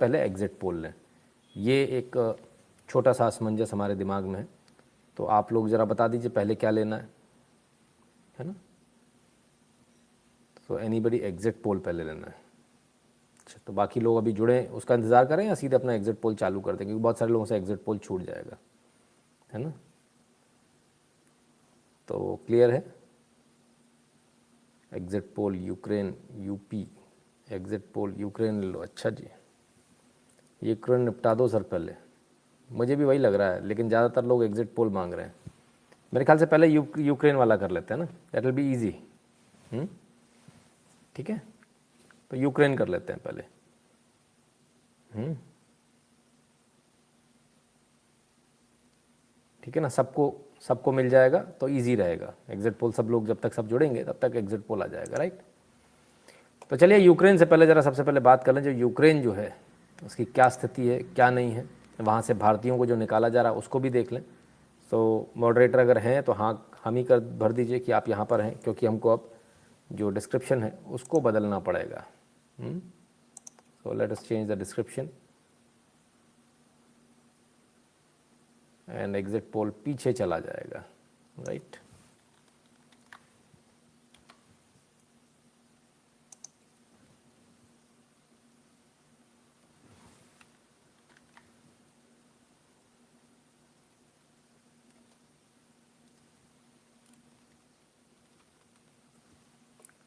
पहले exit poll लें। ये एक छोटा सा असमंजस हमारे दिमाग में है, तो आप लोग ज़रा बता दीजिए पहले क्या लेना है ना। तो एनीबडी एग्ज़िट पोल पहले लेना है। अच्छा, तो बाकी लोग अभी जुड़े उसका इंतज़ार करें या सीधे अपना एग्ज़िट पोल चालू कर दें, क्योंकि बहुत सारे लोगों से एग्ज़िट पोल छूट जाएगा, है ना। तो क्लियर है, exit poll Ukraine UP, exit poll Ukraine ले लो। अच्छा जी, यूक्रेन निपटा दो सर पहले, मुझे भी वही लग रहा है, लेकिन ज़्यादातर लोग एग्ज़िट पोल मांग रहे हैं। मेरे ख्याल से पहले यूक्रेन वाला कर लेते हैं ना, दैट विल बी ईजी। ठीक है, तो यूक्रेन कर लेते हैं पहले। ठीक है ना, सबको मिल जाएगा तो इजी रहेगा। एग्जिट पोल सब लोग जब तक सब जुड़ेंगे तब तक एग्जिट पोल आ जाएगा, राइट। तो चलिए यूक्रेन से पहले ज़रा सबसे पहले बात कर लें, जो यूक्रेन जो है उसकी क्या स्थिति है क्या नहीं है, वहाँ से भारतीयों को जो निकाला जा रहा है उसको भी देख लें। तो मॉडरेटर अगर हैं तो हाँ हम ही कर भर दीजिए कि आप यहाँ पर हैं, क्योंकि हमको अब जो डिस्क्रिप्शन है उसको बदलना पड़ेगा। So let us change the description and exit poll पीछे चला जाएगा, राइट।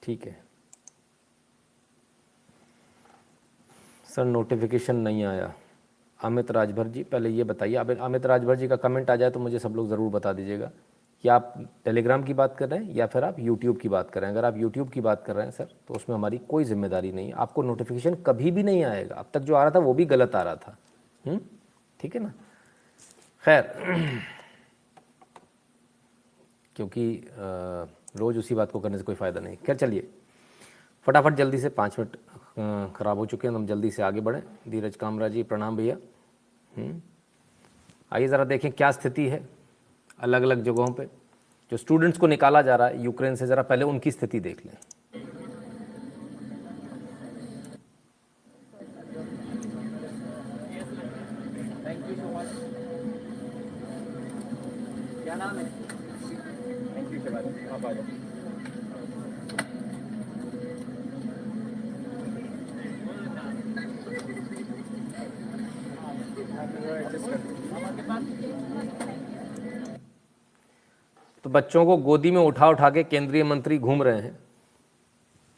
ठीक है सर, नोटिफिकेशन नहीं आया। अमित राजभर जी पहले ये बताइए, अब अमित राजभर जी का कमेंट आ जाए तो मुझे सब लोग ज़रूर बता दीजिएगा कि आप टेलीग्राम की बात कर रहे हैं या फिर आप यूट्यूब की बात कर रहे हैं। अगर आप यूट्यूब की बात कर रहे हैं सर, तो उसमें हमारी कोई जिम्मेदारी नहीं है, आपको नोटिफिकेशन कभी भी नहीं आएगा। अब तक जो आ रहा था वो भी गलत आ रहा था। ठीक है ना, खैर क्योंकि रोज़ उसी बात को करने से कोई फ़ायदा नहीं। खैर चलिए फटाफट जल्दी से, 5 मिनट ख़राब हो चुके हैं, हम जल्दी से आगे बढ़ें। धीरज कामरा जी प्रणाम भैया। आइए ज़रा देखें क्या स्थिति है अलग अलग जगहों पे। जो स्टूडेंट्स को निकाला जा रहा है यूक्रेन से, ज़रा पहले उनकी स्थिति देख लें। क्या नाम है? थैंक यू सर, आप आ जाओ। तो बच्चों को गोदी में उठा उठा के केंद्रीय मंत्री घूम रहे हैं।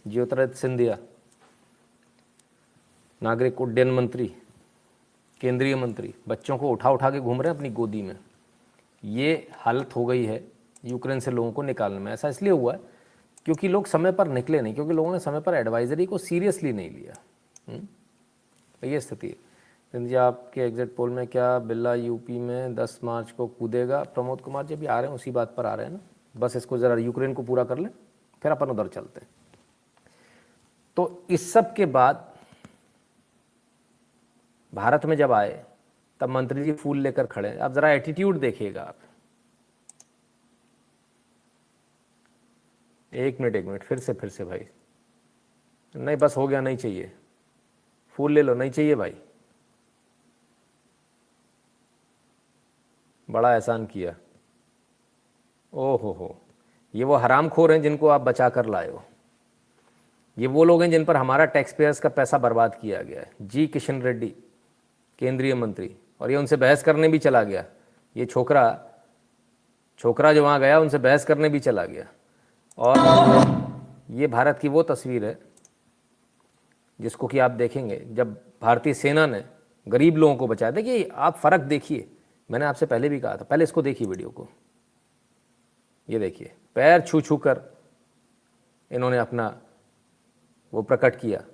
ज्योतिरादित्य सिंधिया, नागरिक उड्डयन मंत्री, केंद्रीय मंत्री, बच्चों को उठा उठा के घूम रहे हैं अपनी गोदी में। ये हालत हो गई है यूक्रेन से लोगों को निकालने में। ऐसा इसलिए हुआ है क्योंकि लोग समय पर निकले नहीं, क्योंकि लोगों ने समय पर एडवाइजरी को सीरियसली नहीं लिया। तो ये स्थिति है। सिंध जी आपके एग्जिट पोल में क्या बिल्ला यूपी में 10 मार्च को कूदेगा? प्रमोद कुमार जी भी आ रहे हैं, उसी बात पर आ रहे हैं ना। बस इसको ज़रा यूक्रेन को पूरा कर लें, फिर अपन उधर चलते हैं। तो इस सब के बाद भारत में जब आए तब मंत्री जी फूल लेकर खड़े हैं। अब ज़रा एटीट्यूड देखिएगा आप। एक मिनट फिर से भाई, नहीं बस हो गया, नहीं चाहिए, फूल ले लो, नहीं चाहिए भाई, बड़ा एहसान किया। हो, ये वो हरामखोर हैं जिनको आप बचा कर लाए हो। ये वो लोग हैं जिन पर हमारा टैक्स पेयर्स का पैसा बर्बाद किया गया है। जी किशन रेड्डी केंद्रीय मंत्री, और ये उनसे बहस करने भी चला गया। ये छोकरा जो वहाँ गया उनसे बहस करने भी चला गया। और ये भारत की वो तस्वीर है जिसको कि आप देखेंगे जब भारतीय सेना ने गरीब लोगों को बचाया। देखिए आप फ़र्क देखिए, मैंने आपसे पहले भी कहा था, पहले इसको देखिए वीडियो को। ये देखिए पैर छू छू कर इन्होंने अपना वो प्रकट किया।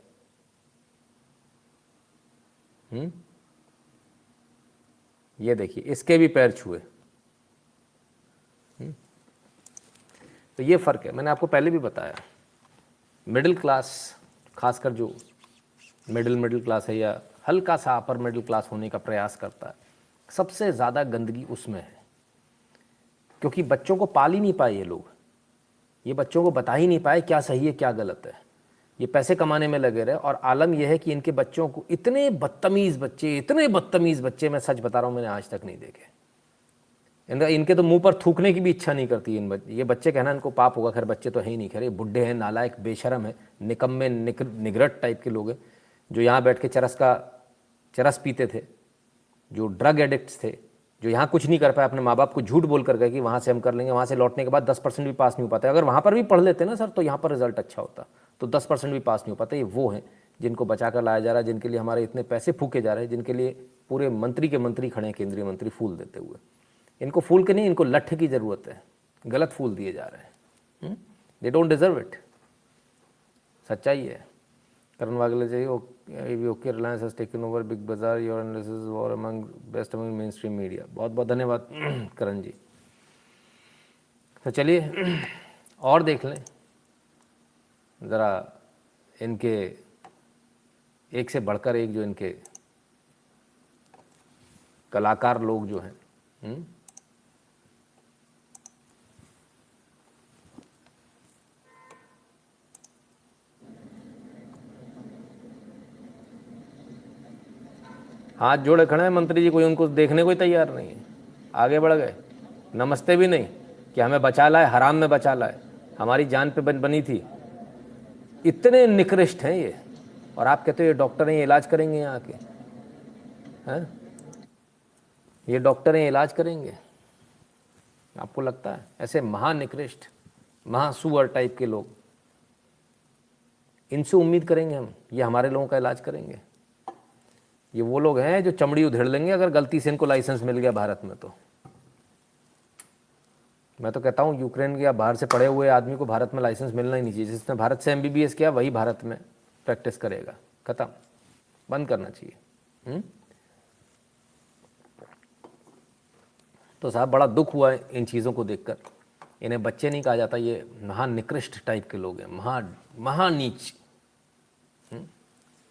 ये देखिए इसके भी पैर छुए। तो ये फ़र्क है, मैंने आपको पहले भी बताया। मिडिल क्लास, खासकर जो मिडिल क्लास है या हल्का सा अपर मिडिल क्लास होने का प्रयास करता है, सबसे ज़्यादा गंदगी उसमें है। क्योंकि बच्चों को पाल ही नहीं पाए ये लोग, ये बच्चों को बता ही नहीं पाए क्या सही है क्या गलत है। ये पैसे कमाने में लगे रहे। और आलम यह है कि इनके बच्चों को, इतने बदतमीज़ बच्चे मैं सच बता रहा हूँ, मैंने आज तक नहीं देखे। इनके तो मुंह पर थूकने की भी इच्छा नहीं करती ये बच्चे। कहना इनको पाप होगा, खैर बच्चे तो है ही नहीं, खैर ये बुढ़े हैं, नालायक, बेशरम है, निकम्मे, निगरट टाइप के लोग हैं, जो यहाँ बैठ के चरस पीते थे, जो ड्रग एडिक्ट्स थे, जो यहाँ कुछ नहीं कर पाए, अपने माँ बाप को झूठ बोल कर गए कि वहाँ से हम कर लेंगे, वहाँ से लौटने के बाद 10% भी पास नहीं हो पाता। अगर वहाँ पर भी पढ़ लेते ना सर, तो यहाँ पर रिजल्ट अच्छा होता, तो 10% भी पास नहीं हो पाता। ये वो हैं जिनको बचा कर लाया जा रहा है, जिनके लिए हमारे इतने पैसे फूके जा रहे हैं, जिनके लिए पूरे मंत्री के मंत्री खड़े हैं, केंद्रीय मंत्री फूल देते हुए। इनको फूल के नहीं, इनको लठ की ज़रूरत है, गलत फूल दिए जा रहे हैं, दे डोंट डिजर्व इट। सच्चाई है। करण वागले चाहिए okay, Reliance has taken over Big Bazaar, your analysis were among best among mainstream media. बहुत बहुत धन्यवाद करण जी। तो चलिए और देख लें ज़रा इनके एक से बढ़कर एक जो इनके कलाकार लोग जो हैं। हाथ जोड़े खड़े हैं मंत्री जी, कोई उनको देखने को ही तैयार नहीं है। आगे बढ़ गए, नमस्ते भी नहीं कि हमें बचा लाए, हराम में बचा लाए, हमारी जान पे बनी थी। इतने निकृष्ट हैं ये। और आप कहते हो ये डॉक्टर हैं, ये इलाज करेंगे यहाँ के, हैं? ये डॉक्टर हैं, इलाज करेंगे? आपको लगता है? ऐसे महानिकृष्ट, महासुअर टाइप के लोग, इनसे उम्मीद करेंगे हम ये हमारे लोगों का इलाज करेंगे? ये वो लोग हैं जो चमड़ी उधेड़ लेंगे अगर गलती से इनको लाइसेंस मिल गया भारत में। तो मैं तो कहता हूँ यूक्रेन या बाहर से पढ़े हुए आदमी को भारत में लाइसेंस मिलना ही नहीं चाहिए। जिसने भारत से MBBS किया वही भारत में प्रैक्टिस करेगा। खत्म, बंद करना चाहिए। तो साहब बड़ा दुख हुआ है इन चीज़ों को देखकर। इन्हें बच्चे नहीं कहा जाता, ये महानिकृष्ट टाइप के लोग हैं, महानीच।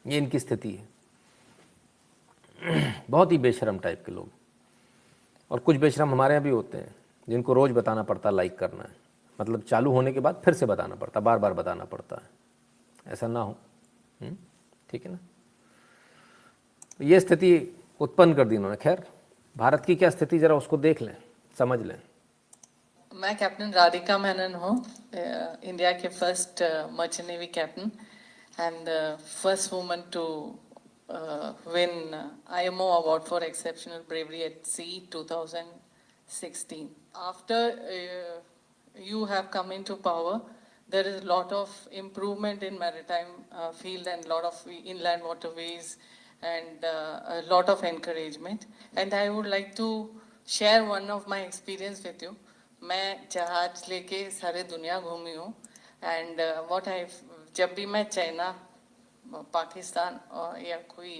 ये इनकी स्थिति है, बहुत ही बेशरम टाइप के लोग। और कुछ बेशरम हमारे यहाँ भी होते हैं जिनको रोज़ बताना पड़ता लाइक करना है, मतलब चालू होने के बाद फिर से बताना पड़ता, बार बार बताना पड़ता है। ऐसा ना हो, ठीक है ना। ये स्थिति उत्पन्न कर दी इन्होंने। खैर भारत की क्या स्थिति जरा उसको देख लें, समझ लें। मैं कैप्टन राधिका मेनन हूँ, इंडिया के first merchant navy captain and first woman to win IMO award for exceptional bravery at sea 2016. After you have come into power, there is a lot of improvement in maritime field and lot of inland waterways and a lot of encouragement. And I would like to share one of my experience with you. मैं जहाज लेके सारे दुनिया घूमी हूँ and what I जब भी मैं चाइना, पाकिस्तान और या कोई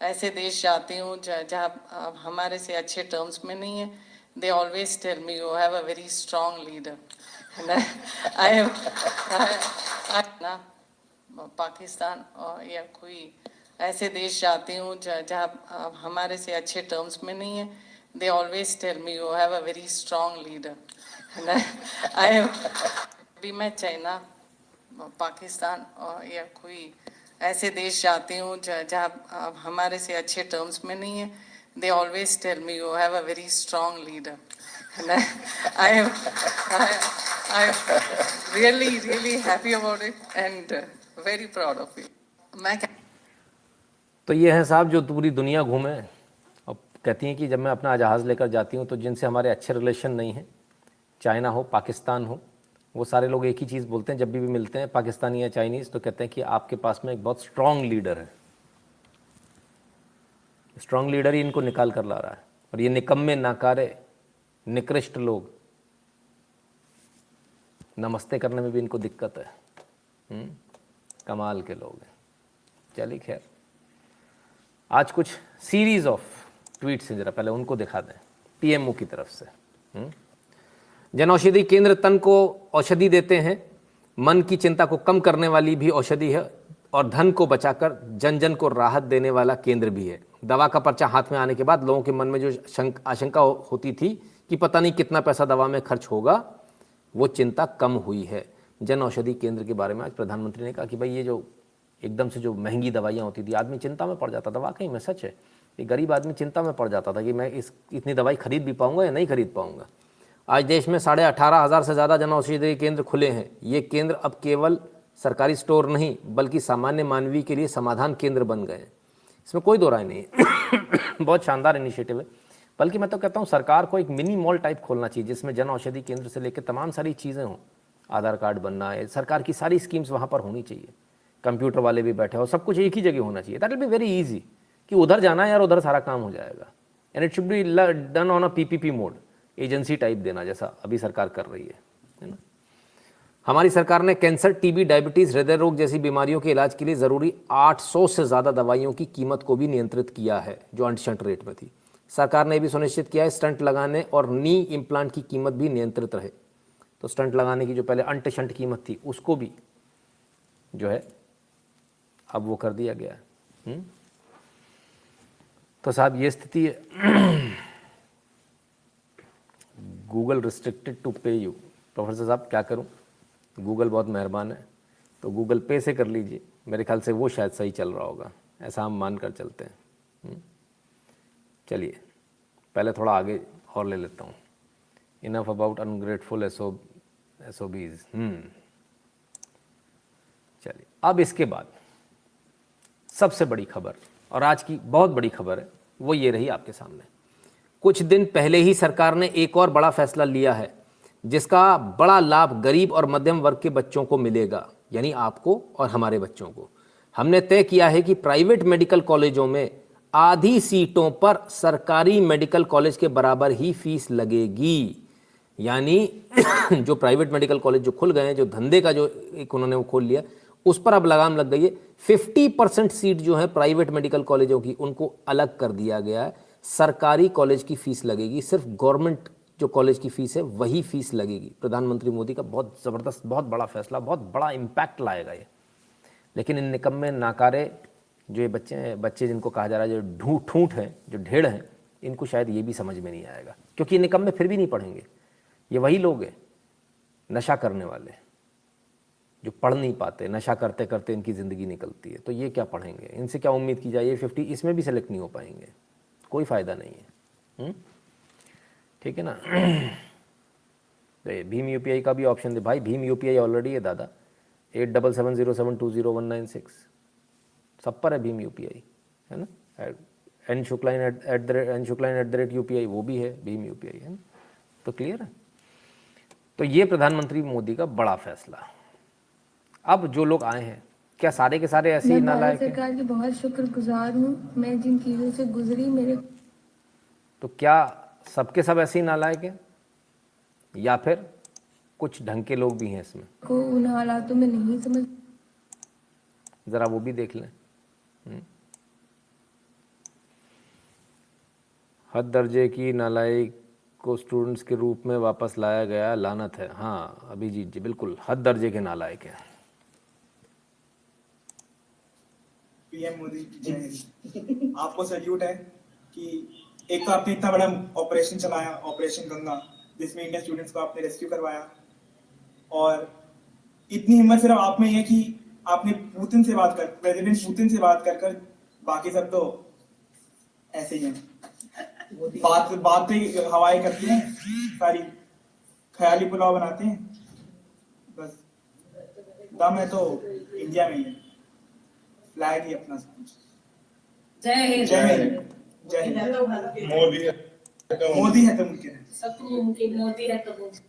ऐसे देश जाती हूँ जहाँ हमारे से अच्छे टर्म्स में नहीं है, they always tell me you have a very strong leader. And I Pakistan और या कोई ऐसे देश जाती हूँ जहाँ हमारे से अच्छे टर्म्स में नहीं है, they always tell me you have a very strong leader. And भी मैं चाइना, पाकिस्तान और या कोई ऐसे देश जाती हूँ जहाँ हमारे से अच्छे टर्म्स में नहीं है, they always tell me you have a very strong leader. And I am really happy about it and very proud of you. तो ये हैं साहब जो पूरी दुनिया घूमे और कहती हैं कि जब मैं अपना जहाज़ लेकर जाती हूँ तो जिनसे हमारे अच्छे रिलेशन नहीं हैं, चाइना हो, पाकिस्तान हो, वो सारे लोग एक ही चीज़ बोलते हैं जब भी मिलते हैं पाकिस्तानी या चाइनीज़, तो कहते हैं कि आपके पास में एक बहुत स्ट्रॉन्ग लीडर है। स्ट्रॉन्ग लीडर ही इनको निकाल कर ला रहा है। और ये निकम्मे, नाकारे, निकृष्ट लोग, नमस्ते करने में भी इनको दिक्कत है। कमाल के लोग हैं। चलिए खैर, आज कुछ सीरीज ऑफ ट्वीट्स हैं, जरा पहले उनको दिखा दें PMO की तरफ से। जन औषधि केंद्र तन को औषधि देते हैं, मन की चिंता को कम करने वाली भी औषधि है और धन को बचाकर जन जन को राहत देने वाला केंद्र भी है। दवा का पर्चा हाथ में आने के बाद लोगों के मन में जो आशंका होती थी कि पता नहीं कितना पैसा दवा में खर्च होगा, वो चिंता कम हुई है। जन औषधि केंद्र के बारे में आज प्रधानमंत्री ने कहा कि भाई ये जो एकदम से जो महंगी दवाइयाँ होती थी, आदमी चिंता में पड़ जाता था। वाकई में सच है, एक गरीब आदमी चिंता में पड़ जाता था कि मैं इतनी दवाई खरीद भी पाऊंगा या नहीं खरीद पाऊंगा। आज देश में 18,500 से ज़्यादा जन औषधि केंद्र खुले हैं। ये केंद्र अब केवल सरकारी स्टोर नहीं बल्कि सामान्य मानवीय के लिए समाधान केंद्र बन गए हैं, इसमें कोई दो राय नहीं है। बहुत शानदार इनिशिएटिव है। बल्कि मैं तो कहता हूँ सरकार को एक मिनी मॉल टाइप खोलना चाहिए जिसमें जन औषधि केंद्र से लेकर तमाम सारी चीज़ें हों। आधार कार्ड बनना है, सरकार की सारी स्कीम्स वहाँ पर होनी चाहिए, कंप्यूटर वाले भी बैठे हो, सब कुछ एक ही जगह होना चाहिए। That will be very easy कि उधर जाना है यार, उधर सारा काम हो जाएगा। And it should be done on a PPP mode, agency type देना जैसा अभी सरकार कर रही है ना। हमारी सरकार ने कैंसर, टीबी, डायबिटीज़, हृदय रोग जैसी बीमारियों के इलाज के लिए ज़रूरी 800 से ज़्यादा दवाइयों की कीमत को भी नियंत्रित किया है जो अंट-शंट रेट में थी। सरकार ने भी सुनिश्चित किया है स्टंट लगाने और नी इम्प्लांट की कीमत भी नियंत्रित रहे। तो स्टंट लगाने की जो पहले अंट-शंट कीमत थी उसको भी जो है अब वो कर दिया गया है। तो साहब ये स्थिति है। गूगल रिस्ट्रिक्टेड टू पे यू। प्रोफेसर साहब क्या करूं, गूगल बहुत मेहरबान है तो गूगल पे से कर लीजिए। मेरे ख्याल से वो शायद सही चल रहा होगा, ऐसा हम मान कर चलते हैं। चलिए पहले थोड़ा आगे और ले लेता हूँ। Enough about ungrateful SOBs. चलिए अब इसके बाद सबसे बड़ी खबर, और आज की बहुत बड़ी खबर है, वो ये रही आपके सामने। कुछ दिन पहले ही सरकार ने एक और बड़ा फैसला लिया है जिसका बड़ा लाभ गरीब और मध्यम वर्ग के बच्चों को मिलेगा, यानी आपको और हमारे बच्चों को। हमने तय किया है कि प्राइवेट मेडिकल कॉलेजों में आधी सीटों पर सरकारी मेडिकल कॉलेज के बराबर ही फीस लगेगी। यानी जो प्राइवेट मेडिकल कॉलेज जो खुल गए हैं, जो धंधे का जो एक उन्होंने वो खोल लिया, उस पर अब लगाम लग गई है। 50% सीट जो है प्राइवेट मेडिकल कॉलेजों की उनको अलग कर दिया गया है। सरकारी कॉलेज की फीस लगेगी, सिर्फ गवर्नमेंट जो कॉलेज की फीस है वही फीस लगेगी। प्रधानमंत्री मोदी का बहुत ज़बरदस्त, बहुत बड़ा फैसला, बहुत बड़ा इम्पैक्ट लाएगा ये। लेकिन इन निकम्मे नाकारे जो ये बच्चे जिनको कहा जा रहा है, जो ठूंठ हैं, जो ढेड़ हैं, इनको शायद ये भी समझ में नहीं आएगा, क्योंकि ये निकम्मे फिर भी नहीं पढ़ेंगे। ये वही लोग हैं नशा करने वाले, जो पढ़ नहीं पाते, नशा करते करते इनकी ज़िंदगी निकलती है। तो ये क्या पढ़ेंगे, इनसे क्या उम्मीद की जाए। ये 50 इसमें भी सेलेक्ट नहीं हो पाएंगे, कोई फ़ायदा नहीं है। ठीक है ना। तो भीम यूपीआई का भी ऑप्शन दे भाई, भीम यूपीआई ऑलरेडी है दादा। 8770720196 सब पर है भीम यूपीआई, है ना। n_शुक्लाइन@UPI वो भी है, भीम यूपीआई, है ना। तो क्लियर है। तो ये प्रधानमंत्री मोदी का बड़ा फैसला। अब जो लोग आए हैं, क्या सारे के सारे ऐसे ही नालायक हैं? सरकार की बहुत शुक्रगुजार हूँ। मैं जिन चीज़ों से गुजरी, मेरे तो क्या सबके सब ऐसे ही नालायक हैं या फिर कुछ ढंग के लोग भी हैं इसमें? को उन हालातों में नहीं समझ। ज़रा वो भी देख लें। हद दर्जे की नालायक को स्टूडेंट्स के रूप में वापस लाया गया, लानत है। हाँ अभिजीत जी, बिल्कुल हद दर्जे के नालायक हैं। पीएम मोदी जी, आपको सैल्यूट है कि एक तो आपने इतना बड़ा ऑपरेशन चलाया, ऑपरेशन गंगा, जिसमें इंडियन स्टूडेंट्स को आपने रेस्क्यू करवाया। और इतनी हिम्मत सिर्फ आप में ही है कि आपने पुतिन से बात कर, प्रेसिडेंट पुतिन से बात कर बाकी सब तो ऐसे ही हैं, बात पे हवाई करते हैं, सारी ख्याली पुलाव बनाते हैं। बस दम है तो इंडिया में ही है, फ्लैग ही अपना सब कुछ। जय हिंद, जय हिंद, जय हिंद। मोदी है तो मुमकिन है, सब मुमकिन, मोदी है तो मुमकिन।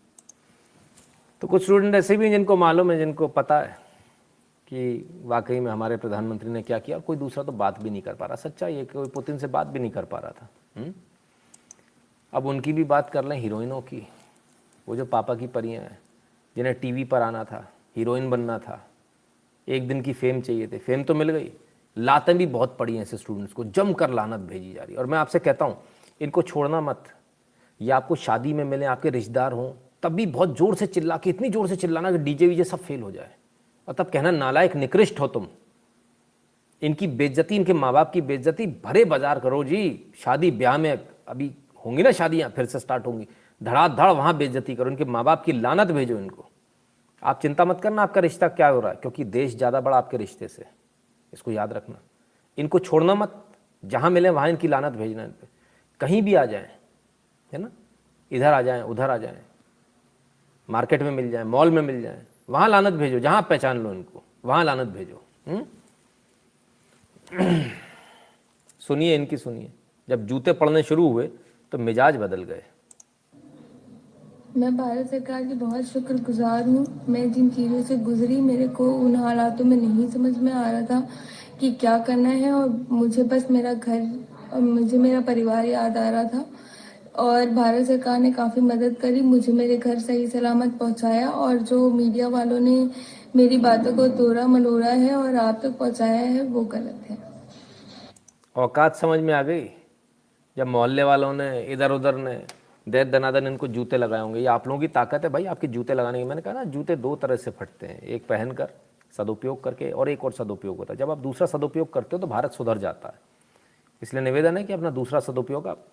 तो कुछ स्टूडेंट ऐसे भी हैं जिनको मालूम है, जिनको पता है कि वाकई में हमारे प्रधानमंत्री ने क्या किया, कोई दूसरा तो बात भी नहीं कर पा रहा। सच्चाई है कि कोई पुतिन से बात भी नहीं कर पा रहा था। अब उनकी भी बात कर लें, हीरोइनों की। वो जो पापा की परियां हैं, जिन्हें टीवी पर आना था, हीरोइन बनना था, एक दिन की फेम चाहिए थे, फेम तो मिल गई, लातें भी बहुत पड़ी हैं ऐसे स्टूडेंट्स को, जम कर लानत भेजी जा रही है। और मैं आपसे कहता हूँ इनको छोड़ना मत, या आपको शादी में मिले, आपके रिश्तेदार हों, तब भी बहुत ज़ोर से चिल्ला के, इतनी ज़ोर से चिल्लाना कि डीजे वीजे सब फेल हो जाए, और तब कहना नालायक निकृष्ट हो तुम। इनकी बेइज्जती, इनके माँ बाप की बेइज्जती भरे बाजार करो जी। शादी ब्याह में अभी होंगी ना, शादियाँ फिर से स्टार्ट होंगी, धड़ाधड़ वहाँ बेइज्जती करो, इनके माँ बाप की लानत भेजो इनको, आप चिंता मत करना आपका रिश्ता क्या हो रहा है, क्योंकि देश ज़्यादा बड़ा आपके रिश्ते से, इसको याद रखना। इनको छोड़ना मत, जहाँ मिले वहाँ इनकी लानत भेजना इन पे। कहीं भी आ जाएं, है ना, इधर आ जाएं, उधर आ जाएं, मार्केट में मिल जाएं, मॉल में मिल जाएं, वहाँ लानत भेजो। जहाँ आप पहचान लो इनको, वहाँ लानत भेजो। सुनिए इनकी, सुनिए। जब जूते पड़ने शुरू हुए तो मिजाज बदल गए। मैं भारत सरकार की बहुत शुक्रगुजार हूँ। मैं जिन चीज़ों से गुजरी, मेरे को उन हालातों में नहीं समझ में आ रहा था कि क्या करना है, और मुझे बस मेरा घर और मुझे मेरा परिवार याद आ रहा था। और भारत सरकार ने काफ़ी मदद करी, मुझे मेरे घर सही सलामत पहुँचाया, और जो मीडिया वालों ने मेरी बातों को तोड़ा मरोड़ा है और आप तक पहुँचाया है, वो गलत है। औकात समझ में आ गई जब मोहल्ले वालों ने, इधर उधर ने दे दनादन इनको जूते लगाए होंगे। ये आप लोगों की ताकत है भाई, आपके जूते लगाने की। मैंने कहा ना, जूते दो तरह से फटते हैं, एक पहनकर सदुपयोग करके, और एक और सदुपयोग होता है। जब आप दूसरा सदुपयोग करते हो तो भारत सुधर जाता है। इसलिए निवेदन है कि अपना दूसरा सदुपयोग आप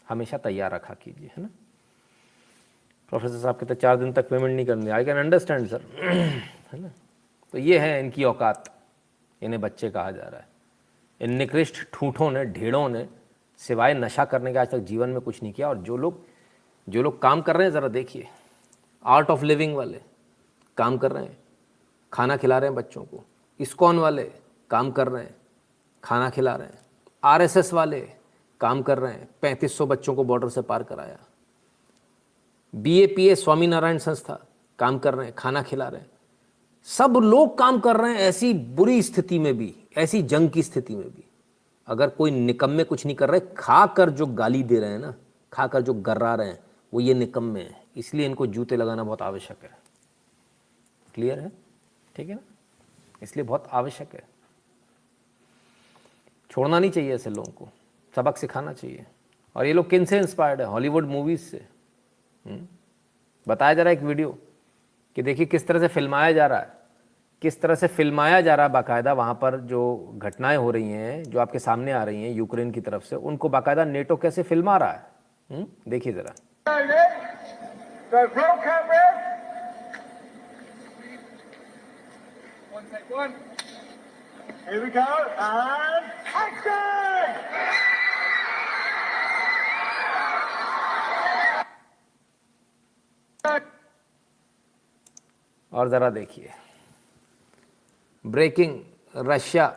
हमेशा तैयार रखा कीजिए, है ना। प्रोफेसर साहब कहते 4 दिन तक पेमेंट नहीं करनी। आई कैन अंडरस्टैंड सर, है ना। तो ये है इनकी औकात, इन्हें बच्चे कहा जा रहा है। इन निकृष्ट ठूठों ने, ढेड़ों ने सिवाय नशा करने के आज तक जीवन में कुछ नहीं किया। और जो लोग काम कर रहे हैं, ज़रा देखिए, आर्ट ऑफ लिविंग वाले काम कर रहे हैं, खाना खिला रहे हैं बच्चों को। इस्कॉन वाले काम कर रहे हैं, खाना खिला रहे हैं। आरएसएस वाले काम कर रहे हैं, 3500 बच्चों को बॉर्डर से पार कराया। बीएपीए स्वामीनारायण संस्था काम कर रहे हैं, खाना खिला रहे हैं। सब लोग काम कर रहे हैं ऐसी बुरी स्थिति में भी, ऐसी जंग की स्थिति में भी। अगर कोई निकम्मे कुछ नहीं कर रहे, खाकर जो गाली दे रहे हैं ना, खाकर जो गर्रा रहे हैं, वो ये निकम्मे हैं। इसलिए इनको जूते लगाना बहुत आवश्यक है। क्लियर है? ठीक है ना। इसलिए बहुत आवश्यक है, छोड़ना नहीं चाहिए ऐसे लोगों को, सबक सिखाना चाहिए। और ये लोग किन से इंस्पायर्ड है? हॉलीवुड मूवीज से। बताया जा रहा है एक वीडियो कि देखिए किस तरह से फिल्माया जा रहा है, किस तरह से फिल्माया जा रहा है बाकायदा। वहाँ पर जो घटनाएं हो रही हैं, जो आपके सामने आ रही हैं यूक्रेन की तरफ से, उनको बाकायदा नेटो कैसे फिल्मा रहा है। देखिए ज़रा। Here we go, and action! और ज़रा देखिए, ब्रेकिंग रशिया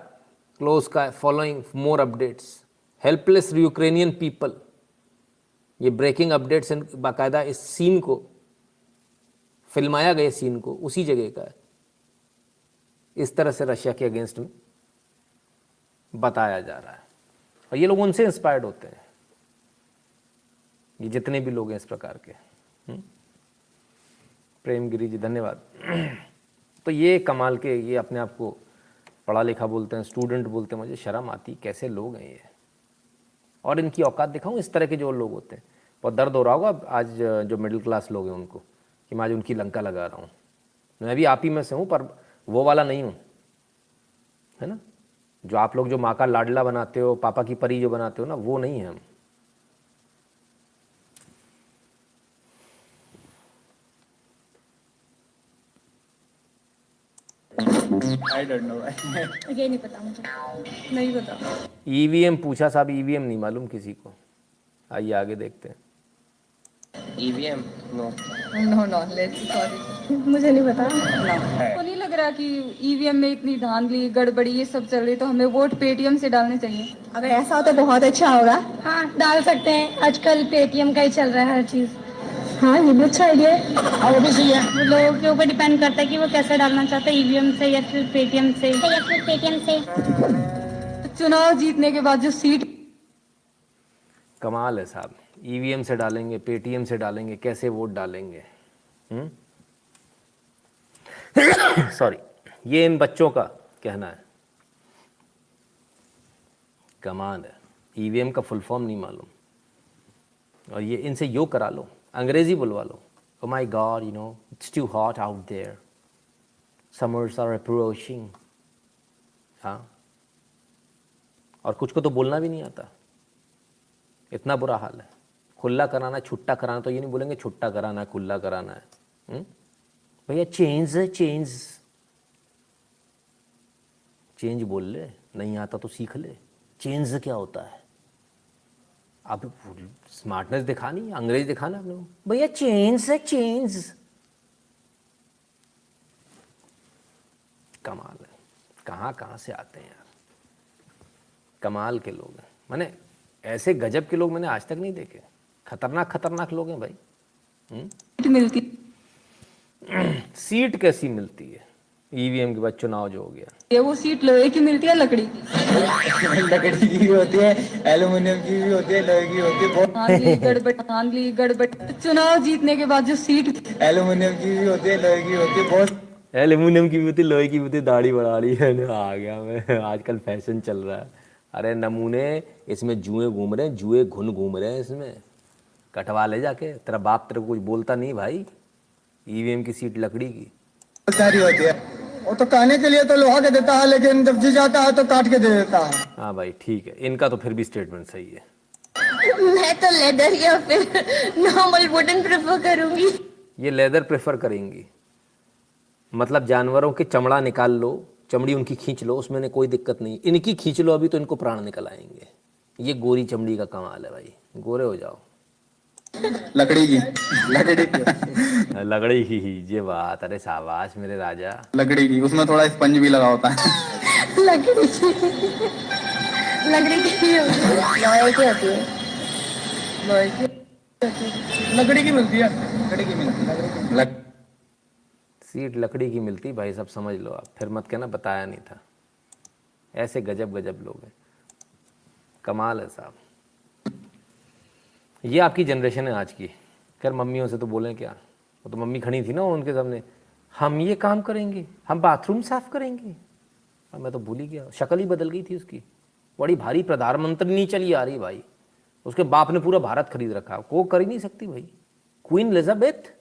क्लोज का following more updates, helpless Ukrainian people. ये ब्रेकिंग अपडेट्स बाकायदा इस सीन को फिल्माया गया, सीन को उसी जगह का है। इस तरह से रशिया के अगेंस्ट में बताया जा रहा है। और ये लोग उनसे इंस्पायर्ड होते हैं, ये जितने भी लोग हैं इस प्रकार के। प्रेम गिरी जी धन्यवाद। तो ये कमाल के, ये अपने आप को पढ़ा लिखा बोलते हैं, स्टूडेंट बोलते हैं। मुझे शर्म आती कैसे लोग हैं ये। और इनकी औकात दिखाऊं, इस तरह के जो लोग होते हैं। बहुत दर्द हो रहा होगा आज जो मिडिल क्लास लोग हैं उनको, कि मैं आज उनकी लंका लगा रहा हूँ। मैं भी आप ही में से हूँ, पर वो वाला नहीं हूँ, है ना। जो आप लोग जो माँ का लाडला बनाते हो, पापा की परी जो बनाते हो ना, वो नहीं है हम। I don't know. ये नहीं पता मुझे, नहीं पता। ईवीएम पूछा साहब, ईवीएम नहीं मालूम किसी को। आइए आगे देखते हैं। EVM? No. No knowledge, sorry. मुझे नहीं पता। को नहीं लग रहा कि ईवीएम में इतनी धांधली गड़बड़ी ये सब चल रही, तो हमें वोट पेटीएम से डालने चाहिए। अगर ऐसा हो तो बहुत अच्छा होगा। हाँ, डाल सकते हैं। आजकल पेटीएम का ही चल रहा है हर चीज। हाँ, ये भी अच्छा आइडिया है। और वो भी सही है। वो लोगों के ऊपर डिपेंड करता है कि वो कैसे डालना चाहते हैं, ईवीएम से या फिर पेटीएम से। तो चुनाव जीतने के बाद जो सीट कमाल है साहब। ईवीएम से डालेंगे, पेटीएम से डालेंगे, कैसे वोट डालेंगे। सॉरी, ये इन बच्चों का कहना है। कमाल है, ईवीएम का फुल फॉर्म नहीं मालूम। और ये इनसे यो करा लो, अंग्रेजी बुलवा लो। Oh my God, you know, it's too hot out there. Summers are approaching. हाँ, और कुछ को तो बोलना भी नहीं आता, इतना बुरा हाल है। खुला कराना, छुट्टा कराना, तो ये नहीं बोलेंगे छुट्टा कराना है, खुला कराना है। भैया चेंज है, चेंज, चेंज बोल ले, नहीं आता तो सीख ले। चेंज क्या होता है? अब स्मार्टनेस दिखानी, अंग्रेज दिखाना अपने को, भैया चेंज है, चेंज। कमाल है, कहाँ कहाँ से आते हैं यार, कमाल के लोग हैं। मैंने ऐसे गजब के लोग मैंने आज तक नहीं देखे, खतरनाक खतरनाक लोग हैं भाई। मिलती सीट कैसी मिलती है? ईवीएम के बाद चुनाव जो हो गया, है, वो सीट लोहे की मिलती है लकड़ी की? लकड़ी की भी होती है, एल्यूमिनियम की भी होती है, लोहे की होती है, बहुत धांधली गड़बड़ चुनाव जीतने के बाद जो सीट एल्यूमिनियम की भी होती है, लोहे की होती है, बहुत एल्यूमिनियम की भी होती, लोहे की भी होती, दाढ़ी बढ़ा रही है ना, आ गया मैं, आजकल फैशन चल रहा है। अरे नमूने, इसमें जुए घूम रहे हैं, जुए घुन घूम रहे हैं इसमें, कटवा ले जाके। तेरा बाप तेरे को कुछ बोलता नहीं भाई? ईवीएम की सीट लकड़ी की सारी होती है। वो तो कहने के लिए तो लोहा के देता है, लेकिन जब जी जाता है तो काट के दे देता है। हाँ भाई ठीक है, इनका तो फिर भी स्टेटमेंट सही है। मैं तो लेदर या फिर नॉर्मल वुडन प्रेफर करूंगी। ये लेदर प्रेफर करेंगी, मतलब जानवरों के चमड़ा निकाल लो, चमड़ी उनकी खींच लो, उसमें ने कोई दिक्कत नहीं। इनकी खींच लो अभी तो इनको प्राण निकल आएंगे। ये गोरी चमड़ी का कमाल है भाई, गोरे हो जाओ। लकड़ी की, लकड़ी की, लकड़ी की ही ये बात। अरे शाबाश मेरे राजा। लकड़ी की, उसमें थोड़ा स्पंज भी लगा होता है। लकड़ी की, लकड़ी की लोहे की होती है। लकड़ी की मिलती है, लकड़ी की मिलती है। सीट लकड़ी की मिलती भाई, सब समझ लो आप, फिर मत कहना बताया नहीं था। ऐसे गजब गजब लोग हैं, कमाल है साहब। ये आपकी जनरेशन है आज की। खैर मम्मियों से तो बोलें क्या, वो तो मम्मी खड़ी थी ना उनके सामने, हम ये काम करेंगे, हम बाथरूम साफ करेंगे। अब मैं तो भूल ही गया, शक्ल ही बदल गई थी उसकी। बड़ी भारी प्रधानमंत्री नहीं चली आ रही भाई, उसके बाप ने पूरा भारत खरीद रखा, वो कर ही नहीं सकती भाई। क्वीन एलिजाबेथ,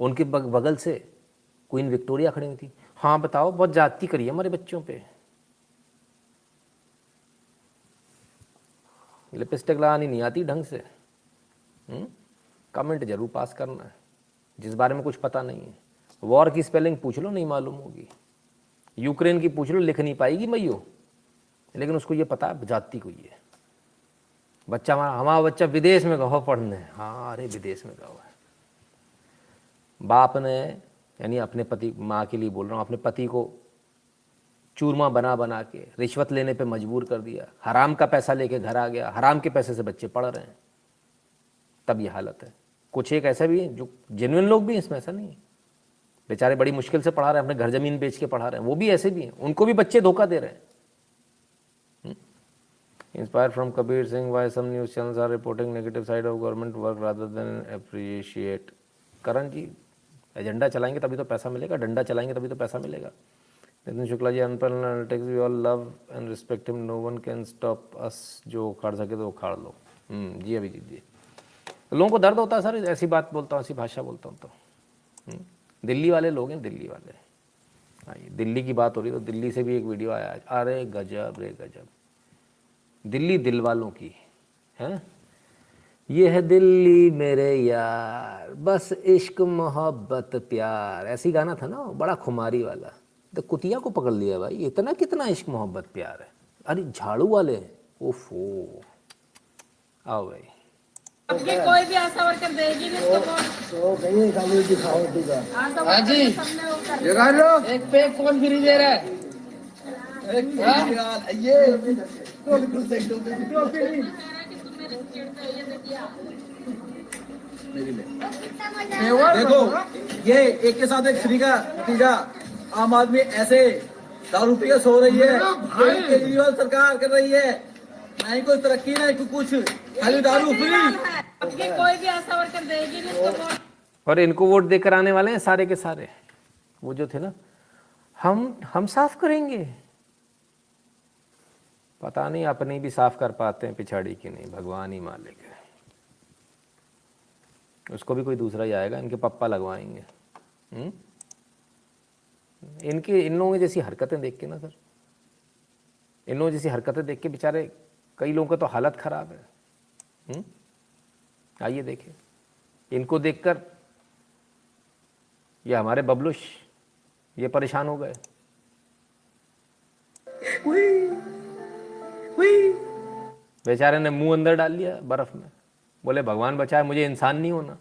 उनके बगल से क्वीन विक्टोरिया खड़ी हुई थी। हाँ बताओ, बहुत जाति करी है हमारे बच्चों पे। लिपस्टिक लगानी नहीं आती ढंग से, कमेंट जरूर पास करना है जिस बारे में कुछ पता नहीं है। वॉर की स्पेलिंग पूछ लो, नहीं मालूम होगी। यूक्रेन की पूछ लो, लिख नहीं पाएगी मैयो, लेकिन उसको ये पता है जाति को। ये बच्चा हमारा बच्चा विदेश में गवा पढ़ने, हाँ अरे विदेश में गवा है। बाप ने, यानी अपने पति, माँ के लिए बोल रहा हूँ, अपने पति को चूरमा बना बना के रिश्वत लेने पे मजबूर कर दिया, हराम का पैसा लेके घर आ गया, हराम के पैसे से बच्चे पढ़ रहे हैं, तब ये हालत है। कुछ एक ऐसे भी हैं जो जेन्युइन लोग भी हैं, इसमें ऐसा नहीं है, बेचारे बड़ी मुश्किल से पढ़ा रहे हैं, अपने घर जमीन बेच के पढ़ा रहे हैं, वो भी ऐसे भी हैं, उनको भी बच्चे धोखा दे रहे हैं। Inspired from Kabir Singh, why some news channels are reporting negative side of government work rather than appreciate। Karan ji, agenda चलाएंगे तभी तो पैसा मिलेगा, डंडा चलाएंगे तभी तो पैसा मिलेगा। Nitin Shukla ji, unparalleled analytics, we all love and respect him, no one can stop us. जो उखाड़ सके तो उखाड़ लो। जी अभिजीत जी, तो लोगों को दर्द होता है सर, ऐसी बात बोलता हूँ, ऐसी भाषा बोलता हूँ तो। दिल्ली वाले लोग हैं, दिल्ली वाले। आइए, दिल्ली की बात हो रही तो दिल्ली से भी एक वीडियो आया आज। अरे गजब रे गजब, दिल्ली दिल वालों की है। ये है दिल्ली मेरे यार, बस इश्क मोहब्बत प्यार, ऐसी गाना था ना, बड़ा खुमारी वाला। तो कुतिया को पकड़ लिया भाई, इतना कितना इश्क मोहब्बत प्यार है। अरे झाड़ू वाले, ओफो, आओ भाई। आपकी कोई भी आशा वर्कर देगी नहीं इसको हाँ जी, लगा लो। एक पे फोन फ्री दे रहा है। देखो, ये एक के साथ एक फ्री का नतीजा। आम आदमी ऐसे दारू पी के सो रही है, केजरीवाल सरकार कर रही है, नहीं कोई तरक्की नहीं कोई कुछ, खाली दारू फ्री। आपकी कोई भी आशा वर्कर देगी नहीं इसको। और इनको वोट देकर आने वाले हैं सारे के सारे, वो जो थे ना, हम साफ करेंगे। पता नहीं अपनी भी साफ कर पाते हैं पिछाड़ी की नहीं, भगवान ही मालिक है। उसको भी कोई दूसरा ही आएगा, इनके पप्पा लगवाएंगे। इन लोगों की जैसी हरकतें देख के ना सर, इन लोगों जैसी हरकतें देख के बेचारे कई लोगों का तो हालत खराब है। आइए देखिए, इनको देखकर ये हमारे बबलुश ये परेशान हो गए। बेचारे ने मुंह अंदर डाल लिया बर्फ में, बोले भगवान बचाए मुझे इंसान नहीं होना।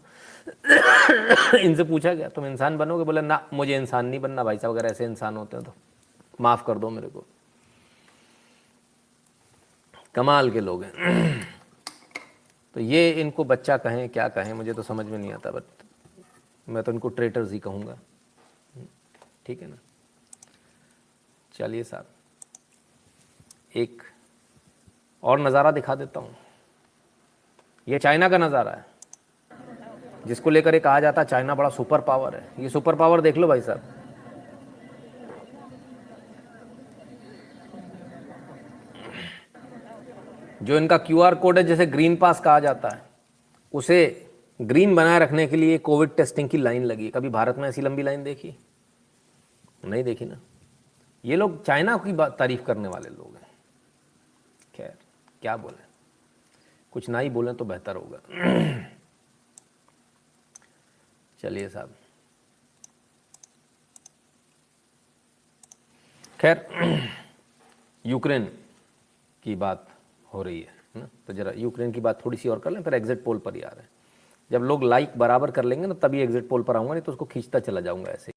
इनसे पूछा गया तुम इंसान बनोगे, बोले ना मुझे इंसान नहीं बनना भाई साहब, अगर ऐसे इंसान होते हैं तो माफ़ कर दो मेरे को। कमाल के लोग हैं। तो ये इनको बच्चा कहें क्या कहें मुझे तो समझ में नहीं आता, बट मैं तो इनको ट्रेटर्स ही कहूँगा। ठीक है ना। चलिए साहब एक और नज़ारा दिखा देता हूँ। ये चाइना का नज़ारा है जिसको लेकर ये कहा जाता है चाइना बड़ा सुपर पावर है। ये सुपर पावर देख लो भाई साहब। जो इनका क्यूआर कोड है जैसे ग्रीन पास कहा जाता है, उसे ग्रीन बनाए रखने के लिए कोविड टेस्टिंग की लाइन लगी। कभी भारत में ऐसी लंबी लाइन देखी? नहीं देखी ना। ये लोग चाइना की तारीफ करने वाले लोग हैं। खैर क्या बोले, कुछ ना ही बोलें तो बेहतर होगा। चलिए साहब खैर यूक्रेन की बात हो रही है ना, तो जरा यूक्रेन की बात थोड़ी सी और कर लें, फिर एग्जिट पोल पर ही आ रहे हैं। जब लोग लाइक बराबर कर लेंगे ना तभी एग्जिट पोल पर आऊँगा, नहीं तो उसको खींचता चला जाऊँगा ऐसे।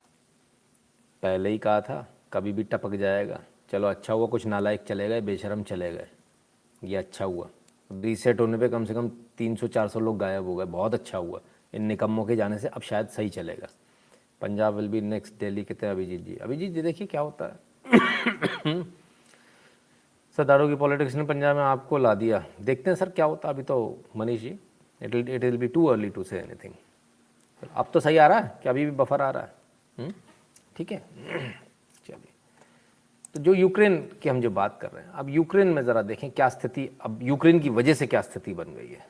पहले ही कहा था कभी भी टपक जाएगा। चलो अच्छा हुआ कुछ नालायक चले गए, बेशरम चले गए, ये अच्छा हुआ। रीसेट होने पे कम से कम 300-400 लोग गायब हो गए, बहुत अच्छा हुआ। इन निकम्मों के जाने से अब शायद सही चलेगा। Punjab will be next Delhi कहते हैं अभिजीत जी। अभिजीत जी देखिए क्या होता है। सरदारों की पॉलिटिक्स ने पंजाब में आपको ला दिया, देखते हैं सर क्या होता है। अभी तो Manish ji it will be too early to say anything. अब तो सही आ रहा है कि अभी भी बफर आ रहा है? ठीक है। चलिए तो जो यूक्रेन की हम जो बात कर रहे हैं, अब यूक्रेन में ज़रा देखें क्या स्थिति, अब यूक्रेन की वजह से क्या स्थिति बन गई है।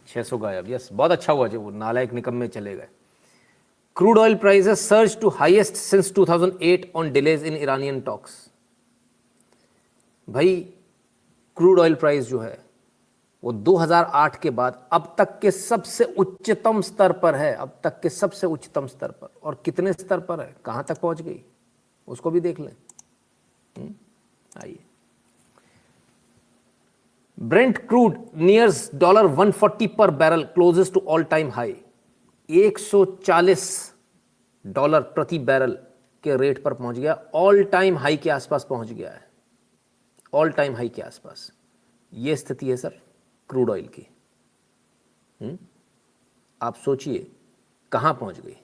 600 गायब, यस बहुत अच्छा हुआ जो वो नालायक निकम्मे चले गए। Crude oil prices surge to highest since 2008 on delays in Iranian talks. भाई क्रूड ऑयल प्राइस जो है वो 2008 के बाद अब तक के सबसे उच्चतम स्तर पर है, अब तक के सबसे उच्चतम स्तर पर। और कितने स्तर पर है, कहां तक पहुंच गई उसको भी देख लें। आइए, ब्रेंट क्रूड नियर्स $140 पर barrel closes to all time high. $140 प्रति बैरल के रेट पर पहुंच गया, ऑल टाइम हाई के आसपास पहुंच गया है, ऑल टाइम हाई के आसपास। यह स्थिति है सर क्रूड ऑयल की। आप सोचिए कहां पहुंच गई।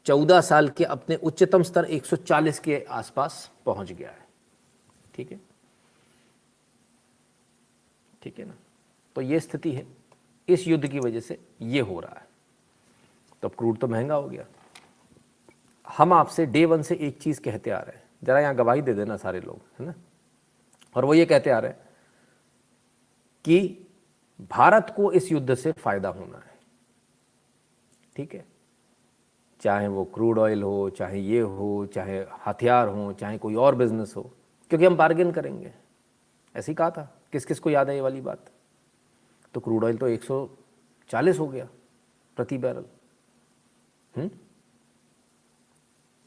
14 साल के अपने उच्चतम स्तर 140 के आसपास पहुंच गया है। ठीक है, ठीक है ना। तो ये स्थिति है, इस युद्ध की वजह से ये हो रहा है। तो अब क्रूड तो महंगा हो गया। हम आपसे डे वन से एक चीज कहते आ रहे हैं, जरा यहां गवाही दे देना सारे लोग, है ना। और वो ये कहते आ रहे हैं कि भारत को इस युद्ध से फायदा होना है। ठीक है, चाहे वो क्रूड ऑयल हो, चाहे ये हो, चाहे हथियार हो, चाहे कोई और बिजनेस हो, क्योंकि हम बार्गेन करेंगे। ऐसे ही कहा था, किस किस को याद है ये वाली बात। तो क्रूड ऑयल तो 140 हो गया प्रति बैरल।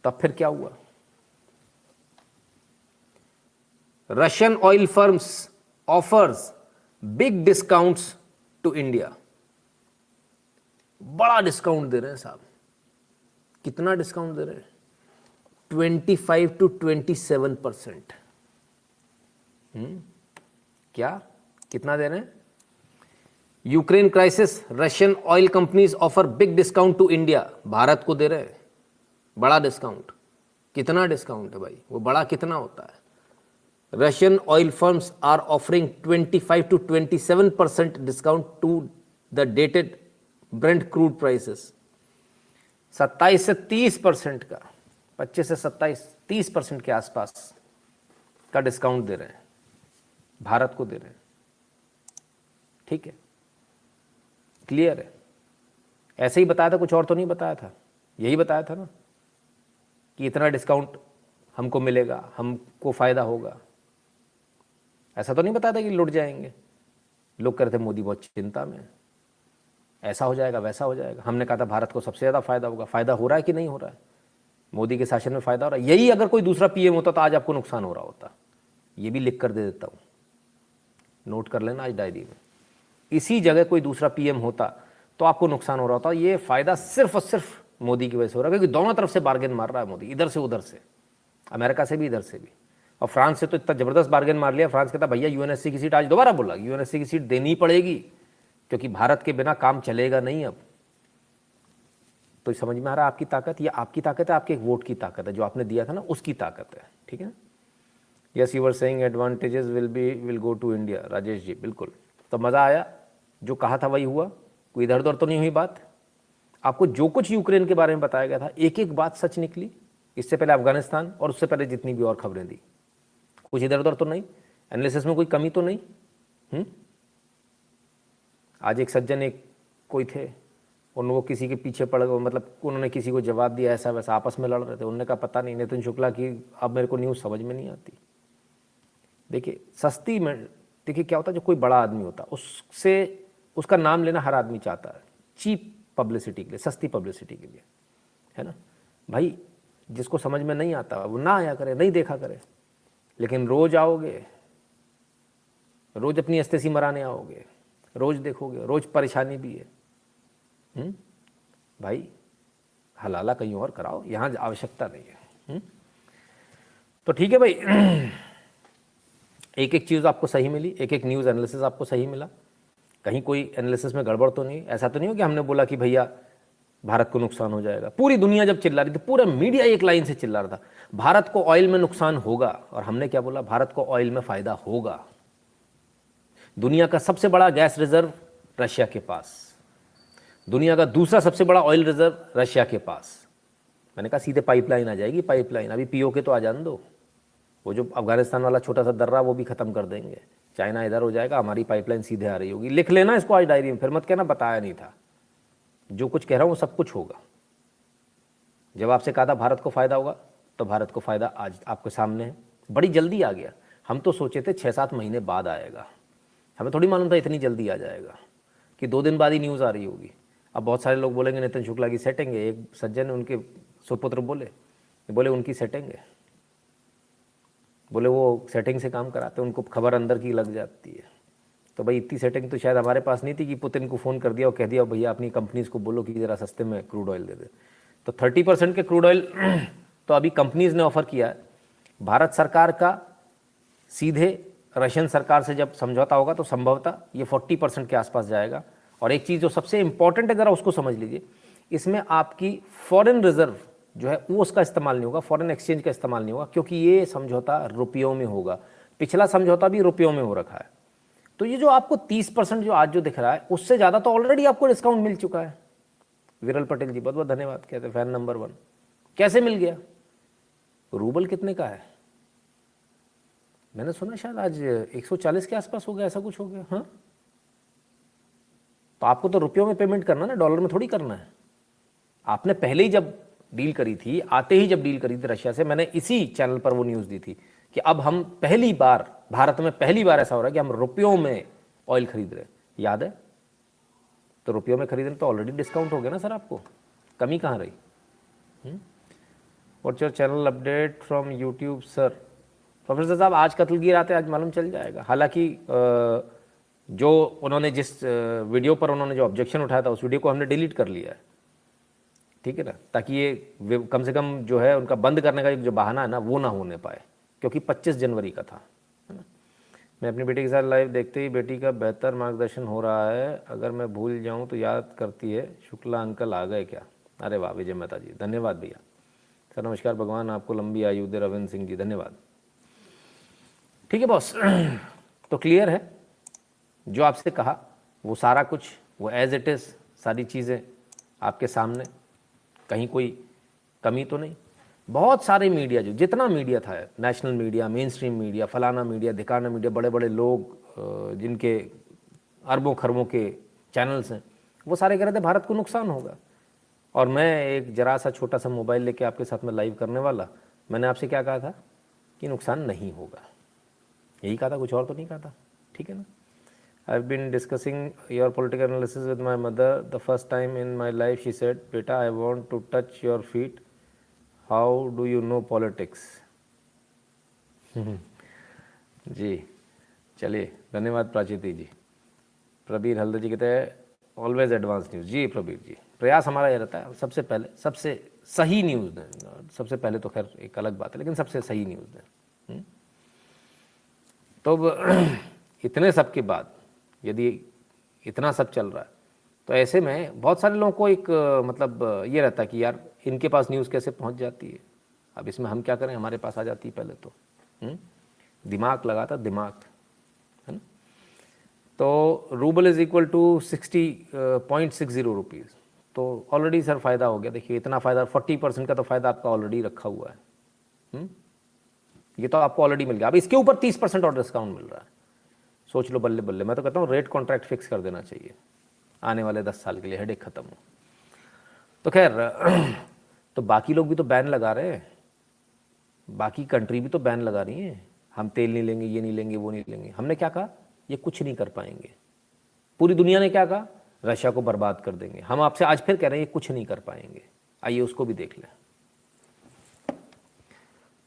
तब फिर क्या हुआ, Russian oil firms offers big discounts to India. बड़ा डिस्काउंट दे रहे हैं साहब। कितना डिस्काउंट दे रहे हैं? 25 to 27%। क्या कितना दे रहे हैं? Ukraine crisis, Russian oil companies offer big discount to India. Bharat को दे रहे हैं बड़ा डिस्काउंट। कितना डिस्काउंट है भाई, वो बड़ा कितना होता है? Russian oil firms are offering 25 to 27% discount to the dated Brent crude prices. 27 से 30% का, 25 से 27-30% के आसपास का डिस्काउंट दे रहे हैं, भारत को दे रहे हैं। ठीक है, क्लियर है। ऐसे ही बताया था, कुछ और तो नहीं बताया था, यही बताया था ना कि इतना डिस्काउंट हमको मिलेगा, हमको फायदा होगा। ऐसा तो नहीं बताया था कि लुट जाएंगे। लोग कहते थे मोदी बहुत चिंता में। ऐसा हो जाएगा, वैसा हो जाएगा। हमने कहा था भारत को सबसे ज़्यादा फ़ायदा होगा। फ़ायदा हो रहा है कि नहीं हो रहा है? मोदी के शासन में फ़ायदा हो रहा है। यही अगर कोई दूसरा पीएम होता तो आज आपको नुकसान हो रहा होता। ये भी लिख कर दे देता हूँ, नोट कर लेना आज डायरी में। इसी जगह कोई दूसरा पीएम होता तो आपको नुकसान हो रहा होता। ये फ़ायदा सिर्फ और सिर्फ मोदी की वजह से हो रहा है, क्योंकि दोनों तरफ से बार्गेन मार रहा है मोदी, इधर से उधर से, अमेरिका से भी, इधर से भी। और फ्रांस से तो इतना ज़बरदस्त बार्गेन मार लिया, फ्रांस कहता भैया यूएनएससी की सीट, आज दोबारा बोला यूएनएससी की सीट देनी पड़ेगी, क्योंकि भारत के बिना काम चलेगा नहीं अब। तो समझ में आ रहा है आपकी ताकत? ये आपकी ताकत है, आपके एक वोट की ताकत है, जो आपने दिया था ना उसकी ताकत है, ठीक है। Yes you were saying advantages will go to India. Rajesh ji बिल्कुल। तो मज़ा आया, जो कहा था वही हुआ, कोई इधर उधर तो नहीं हुई बात। आपको जो कुछ यूक्रेन के बारे में बताया गया था एक एक बात सच निकली। इससे पहले अफगानिस्तान और उससे पहले जितनी भी और खबरें दी, कुछ इधर उधर तो नहीं, एनालिसिस में कोई कमी तो नहीं। आज एक सज्जन एक कोई थे, उनको किसी के पीछे पड़ गए, मतलब उन्होंने किसी को जवाब दिया, ऐसा वैसा आपस में लड़ रहे थे। उन्होंने कहा पता नहीं नितिन शुक्ला की अब मेरे को न्यूज़ समझ में नहीं आती। देखिए सस्ती में, देखिए क्या होता है, जो कोई बड़ा आदमी होता उससे उसका नाम लेना हर आदमी चाहता है, चीप पब्लिसिटी के लिए, सस्ती पब्लिसिटी के लिए, है ना भाई। जिसको समझ में नहीं आता वो ना आया करे, नहीं देखा करे। लेकिन रोज आओगे, रोज अपनी अस्तेसी मराने आओगे, रोज देखोगे, रोज परेशानी भी है। भाई हलाला कहीं और कराओ, यहाँ आवश्यकता नहीं है। तो ठीक है भाई, एक एक चीज़ आपको सही मिली, एक एक न्यूज़ एनालिसिस आपको सही मिला। कहीं कोई एनालिसिस में गड़बड़ तो नहीं, ऐसा तो नहीं हो कि हमने बोला कि भैया भारत को नुकसान हो जाएगा। पूरी दुनिया जब चिल्ला रही थी, पूरा मीडिया एक लाइन से चिल्ला रहा था भारत को ऑयल में नुकसान होगा, और हमने क्या बोला, भारत को ऑयल में फ़ायदा होगा। दुनिया का सबसे बड़ा गैस रिजर्व रशिया के पास, दुनिया का दूसरा सबसे बड़ा ऑयल रिजर्व रशिया के पास। मैंने कहा सीधे पाइपलाइन आ जाएगी, पाइपलाइन। अभी पीओके तो आ जाने दो, वो जो अफगानिस्तान वाला छोटा सा दर्रा वो भी ख़त्म कर देंगे, चाइना इधर हो जाएगा, हमारी पाइपलाइन सीधे आ रही होगी। लिख लेना इसको आज डायरी में, फिर मत कहना बताया नहीं था। जो कुछ कह रहा हूँ वो सब कुछ होगा। जब आपसे कहा था भारत को फ़ायदा होगा, तो भारत को फ़ायदा आज आपके सामने है, बड़ी जल्दी आ गया। हम तो सोचे थे 6-7 महीने बाद आएगा, हमें थोड़ी मालूम था इतनी जल्दी आ जाएगा, कि 2 दिन बाद ही न्यूज़ आ रही होगी। अब बहुत सारे लोग बोलेंगे नितिन शुक्ला की सेटिंग है। एक सज्जन ने, उनके सुपुत्र बोले उनकी सेटिंग है, बोले वो सेटिंग से काम कराते, उनको खबर अंदर की लग जाती है। तो भाई इतनी सेटिंग तो शायद हमारे पास नहीं थी कि पुतिन को फ़ोन कर दिया और कह दिया भैया अपनी कंपनीज़ को बोलो कि ज़रा सस्ते में क्रूड ऑयल दे दे। तो 30% के क्रूड ऑयल तो अभी कंपनीज़ ने ऑफ़र किया है। भारत सरकार का सीधे रशियन सरकार से जब समझौता होगा तो संभवतः ये 40% के आसपास जाएगा। और एक चीज़ जो सबसे इंपॉर्टेंट है, ज़रा उसको समझ लीजिए, इसमें आपकी फॉरेन रिजर्व जो है वो उसका इस्तेमाल नहीं होगा, फॉरेन एक्सचेंज का इस्तेमाल नहीं होगा, क्योंकि ये समझौता रुपयों में होगा। पिछला समझौता भी रुपयों में हो रखा है। तो ये जो आपको 30% जो आज जो दिख रहा है, उससे ज़्यादा तो ऑलरेडी आपको डिस्काउंट मिल चुका है। विरल पटेल जी बहुत बहुत धन्यवाद, कहते हैं फैन नंबर 1। कैसे मिल गया? रूबल कितने का है? मैंने सुना शायद आज 140 के आसपास हो गया, ऐसा कुछ हो गया। हाँ, तो आपको तो रुपयों में पेमेंट करना ना, डॉलर में थोड़ी करना है। आपने पहले ही जब डील करी थी, आते ही जब डील करी थी रशिया से, मैंने इसी चैनल पर वो न्यूज़ दी थी कि अब हम पहली बार, भारत में पहली बार ऐसा हो रहा है कि हम रुपयों में ऑयल खरीद रहे हैं। याद है? तो रुपयों में खरीदने तो ऑलरेडी डिस्काउंट हो गया ना सर, आपको कमी कहाँ रही? What's your channel update from YouTube sir? Professor साहब आज कत्ल की रात है, आज मालूम चल जाएगा। हालांकि जो उन्होंने जिस वीडियो पर उन्होंने जो ऑब्जेक्शन उठाया था, उस वीडियो को हमने डिलीट कर लिया है, ठीक है ना, ताकि ये कम से कम जो है उनका बंद करने का जो बहाना है ना, वो ना होने पाए, क्योंकि 25 जनवरी का था, है ना। मैं अपनी बेटी के साथ लाइव देखते ही बेटी का बेहतर मार्गदर्शन हो रहा है, अगर मैं भूल जाऊं तो याद करती है शुक्ला अंकल आ गए क्या? अरे वाह विजय मेहता जी, धन्यवाद भैया। सर नमस्कार, भगवान आपको लंबी आयु दे। रविंद्र सिंह जी धन्यवाद। ठीक है बॉस, तो क्लियर है, जो आपसे कहा वो सारा कुछ वो एज इट इज़, सारी चीज़ें आपके सामने, कहीं कोई कमी तो नहीं। बहुत सारे मीडिया, जो जितना मीडिया था, national media, main stream media, फलाना मीडिया, धिकाना मीडिया, बड़े बड़े लोग जिनके अरबों खरबों के चैनल्स हैं, वो सारे कह रहे थे भारत को नुकसान होगा। और मैं एक जरा सा छोटा सा मोबाइल लेके आपके साथ में लाइव करने वाला, मैंने आपसे क्या कहा था कि नुकसान नहीं होगा, यही कहा था, कुछ और तो नहीं कहा था, ठीक है ना। I've been discussing your political analysis with my mother. The first time in my life she said, "Beta, I want to touch your feet. How do you know politics?" जी चलिए, धन्यवाद प्राचीति जी। प्रबीर हल्दर जी कहते हैं ऑलवेज एडवांस न्यूज़। जी प्रबीर जी, प्रयास हमारा यह रहता है सबसे पहले सबसे सही न्यूज़ दें। सबसे पहले तो खैर एक अलग बात है, लेकिन सबसे सही न्यूज़ दें। तो अब इतने सब के बाद यदि इतना सब चल रहा है तो ऐसे में बहुत सारे लोगों को एक मतलब ये रहता है कि यार इनके पास न्यूज़ कैसे पहुंच जाती है। अब इसमें हम क्या करें, हमारे पास आ जाती है पहले तो। दिमाग लगाता दिमाग, है ना। तो rouble is equal to 60.60 rupees. तो ऑलरेडी सर फ़ायदा हो गया। देखिए इतना फ़ायदा 40% का तो फ़ायदा आपका ऑलरेडी रखा हुआ है। ये तो आपको ऑलरेडी मिल गया। अब इसके ऊपर 30% और डिस्काउंट मिल रहा है। सोच लो, बल्ले बल्ले। मैं तो कहता हूँ रेट कॉन्ट्रैक्ट फिक्स कर देना चाहिए आने वाले 10 साल के लिए, हेडेक ख़त्म हो। तो खैर तो बाकी लोग भी तो बैन लगा रहे हैं, बाकी कंट्री भी तो बैन लगा रही हैं। हम तेल नहीं लेंगे, ये नहीं लेंगे, वो नहीं लेंगे। हमने क्या कहा, ये कुछ नहीं कर पाएंगे। पूरी दुनिया ने क्या कहा, रशिया को बर्बाद कर देंगे। हम आपसे आज फिर कह रहे हैं ये कुछ नहीं कर पाएंगे। आइए उसको भी देख लें।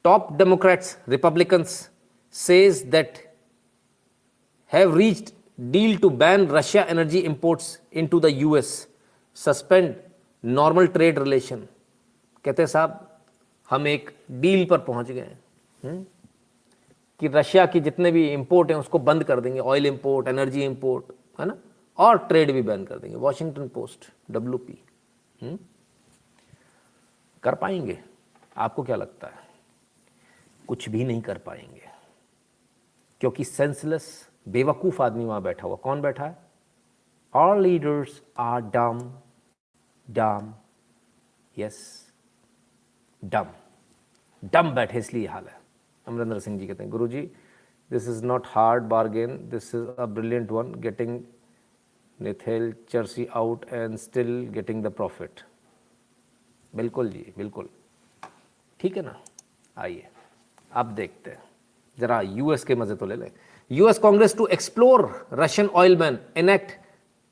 Top Democrats Republicans says that have reached deal to ban Russia energy imports into the US, suspend normal trade relation। कहते साहब हम एक डील पर पहुंच गए हैं कि रशिया की जितने भी इंपोर्ट हैं उसको बंद कर देंगे, ऑयल इंपोर्ट, एनर्जी इंपोर्ट, है ना, और ट्रेड भी बैन कर देंगे। Washington post, WP। कर पाएंगे? आपको क्या लगता है? कुछ भी नहीं कर पाएंगे, क्योंकि सेंसलेस बेवकूफ़ आदमी वहाँ बैठा हुआ। कौन बैठा है? ऑल लीडर्स आर डम, डम, यस डम। डम बैठे इसलिए हाल है। अमरिंदर सिंह जी कहते हैं, Guruji this is not hard bargain, this is a brilliant one, getting नेथेल चर्सी out and still getting the profit. बिल्कुल जी, बिल्कुल ठीक है ना। आइए अब देखते हैं ज़रा US के मज़े तो ले लें। US Congress to explore Russian oil ban, enact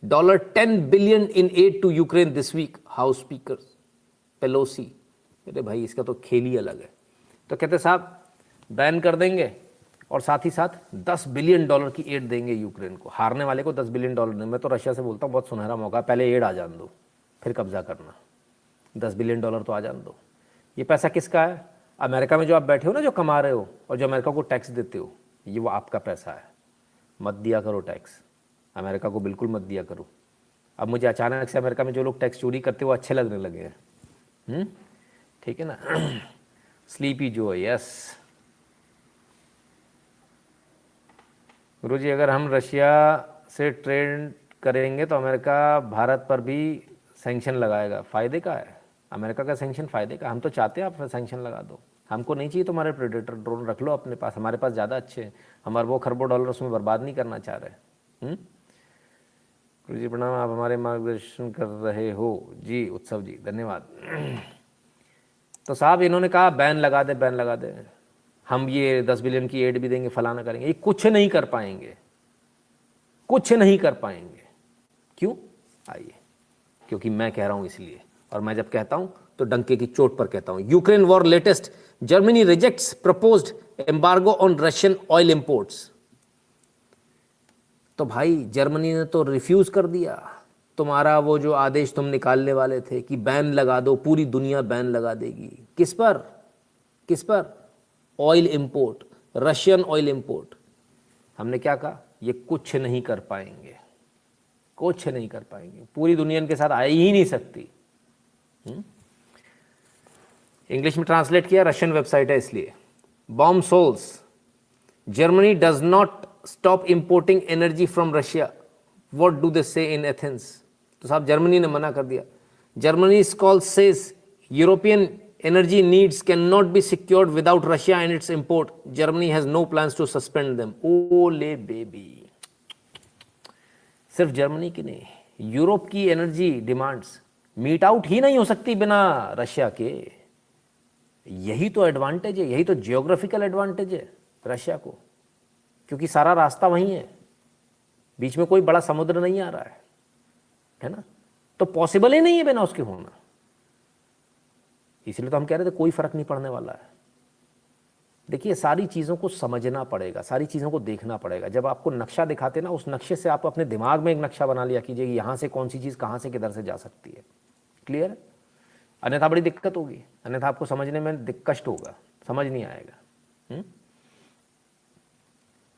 $10 billion in aid to Ukraine this week, House Speaker Pelosi। अरे भाई इसका तो खेल ही अलग है। तो कहते साहब बैन कर देंगे और साथ ही साथ $10 बिलियन की एड देंगे यूक्रेन को। हारने वाले को $10 बिलियन दें। मैं तो रशिया से बोलता हूँ बहुत सुनहरा मौका, पहले एड आ जान दो फिर कब्जा करना। $10 बिलियन तो आ जान दो। ये पैसा किसका है? अमेरिका में जो आप बैठे हो ना, जो कमा रहे हो और जो अमेरिका को टैक्स देते हो, ये वो आपका पैसा है। मत दिया करो टैक्स, अमेरिका को बिल्कुल मत दिया करो। अब मुझे अचानक से अमेरिका में जो लोग टैक्स चोरी करते वो अच्छे लगने लगे हैं। ठीक है ना। स्लीपी जो, यस गुरुजी, अगर हम रशिया से ट्रेड करेंगे तो अमेरिका भारत पर भी सैंक्शन लगाएगा। फ़ायदे का है अमेरिका का सैंक्शन, फ़ायदे का। हम तो चाहते हैं आप सैंक्शन लगा दो। हमको नहीं चाहिए तुम्हारे प्रेडेटर ड्रोन, रख लो अपने पास, हमारे पास ज़्यादा अच्छे हैं। हमारे वो खरबों डॉलर उसमें बर्बाद नहीं करना चाह रहे। गुरुजी प्रणाम, आप हमारे मार्गदर्शन कर रहे हो। जी उत्सव जी धन्यवाद। तो साहब इन्होंने कहा बैन लगा दे, बैन लगा दे, हम ये 10 बिलियन की एड भी देंगे, फलाना करेंगे। ये कुछ नहीं कर पाएंगे, कुछ नहीं कर पाएंगे। क्यों? आइए, क्योंकि मैं कह रहा हूं इसलिए, और मैं जब कहता हूं तो डंके की चोट पर कहता हूं। Ukraine war latest, Germany rejects proposed embargo on Russian oil imports. तो भाई जर्मनी ने तो रिफ्यूज कर दिया तुम्हारा वो जो आदेश तुम निकालने वाले थे कि बैन लगा दो, पूरी दुनिया बैन लगा देगी। किस पर? किस पर? Oil import, Russian oil import. हमने क्या कहा? ये कुछ नहीं कर पाएंगे, कुछ नहीं कर पाएंगे। पूरी दुनिया इनके साथ आ ही नहीं सकती। इंग्लिश में ट्रांसलेट किया, रशियन वेबसाइट है इसलिए। बॉम्ब सोल्स, Germany does not stop importing energy from Russia, what do they say in Athens. तो साहब जर्मनी ने मना कर दिया। Germany call says European energy needs cannot be secured without Russia and its import. Germany has no plans to suspend them. Ole baby. सिर्फ Germany की नहीं, Europe की एनर्जी डिमांड्स मीट आउट ही नहीं हो सकती बिना रशिया के। यही तो एडवांटेज है, यही तो जियोग्राफिकल एडवांटेज है रशिया को, क्योंकि सारा रास्ता वहीं है। बीच में कोई बड़ा समुद्र नहीं आ रहा है ना, तो पॉसिबल ही नहीं है बिना उसके होना। इसलिए तो हम कह रहे थे कोई फर्क नहीं पड़ने वाला है। देखिए, सारी चीज़ों को समझना पड़ेगा, सारी चीज़ों को देखना पड़ेगा। जब आपको नक्शा दिखाते ना, उस नक्शे से आप अपने दिमाग में एक नक्शा बना लिया कीजिए कि यहाँ से कौन सी चीज़ कहाँ से किधर से जा सकती है। क्लियर है? अन्यथा बड़ी दिक्कत होगी, अन्यथा आपको समझने में कष्ट होगा, समझ नहीं आएगा।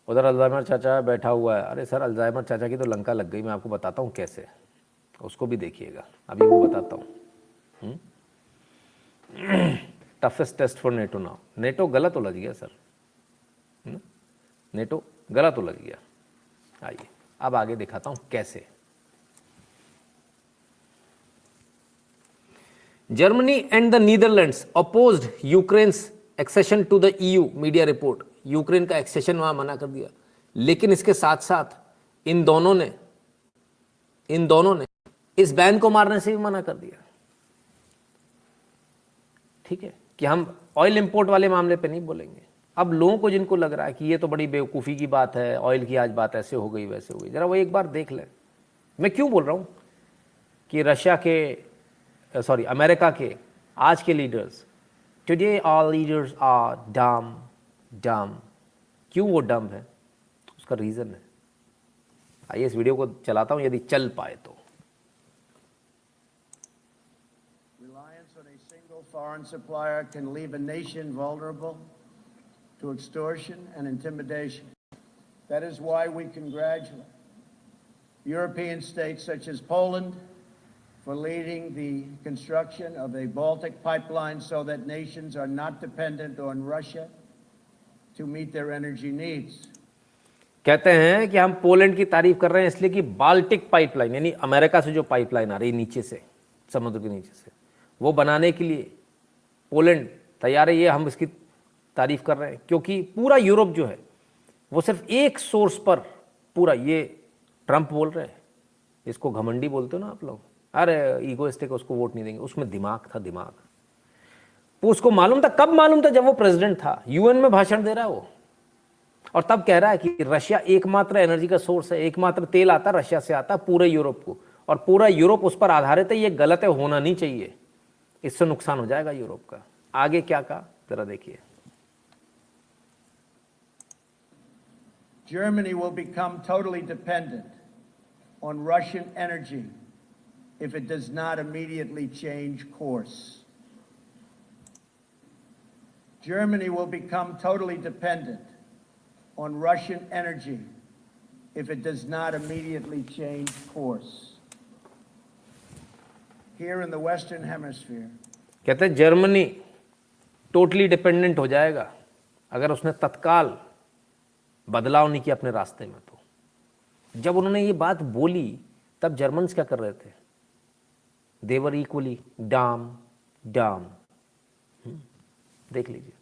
उधर अल्जाइमर चाचा बैठा हुआ है। अरे सर, अल्जाइमर चाचा की तो लंका लग गई, मैं आपको बताता हूँ कैसे, उसको भी देखिएगा, अभी वो बताता हूँ। Toughest test for NATO now. NATO गलत उलझ गया सर, नेटो गलत उलझ गया। आइए अब आगे दिखाता हूँ कैसे। Germany and the Netherlands opposed Ukraine's accession to the EU, media report. Ukraine का एक्सेशन वहां मना कर दिया, लेकिन इसके साथ साथ इन दोनों ने इस बैन को मारने से भी मना कर दिया। ठीक है, कि हम ऑयल इंपोर्ट वाले मामले पे नहीं बोलेंगे। अब लोगों को जिनको लग रहा है कि ये तो बड़ी बेवकूफ़ी की बात है, ऑयल की आज बात ऐसे हो गई वैसे हो गई, जरा वो एक बार देख लें। मैं क्यों बोल रहा हूँ कि अमेरिका के आज के leaders, today all leaders are dumb. क्यों वो डम है? उसका रीज़न है। आइए इस वीडियो को चलाता हूँ, यदि चल पाए तो। Reliance on a single foreign supplier can leave a nation vulnerable to extortion and intimidation. That is why we congratulate European states such as Poland for leading the construction of a Baltic pipeline so that nations are not dependent on Russia to meet their energy needs. कहते हैं कि हम Poland की तारीफ कर रहे हैं इसलिए कि बाल्टिक पाइपलाइन, यानी अमेरिका से जो पाइपलाइन आ रही है नीचे से, समुद्र के नीचे से, वो बनाने के लिए पोलैंड तैयार है। ये हम इसकी तारीफ कर रहे हैं क्योंकि पूरा यूरोप जो है वो सिर्फ एक सोर्स पर पूरा, ये ट्रंप बोल रहे हैं, इसको घमंडी बोलते हो ना आप लोग, अरे ईगोइस्टिक, उसको वोट नहीं देंगे। उसमें दिमाग था, दिमाग। उसको मालूम था, कब मालूम था? जब वो प्रेसिडेंट था, UN में भाषण दे रहा है वो, और तब कह रहा है कि रशिया एकमात्र एनर्जी का सोर्स है, एकमात्र तेल आता रशिया से आता पूरे यूरोप को, और पूरा यूरोप उस पर आधारित है। ये गलत है, होना नहीं चाहिए, इससे नुकसान हो जाएगा यूरोप का। आगे क्या कहा जरा देखिए। Germany will become totally dependent on Russian energy if it does not immediately change course. Germany will become totally dependent on Russian energy if it does not immediately change course. Here in the Western Hemisphere, कहते हैं Germany totally dependent हो जाएगा अगर उसने तत्काल बदलाव नहीं किया अपने रास्ते में। तो जब उन्होंने ये बात बोली तब जर्मन्स क्या कर रहे थे? दे वर इक्वली डाम। देख लीजिए।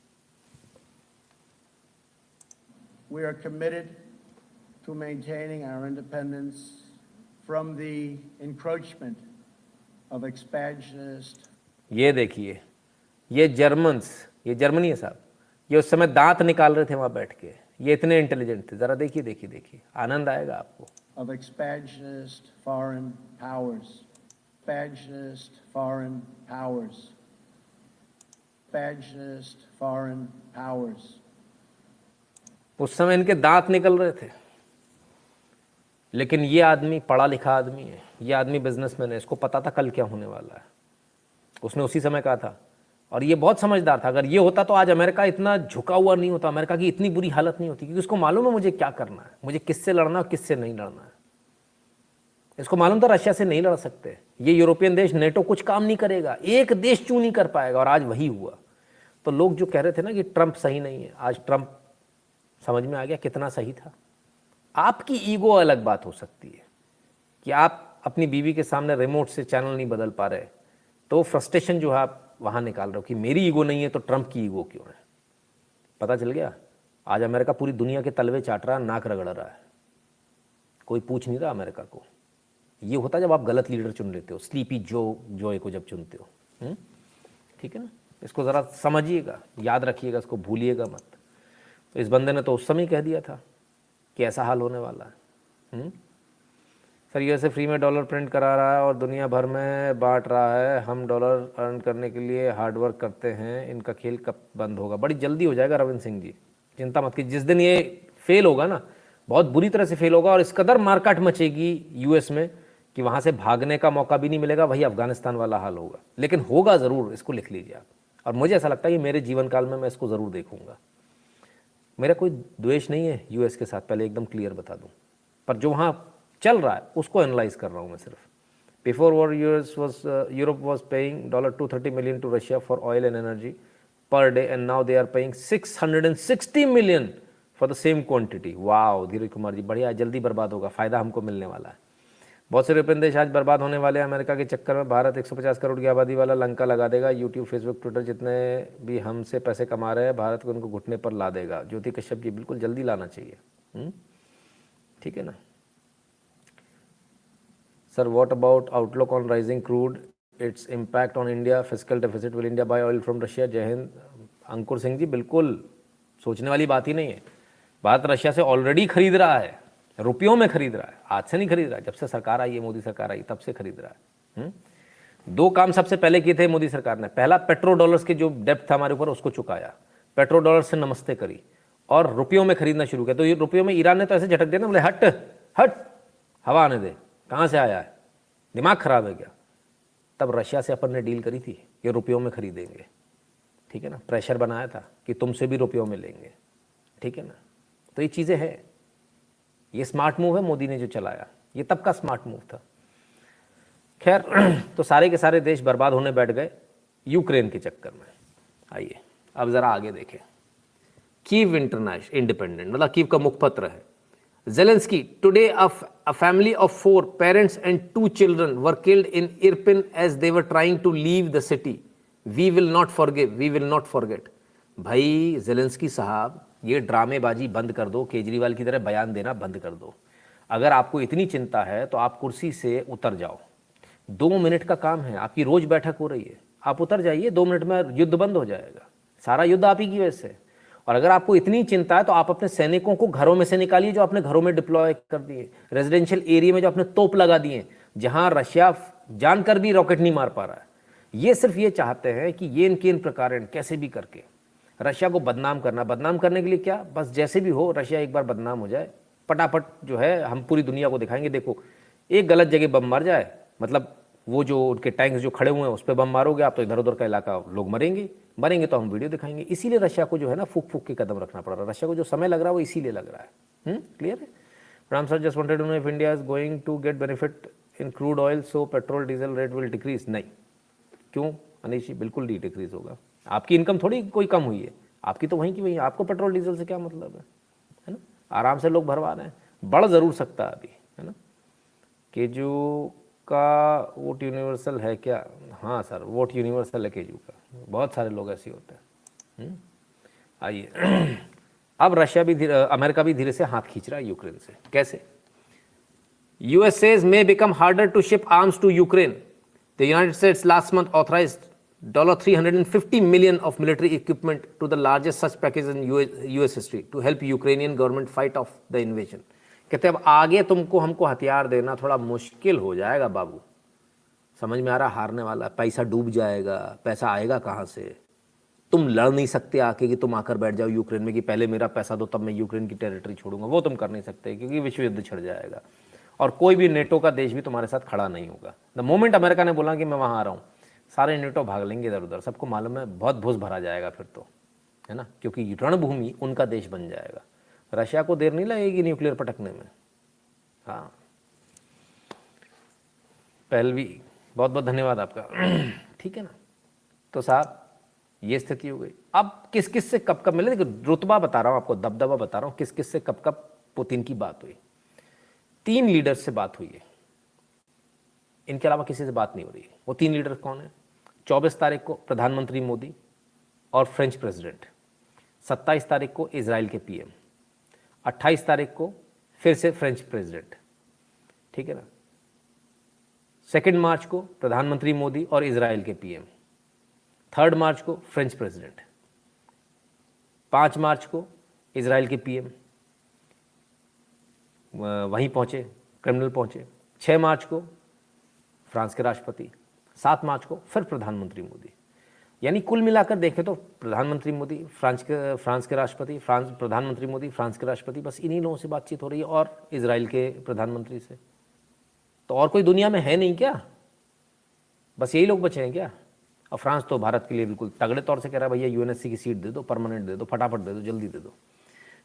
we are committed to maintaining our independence from the encroachment of expansionist. ये देखिए, ये जर्मनी है साहब, ये उस समय दांत निकाल रहे थे वहां बैठ के, ये इतने इंटेलिजेंट थे। जरा देखिए, आनंद आएगा आपको। Of expansionist foreign powers. Expansionist foreign powers. Expansionist foreign powers. उस समय इनके दांत निकल रहे थे, लेकिन ये आदमी पढ़ा लिखा आदमी है, ये आदमी बिजनेसमैन है, इसको पता था कल क्या होने वाला है। उसने उसी समय कहा था, और ये बहुत समझदार था। अगर ये होता तो आज अमेरिका इतना झुका हुआ नहीं होता, अमेरिका की इतनी बुरी हालत नहीं होती, क्योंकि उसको मालूम है मुझे क्या करना है, मुझे किससे लड़ना है और किससे नहीं लड़ना है। इसको मालूम था रशिया से नहीं लड़ सकते, ये यूरोपियन देश, नेटो कुछ काम नहीं करेगा, एक देश चू नहीं कर पाएगा, और आज वही हुआ। तो लोग जो कह रहे थे ना कि ट्रंप सही नहीं है, आज ट्रंप समझ में आ गया कितना सही था। आपकी ईगो अलग बात हो सकती है कि आप अपनी बीवी के सामने रिमोट से चैनल नहीं बदल पा रहे, तो फ्रस्ट्रेशन जो है आप वहाँ निकाल रहे हो कि मेरी ईगो नहीं है तो ट्रंप की ईगो क्यों है। पता चल गया, आज अमेरिका पूरी दुनिया के तलवे चाट रहा है, नाक रगड़ रहा है, कोई पूछ नहीं रहा अमेरिका को। ये होता जब आप गलत लीडर चुन लेते हो, स्लीपी जॉय को जब चुनते हो। ठीक है ना, इसको ज़रा समझिएगा, याद रखिएगा, इसको भूलिएगा मत। तो इस बंदे ने तो उस समय कह दिया था कि ऐसा हाल होने वाला है, सर यूएसए फ्री में डॉलर प्रिंट करा रहा है और दुनिया भर में बांट रहा है, हम डॉलर अर्न करने के लिए हार्डवर्क करते हैं, इनका खेल कब बंद होगा? बड़ी जल्दी हो जाएगा रविंद्र सिंह जी, चिंता मत कीजिए। जिस दिन ये फेल होगा ना, बहुत बुरी तरह से फेल होगा और इस कदर मारकाट मचेगी यूएस में कि वहाँ से भागने का मौका भी नहीं मिलेगा, वही अफगानिस्तान वाला हाल होगा। लेकिन होगा ज़रूर, इसको लिख लीजिए आप। और मुझे ऐसा लगता है कि मेरे जीवन काल में मैं इसको ज़रूर देखूंगा। मेरा कोई द्वेष नहीं है यूएस के साथ, पहले एकदम क्लियर बता दूं, पर जो वहाँ चल रहा है उसको एनालाइज कर रहा हूँ मैं सिर्फ। Before war Europe was paying $230 million to Russia for oil and energy per day and now they are paying $660 million for the same quantity. Wow Dheeraj Kumar ji, बढ़िया, जल्दी बर्बाद होगा, फ़ायदा हमको मिलने वाला है। बहुत से यूरोपियन देश आज बर्बाद होने वाले हैं अमेरिका के चक्कर में। भारत 150 करोड़ की आबादी वाला लंका लगा देगा। यूट्यूब, फेसबुक, ट्विटर जितने भी हमसे पैसे कमा रहे हैं, भारत को उनको घुटने पर ला देगा। ज्योति कश्यप जी, बिल्कुल जल्दी लाना चाहिए। ठीक है ना sir? What about outlook on rising crude, its impact on India, physical deficit, will India by oil from Russia? जय हिंद अंकुर सिंह जी, बिल्कुल सोचने वाली बात ही नहीं है। भारत रशिया से ऑलरेडी खरीद रहा है, रुपयों में खरीद रहा है, आज से नहीं खरीद रहा है, जब से सरकार आई है, मोदी सरकार आई तब से खरीद रहा है। दो काम सबसे पहले किए थे मोदी सरकार ने। पहला, पेट्रो डॉलर्स के जो डेप्थ था हमारे ऊपर उसको चुकाया, पेट्रो डॉलर से नमस्ते करी और रुपयों में खरीदना शुरू किया। तो ये रुपयों में ईरान ने तो ऐसे झटक दिया ना, बोले हट हट, हवा आने दे, कहाँ से आया है, दिमाग खराब है क्या? तब रशिया से अपन ने डील करी थी कि रुपयों में खरीदेंगे, ठीक है ना, प्रेशर बनाया था कि तुमसे भी रुपयों में लेंगे, ठीक है ना। तो ये चीज़ें हैं, ये स्मार्ट मूव है मोदी ने जो चलाया, ये तब का स्मार्ट मूव था। खैर, तो सारे के सारे देश बर्बाद होने बैठ गए यूक्रेन के चक्कर में। आइए अब ज़रा आगे देखें। कीव इंडिपेंडेंट, मतलब कीव का मुखपत्र है। Zelensky, today a family of 4 parents and 2 children were killed in Irpin as they were trying to leave the city. We will not forgive, we will not forget. भाई Zelensky साहब, ये ड्रामेबाजी बंद कर दो, केजरीवाल की तरह बयान देना बंद कर दो। अगर आपको इतनी चिंता है तो आप कुर्सी से उतर जाओ। 2 मिनट का काम है, आपकी रोज बैठक हो रही है, आप उतर जाइए, 2 मिनट में युद्ध बंद हो जाएगा। सारा युद्ध आप ही की वजह से। और अगर आपको इतनी चिंता है तो आप अपने सैनिकों को घरों में से निकालिए, जो अपने घरों में डिप्लॉय कर दिए, रेजिडेंशियल एरिया में जो अपने तोप लगा दिए, जहां रशिया जानकर भी रॉकेट नहीं मार पा रहा है। ये सिर्फ ये चाहते हैं कि ये इनके इन प्रकार कैसे भी करके रशिया को बदनाम करना। बदनाम करने के लिए क्या, बस जैसे भी हो रशिया एक बार बदनाम हो जाए, पटापट जो है हम पूरी दुनिया को दिखाएंगे, देखो एक गलत जगह बम मार जाए, मतलब वो जो उनके टैंक्स जो खड़े हुए हैं उस पर बम मारोगे आप तो इधर उधर का इलाका लोग मरेंगे तो हम वीडियो दिखाएंगे। इसीलिए रशिया को जो है ना फूक फूक के कदम रखना पड़ रहा है। रशिया को जो समय लग रहा है वो इसीलिए लग रहा है। क्लियर है? Ram sir, just wanted to know if India is going to get benefit in crude oil so petrol diesel rate will decrease. नहीं, क्यों अनिश जी, बिल्कुल नहीं डिक्रीज होगा। आपकी इनकम थोड़ी कोई कम हुई है, आपकी तो वहीं की वहीं, आपको पेट्रोल डीजल से क्या मतलब है ना? आराम से लोग भरवा रहे हैं, बढ़ ज़रूर सकता है अभी, है ना। केजू का वोट यूनिवर्सल है क्या? हाँ सर, वोट यूनिवर्सल है केजू का, बहुत सारे लोग ऐसे होते हैं। आइए अब रशिया भी अमेरिका भी धीरे से हाथ खींच रहा है यूक्रेन से। कैसे? US says may become harder to ship arms to Ukraine. The United States last month authorized $350 million of military equipment to the largest such package in US history to help Ukrainian government fight off the invasion. कहते अब आगे तुमको हमको हथियार देना थोड़ा मुश्किल हो जाएगा बाबू। समझ में आ रहा, हारने वाला, पैसा डूब जाएगा, पैसा आएगा कहाँ से? तुम लड़ नहीं सकते आके कि तुम आकर बैठ जाओ यूक्रेन में कि पहले मेरा पैसा दो तब मैं यूक्रेन की टेरिटरी छोड़ूंगा, वो तुम कर नहीं सकते क्योंकि विश्व युद्ध छिड़ जाएगा और कोई भी नेटो का देश भी तुम्हारे साथ खड़ा नहीं होगा। द मोमेंट अमेरिका ने बोला कि मैं वहाँ आ रहा हूँ, सारे नेटो भाग लेंगे इधर उधर। सबको मालूम है बहुत भूस भरा जाएगा फिर तो, है ना, क्योंकि रणभूमि उनका देश बन जाएगा। रशिया को देर नहीं लगेगी न्यूक्लियर पटकने में। हाँ पहलवी, बहुत बहुत धन्यवाद आपका। ठीक है ना। तो साहब ये स्थिति हो गई। अब किस किस से कब कब मिले, देखो रुतबा बता रहा हूँ आपको, दबदबा बता रहा हूँ, किस किस से कब कब पुतिन की बात हुई। 3 लीडर्स से बात हुई है, इनके अलावा किसी से बात नहीं हो रही है। वो 3 लीडर कौन है? 24 तारीख को प्रधानमंत्री मोदी और फ्रेंच प्रेसिडेंट, 27 तारीख को इजराइल के पीएम, 28 तारीख को फिर से फ्रेंच प्रेसिडेंट, ठीक है ना। 2 मार्च को प्रधानमंत्री मोदी और इजराइल के पीएम, 3 मार्च को फ्रेंच प्रेसिडेंट, 5 मार्च को इजराइल के पीएम, वहीं पहुँचे, क्रिमिनल पहुँचे। 6 मार्च को फ्रांस के राष्ट्रपति, 7 मार्च को फिर प्रधानमंत्री मोदी। यानी कुल मिलाकर देखें तो प्रधानमंत्री मोदी, फ्रांस के राष्ट्रपति, प्रधानमंत्री मोदी, फ्रांस के राष्ट्रपति, बस इन्हीं लोगों से बातचीत हो रही है, और इजराइल के प्रधानमंत्री से। तो और कोई दुनिया में है नहीं क्या? बस यही लोग बचे हैं क्या? और फ्रांस तो भारत के लिए बिल्कुल तगड़े तौर से कह रहा है, भैया यूएनएससी की सीट दे दो, परमानेंट दे दो, फटाफट दे दो, जल्दी दे दो।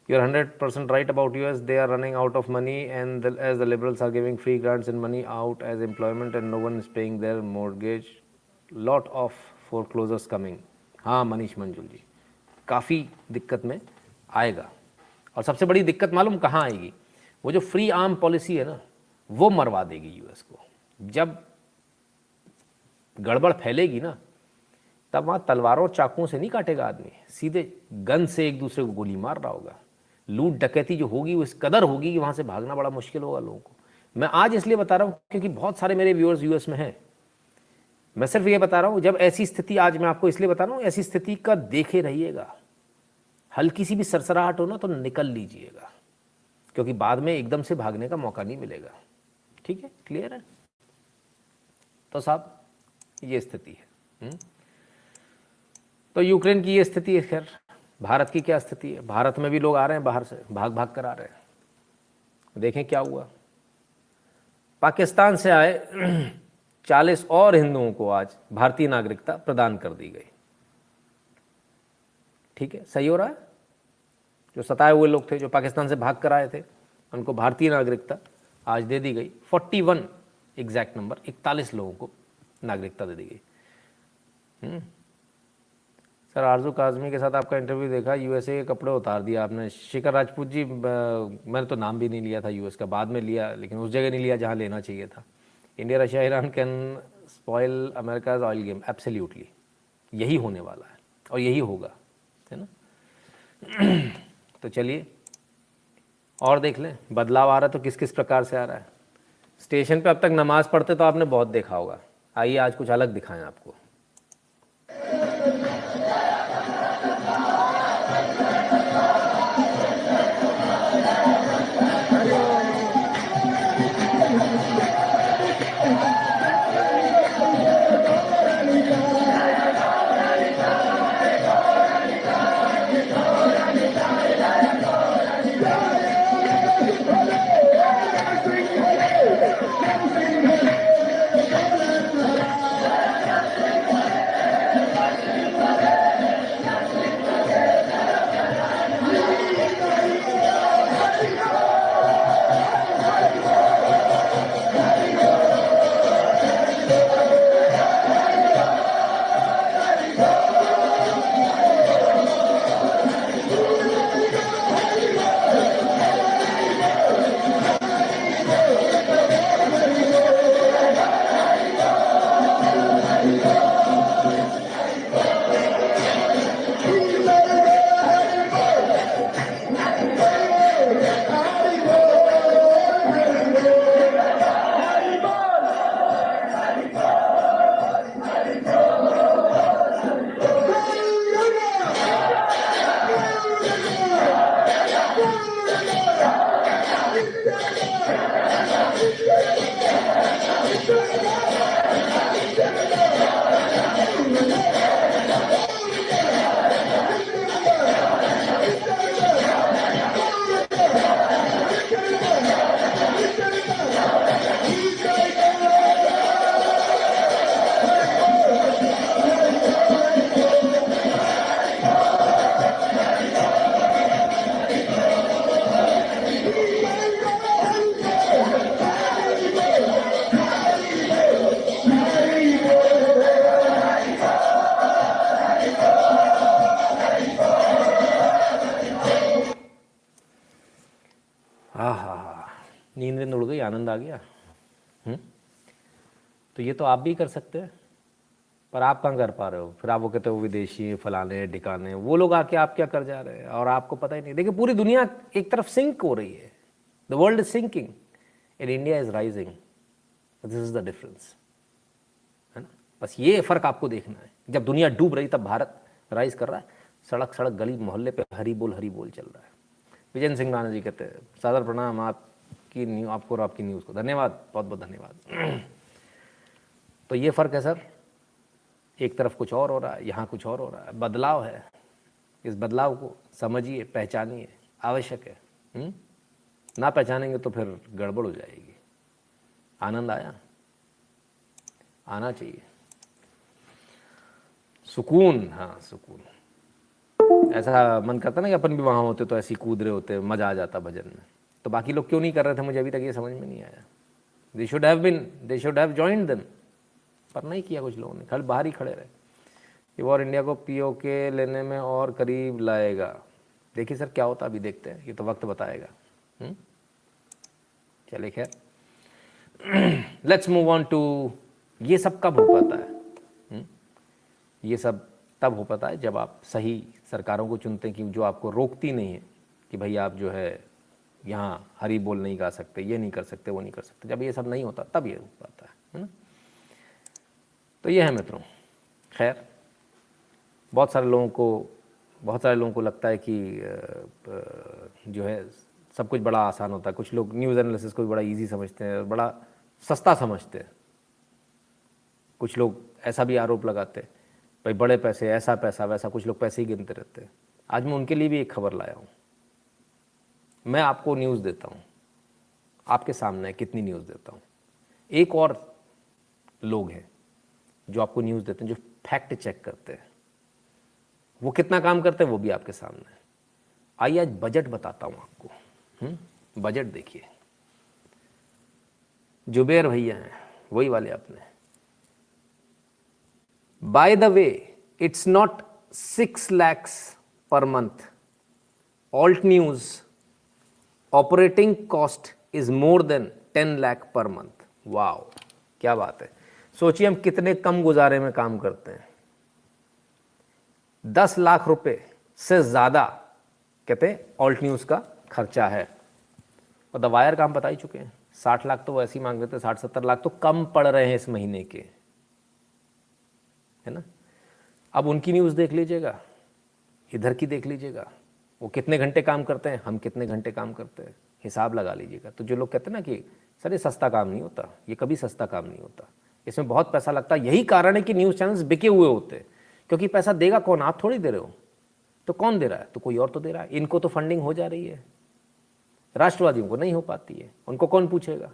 You are 100% right about US, they are running out of money and as the liberals are giving free grants and money out as employment and no one is paying their mortgage, lot of foreclosures coming. हाँ मनीष मंजुल जी, काफ़ी दिक्कत में आएगा। और सबसे बड़ी दिक्कत मालूम कहाँ आएगी? वो जो फ्री आर्म पॉलिसी है ना, वो मरवा देगी यूएस को। जब गड़बड़ फैलेगी ना, तब वहाँ तलवारों चाकुओं से नहीं काटेगा आदमी, सीधे गन से एक दूसरे को गोली मार रहा होगा। लूट डकैती जो होगी वो इस कदर होगी कि वहाँ से भागना बड़ा मुश्किल होगा लोगों को। मैं आज इसलिए बता रहा हूँ क्योंकि बहुत सारे मेरे व्यूअर्स यूएस में हैं। मैं सिर्फ ये बता रहा हूँ, जब ऐसी स्थिति, आज मैं आपको इसलिए बता रहा हूँ, ऐसी स्थिति का देखे रहिएगा। हल्की सी भी सरसराहट हो ना तो निकल लीजिएगा, क्योंकि बाद में एकदम से भागने का मौका नहीं मिलेगा। ठीक है, क्लियर है? तो साहब ये स्थिति है। तो यूक्रेन की ये स्थिति है। खैर भारत की क्या स्थिति है? भारत में भी लोग आ रहे हैं बाहर से, भाग भाग कर आ रहे हैं। देखें क्या हुआ। पाकिस्तान से आए 40 और हिंदुओं को आज भारतीय नागरिकता प्रदान कर दी गई। ठीक है, सही हो रहा है? जो सताए हुए लोग थे, जो पाकिस्तान से भाग कर आए थे, उनको भारतीय नागरिकता आज दे दी गई। 41 एग्जैक्ट नंबर, 41 लोगों को नागरिकता दे दी गई। सर आरजू काजमी के साथ आपका इंटरव्यू देखा, यूएसए के कपड़े उतार दिया आपने। शिखर राजपूत जी, मैंने तो नाम भी नहीं लिया था यूएस का, बाद में लिया, लेकिन उस जगह नहीं लिया जहाँ लेना चाहिए था। India Russia Iran can spoil America's oil game, absolutely यही होने वाला है और यही होगा, है ना। तो चलिए और देख लें बदलाव आ रहा है तो किस किस प्रकार से आ रहा है। स्टेशन पे अब तक नमाज पढ़ते तो आपने बहुत देखा होगा, आइए आज कुछ अलग दिखाएं आपको। नींद उड़ गई, आनंद आ गया। तो ये तो आप भी कर सकते हैं, पर आप कहाँ कर पा रहे हो। फिर आप वो कहते हो विदेशी फलाने ढिकाने, वो लोग आके आप क्या कर जा रहे हैं और आपको पता ही नहीं। देखिए पूरी दुनिया एक तरफ सिंक हो रही है, the world is sinking and India is rising, this is the difference, है ना। बस ये फर्क आपको देखना है। जब दुनिया डूब रही तब भारत राइज कर रहा है। सड़क सड़क गली मोहल्ले पे हरी बोल चल रहा है। विजय सिंह राणा जी कहते हैं सादर प्रणाम, आप आपकी आपको और आपकी न्यूज़ को धन्यवाद, बहुत बहुत धन्यवाद। तो ये फ़र्क है सर, एक तरफ कुछ और हो रहा है, यहाँ कुछ और हो रहा है, बदलाव है। इस बदलाव को समझिए, पहचानिए, आवश्यक है। ना पहचानेंगे तो फिर गड़बड़ हो जाएगी। आनंद आया, आना चाहिए, सुकून, हाँ सुकून। ऐसा मन करता ना कि अपन भी वहाँ होते तो ऐसे ही कूद रहे होते, मज़ा आ जाता भजन में। तो बाकी लोग क्यों नहीं कर रहे थे, मुझे अभी तक ये समझ में नहीं आया। They should have joined them, पर नहीं किया कुछ लोगों ने, खाली बाहर ही खड़े रहे। ये वॉर इंडिया को पीओके लेने में और करीब लाएगा। देखिए सर क्या होता अभी देखते हैं, ये तो वक्त बताएगा। चलिए खैर, लेट्स मूव ऑन टू, ये सब कब हो पाता है? ये सब तब हो पाता है जब आप सही सरकारों को चुनते हैं कि जो आपको रोकती नहीं है कि भाई आप जो है यहाँ हरी बोल नहीं गा सकते, ये नहीं कर सकते, वो नहीं कर सकते। जब ये सब नहीं होता तब ये हो पाता है ना। तो ये है मित्रों। खैर, बहुत सारे लोगों को लगता है कि जो है सब कुछ बड़ा आसान होता है। कुछ लोग न्यूज़ एनालिसिस को भी बड़ा इजी समझते हैं और बड़ा सस्ता समझते हैं। कुछ लोग ऐसा भी आरोप लगाते हैं भाई बड़े पैसे, ऐसा पैसा वैसा, कुछ लोग पैसे ही गिनते रहते हैं। आज मैं उनके लिए भी एक खबर लाया हूँ। मैं आपको न्यूज़ देता हूँ, आपके सामने कितनी न्यूज़ देता हूँ। एक और लोग हैं जो आपको न्यूज़ देते हैं, जो फैक्ट चेक करते हैं। वो कितना काम करते हैं वो भी आपके सामने है। आइए आज बजट बताता हूँ आपको। बजट देखिए, जुबेर भैया हैं वही वाले अपने। By the way, it's not 6 lakhs per month. Alt news operating cost is more than 10 lakh per month. Wow, क्या बात है। सोचिए हम कितने कम गुजारे में काम करते हैं। 10 लाख रुपए से ज़्यादा कहते हैं ऑल्ट न्यूज़ का खर्चा है। और द वायर का हम बता ही चुके हैं, 60 लाख तो वो ऐसे ही मांग रहे थे, 60-70 लाख तो कम पड़ रहे हैं इस महीने के, है ना। अब उनकी न्यूज़ देख लीजिएगा, इधर की देख लीजिएगा, वो कितने घंटे काम करते हैं, हम कितने घंटे काम करते हैं, हिसाब लगा लीजिएगा। तो जो लोग कहते हैं ना कि सर ये सस्ता काम नहीं होता, ये कभी सस्ता काम नहीं होता, इसमें बहुत पैसा लगता है। यही कारण है कि न्यूज़ चैनल्स बिके हुए होते हैं, क्योंकि पैसा देगा कौन, आप थोड़ी दे रहे हो, तो कौन दे रहा है, तो कोई और तो दे रहा है। इनको तो फंडिंग हो जा रही है, राष्ट्रवादियों को नहीं हो पाती है, उनको कौन पूछेगा,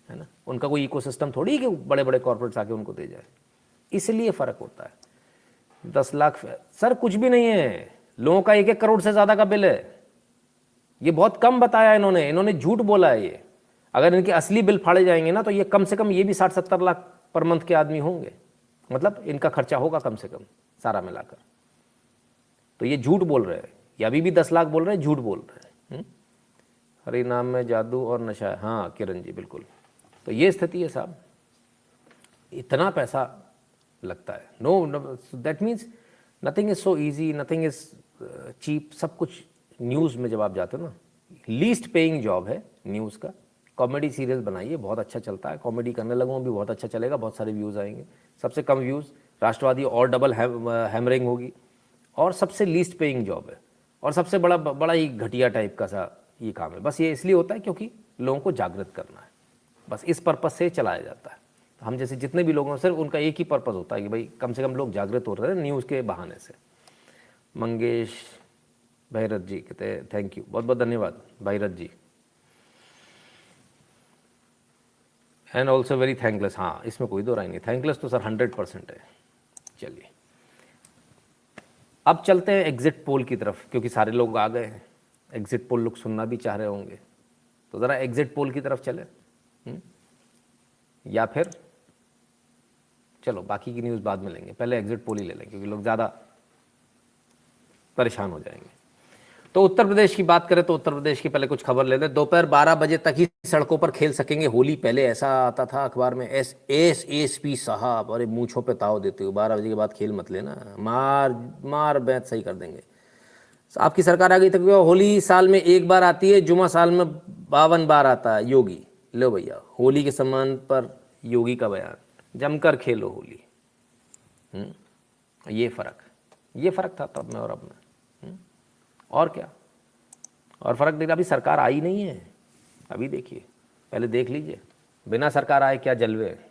है ना। उनका कोई इकोसिस्टम थोड़ी है कि बड़े बड़े कॉर्पोरेट्स आके उनको दे जाए, इसलिए फ़र्क होता है। 10 लाख सर कुछ भी नहीं है, लोगों का 1-1 करोड़ से ज़्यादा का बिल है। ये बहुत कम बताया इन्होंने झूठ बोला है ये। अगर इनके असली बिल फाड़े जाएंगे ना तो ये कम से कम ये भी 60-70 लाख पर मंथ के आदमी होंगे, मतलब इनका खर्चा होगा कम से कम सारा मिलाकर। तो ये झूठ बोल रहे हैं, या अभी भी 10 लाख बोल रहे हैं, झूठ बोल रहे हैं। हरि नाम में जादू और नशा है, हाँ किरण जी बिल्कुल। तो ये स्थिति है साहब, इतना पैसा लगता है। No, that means nothing is so easy, nothing is cheap. सब कुछ न्यूज़ में जब आप जाते हो ना, लीस्ट पेइंग जॉब है न्यूज़ का। कॉमेडी सीरियल बनाइए, बहुत अच्छा चलता है, कॉमेडी करने लगूँ भी बहुत अच्छा चलेगा, बहुत सारे व्यूज़ आएंगे। सबसे कम व्यूज़ राष्ट्रवादी और डबल हैमरिंग होगी, और सबसे लीस्ट पेइंग जॉब है, और सबसे बड़ा ही घटिया टाइप का सा ये काम है। बस ये इसलिए होता है क्योंकि लोगों को जागृत करना है, बस इस पर्पज़ से चलाया जाता है। तो हम जैसे जितने भी लोग हैं सिर्फ उनका एक ही पर्पज़ होता है कि भाई कम से कम लोग जागृत हो रहे हैं न्यूज़ के बहाने से। मंगेश भैरत जी कहते हैं थैंक यू, बहुत बहुत धन्यवाद भैरत जी, एंड ऑल्सो वेरी थैंकलेस। हाँ, इसमें कोई दो राय नहीं, थैंकलेस तो सर 100% है। चलिए अब चलते हैं एग्जिट पोल की तरफ, क्योंकि सारे लोग आ गए हैं, एग्जिट पोल लोग सुनना भी चाह रहे होंगे, तो ज़रा एग्जिट पोल की तरफ चले। या फिर चलो बाकी की न्यूज़ बाद में लेंगे, पहले एग्जिट पोल ही ले लें, क्योंकि लोग ज़्यादा परेशान हो जाएंगे। तो उत्तर प्रदेश की बात करें तो उत्तर प्रदेश की पहले कुछ खबर ले लें। दोपहर 12 बजे तक ही सड़कों पर खेल सकेंगे होली। पहले ऐसा आता था अखबार में, एसपी साहब, अरे मूंछों पे ताव देते हो, 12 बजे के बाद खेल मत लेना, मार बैत सही कर देंगे। आपकी सरकार आ गई तक होली साल में एक बार आती है, जुमा साल में 52 बार आता है। योगी, लो भैया होली के सम्मान पर योगी का बयान, जमकर खेलो होली। ये फ़र्क था तब में और अब में। और क्या, और फ़र्क देख रहा, अभी सरकार आई नहीं है, अभी देखिए, पहले देख लीजिए बिना सरकार आए क्या जलवे हैं।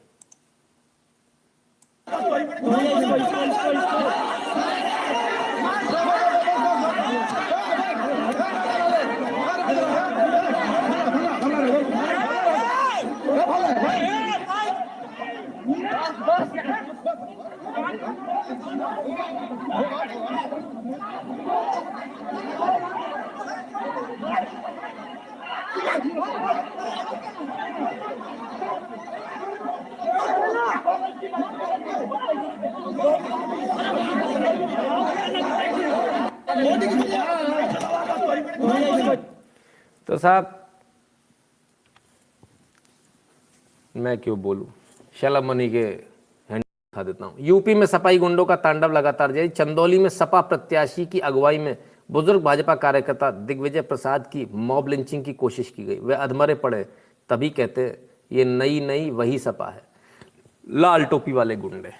तो साहब मैं क्यों बोलूं, शलम मनी के हैंड दिखा देता हूं। यूपी में सपाई गुंडों का तांडव लगातार जारी। चंदौली में सपा प्रत्याशी की अगुवाई में बुजुर्ग भाजपा कार्यकर्ता दिग्विजय प्रसाद की मॉब लिंचिंग की कोशिश की गई। वे अधमरे पड़े तभी कहते ये नई वही सपा है, लाल टोपी वाले गुंडे।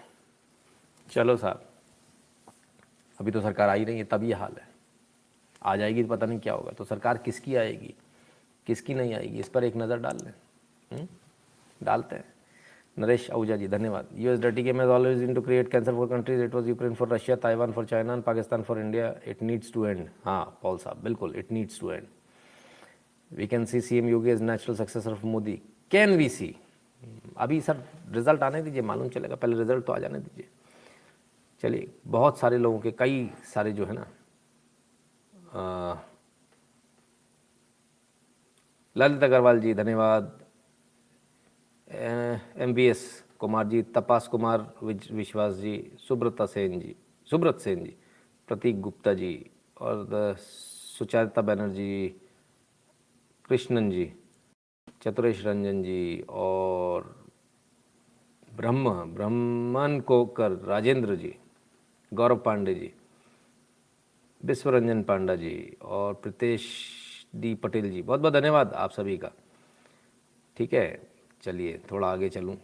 चलो साहब, अभी तो सरकार आई नहीं है, तब ये हाल है। आ जाएगी तो पता नहीं क्या होगा। तो सरकार किसकी आएगी किसकी नहीं आएगी, इस पर एक नज़र डाल लें। डालते हैं। नरेश आहूजा जी धन्यवाद। US dirty game has always in to create cancer for countries. It was Ukraine for Russia, Taiwan for China and Pakistan for India. It needs to end. हाँ पॉल साहब बिल्कुल, it needs to end. We can see CM Yogi as natural successor of Modi. Can we see? अभी sir result आने दीजिए, मालूम चलेगा। पहले result तो आ जाने दीजिए। चलिए, बहुत सारे लोगों के कई सारे जो है ना, ललित अग्रवाल जी धन्यवाद। MVS कुमार जी, तपास कुमार विश्वास जी, सुब्रत सेन जी, प्रतीक गुप्ता जी और सुचारिता बनर्जी, कृष्णन जी, चतुरेश रंजन जी और ब्रह्मन कोकर, राजेंद्र जी, गौरव पांडे जी, विश्वरंजन पांडा जी और प्रीतेश डी पटेल जी, बहुत बहुत धन्यवाद आप सभी का। ठीक है, चलिए थोड़ा आगे चलूं।